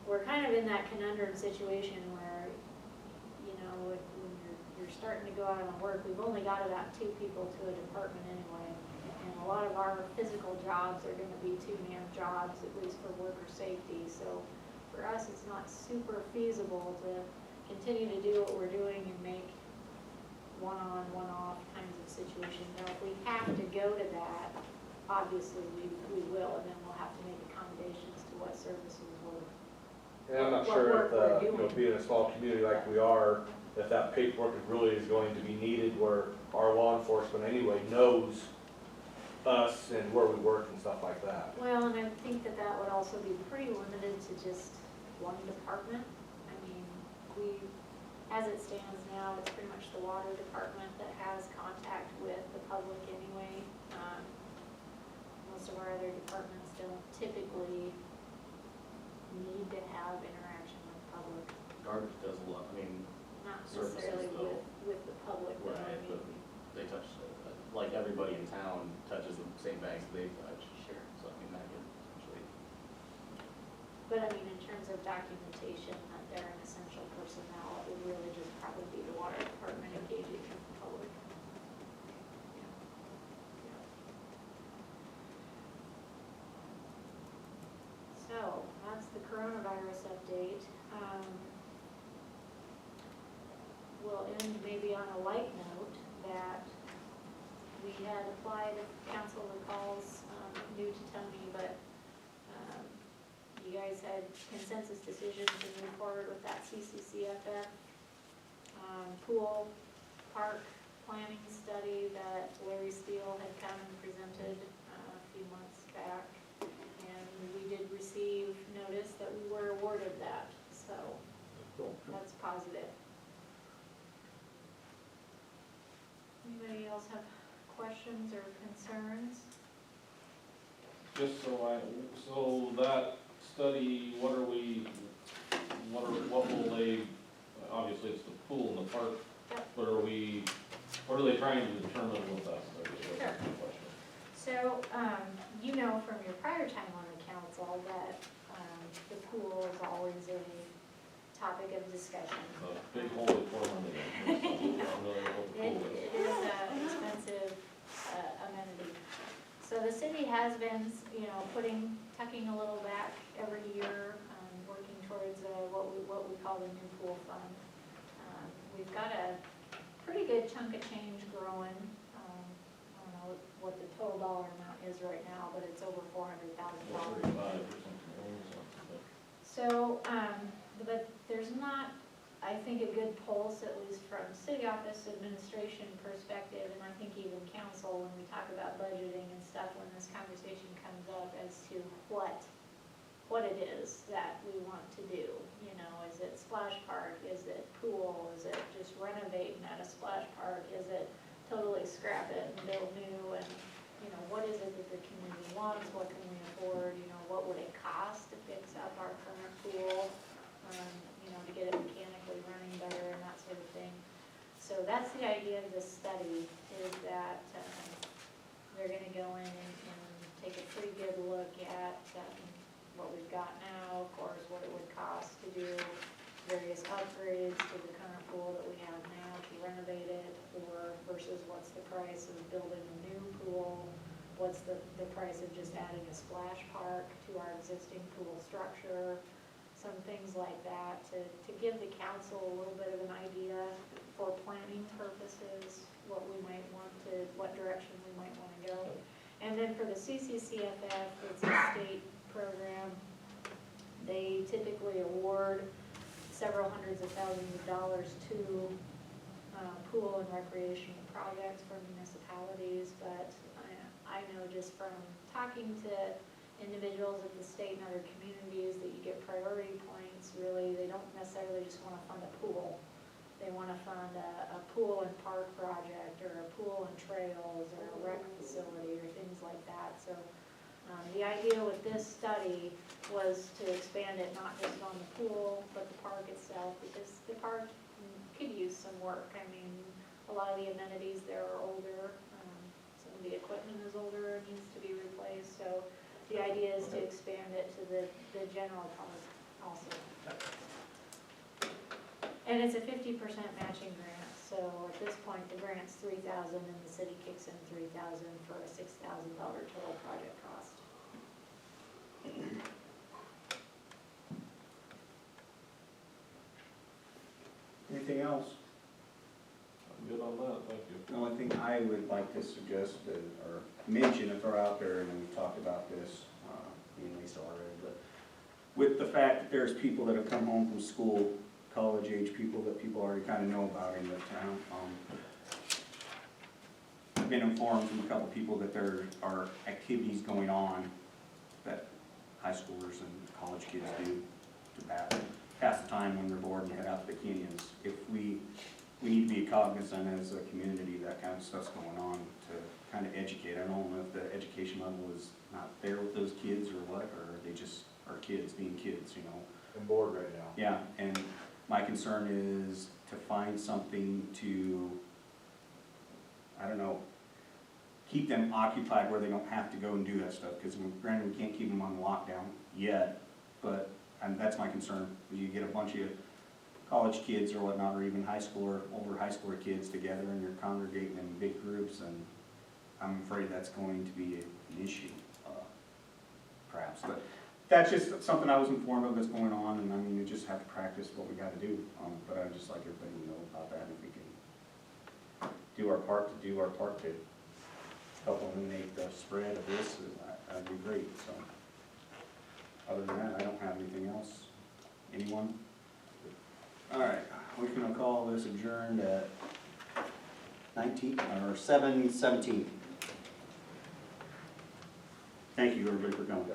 we're kind of in that conundrum situation where, when you're starting to go out on work, we've only got about 2 people to a department anyway. And a lot of our physical jobs are gonna be 2-man jobs, at least for worker safety. So for us, it's not super feasible to continue to do what we're doing and make one-on, one-off kinds of situations. Now, if we have to go to that, obviously we will, and then we'll have to make accommodations to what services we're. And I'm not What sure work we're if, doing. being a small community like we are, if that paperwork really is going to be needed where our law enforcement anyway knows us and where we work and stuff like that. Well, and I think that would also be pretty limited to just one department. I mean, as it stands now, it's pretty much the water department that has contact with the public anyway. Most of our other departments don't typically need to have interaction with the public, Garbage does a lot, not Services, necessarily though. with the public, but I right, but mean, they touch, like everybody in town touches the same bags they touch. Sure. So that could actually. but I mean, in terms of documentation that they're an essential personnel, it would really just probably be the water department engaging with the public. So, that's the coronavirus update. We'll end maybe on a light note that we had applied, if council recalls, new to Tony, but you guys had consensus decision to move forward with that CCCFF pool park planning study that Larry Steele had come and presented a few months back. And we did receive notice that we were awarded that, so that's positive. Anybody else have questions or concerns? Just so that study, what will they, obviously it's the pool and the park, Yep. but what are they trying to determine with that study? That's Sure. my question. So, you know from your prior time on the council that the pool is always a topic of discussion. The big holy formula. I'm familiar with what the It pool is. is an expensive amenity. So the city has been, tucking a little back every year, working towards what we call the new pool fund. We've got a pretty good chunk of change growing. I don't know what the total dollar amount is right now, but it's over $400,000. 35 or something. So, but there's not, I think, a good pulse, at least from city office administration perspective, and I think even council, when we talk about budgeting and stuff, when this conversation comes up as to what it is that we want to do. Is it splash park? Is it pool? Is it just renovating at a splash park? Is it totally scrap it and build new? And, what is it that the community wants? What can we afford? What would it cost to fix up our current pool? To get it mechanically running better and that sort of thing. So that's the idea of this study, is that they're gonna go in and take a pretty good look at what we've got now, of course, what it would cost to do various upgrades to the current pool that we have now to renovate it, or versus what's the price of building a new pool, what's the price of just adding a splash park to our existing pool structure, some things like that, to give the council a little bit of an idea for planning purposes, what direction we might want to go. And then for the CCCFF, it's a state program. They typically award several hundreds of thousands of dollars to pool and recreational projects for municipalities, but I know just from talking to individuals at the state and other communities that you get priority points, really, they don't necessarily just wanna fund a pool. They wanna fund a pool and park project, or a pool and trails, or a rec facility, or things like that, so. The idea with this study was to expand it not just on the pool, but the park itself, because the park could use some work. I mean, a lot of the amenities there are older, some of the equipment is older, needs to be replaced, so the idea is to expand it to the general park also. And it's a 50% matching grant, so at this point, the grant's $3,000 and the city kicks in $3,000 for a $6,000 total project cost. Anything else? I'm good on that, thank you. The only thing I would like to suggest or mention, if they're out there, and we talked about this, me and Lisa already, but with the fact that there's people that have come home from school, college-age people that people already kind of know about in the town, I've been informed from a couple people that there are activities going on that high schoolers and college kids do to pass the time when they're bored and head out to the canyons. If we need to be cognizant as a community, that kind of stuff's going on to kind of educate. I don't know if the education level is not there with those kids or what, or they just are kids being kids, you know? I'm bored right now. Yeah, and my concern is to find something to, I don't know, keep them occupied where they don't have to go and do that stuff, because granted, we can't keep them on lockdown yet, but, and that's my concern. You get a bunch of college kids or whatnot, or even high schooler, older high schooler kids together, and you're congregating in big groups, and I'm afraid that's going to be an issue, perhaps. But that's just something I was informed of that's going on, and I mean, we just have to practice what we gotta do. But I'd just like everybody to know about that, if we can do our part to help eliminate the spread of this, that'd be great, so. Other than that, I don't have anything else. Anyone? All right, we're gonna call this adjourned at 7:17. Thank you, everybody, for coming.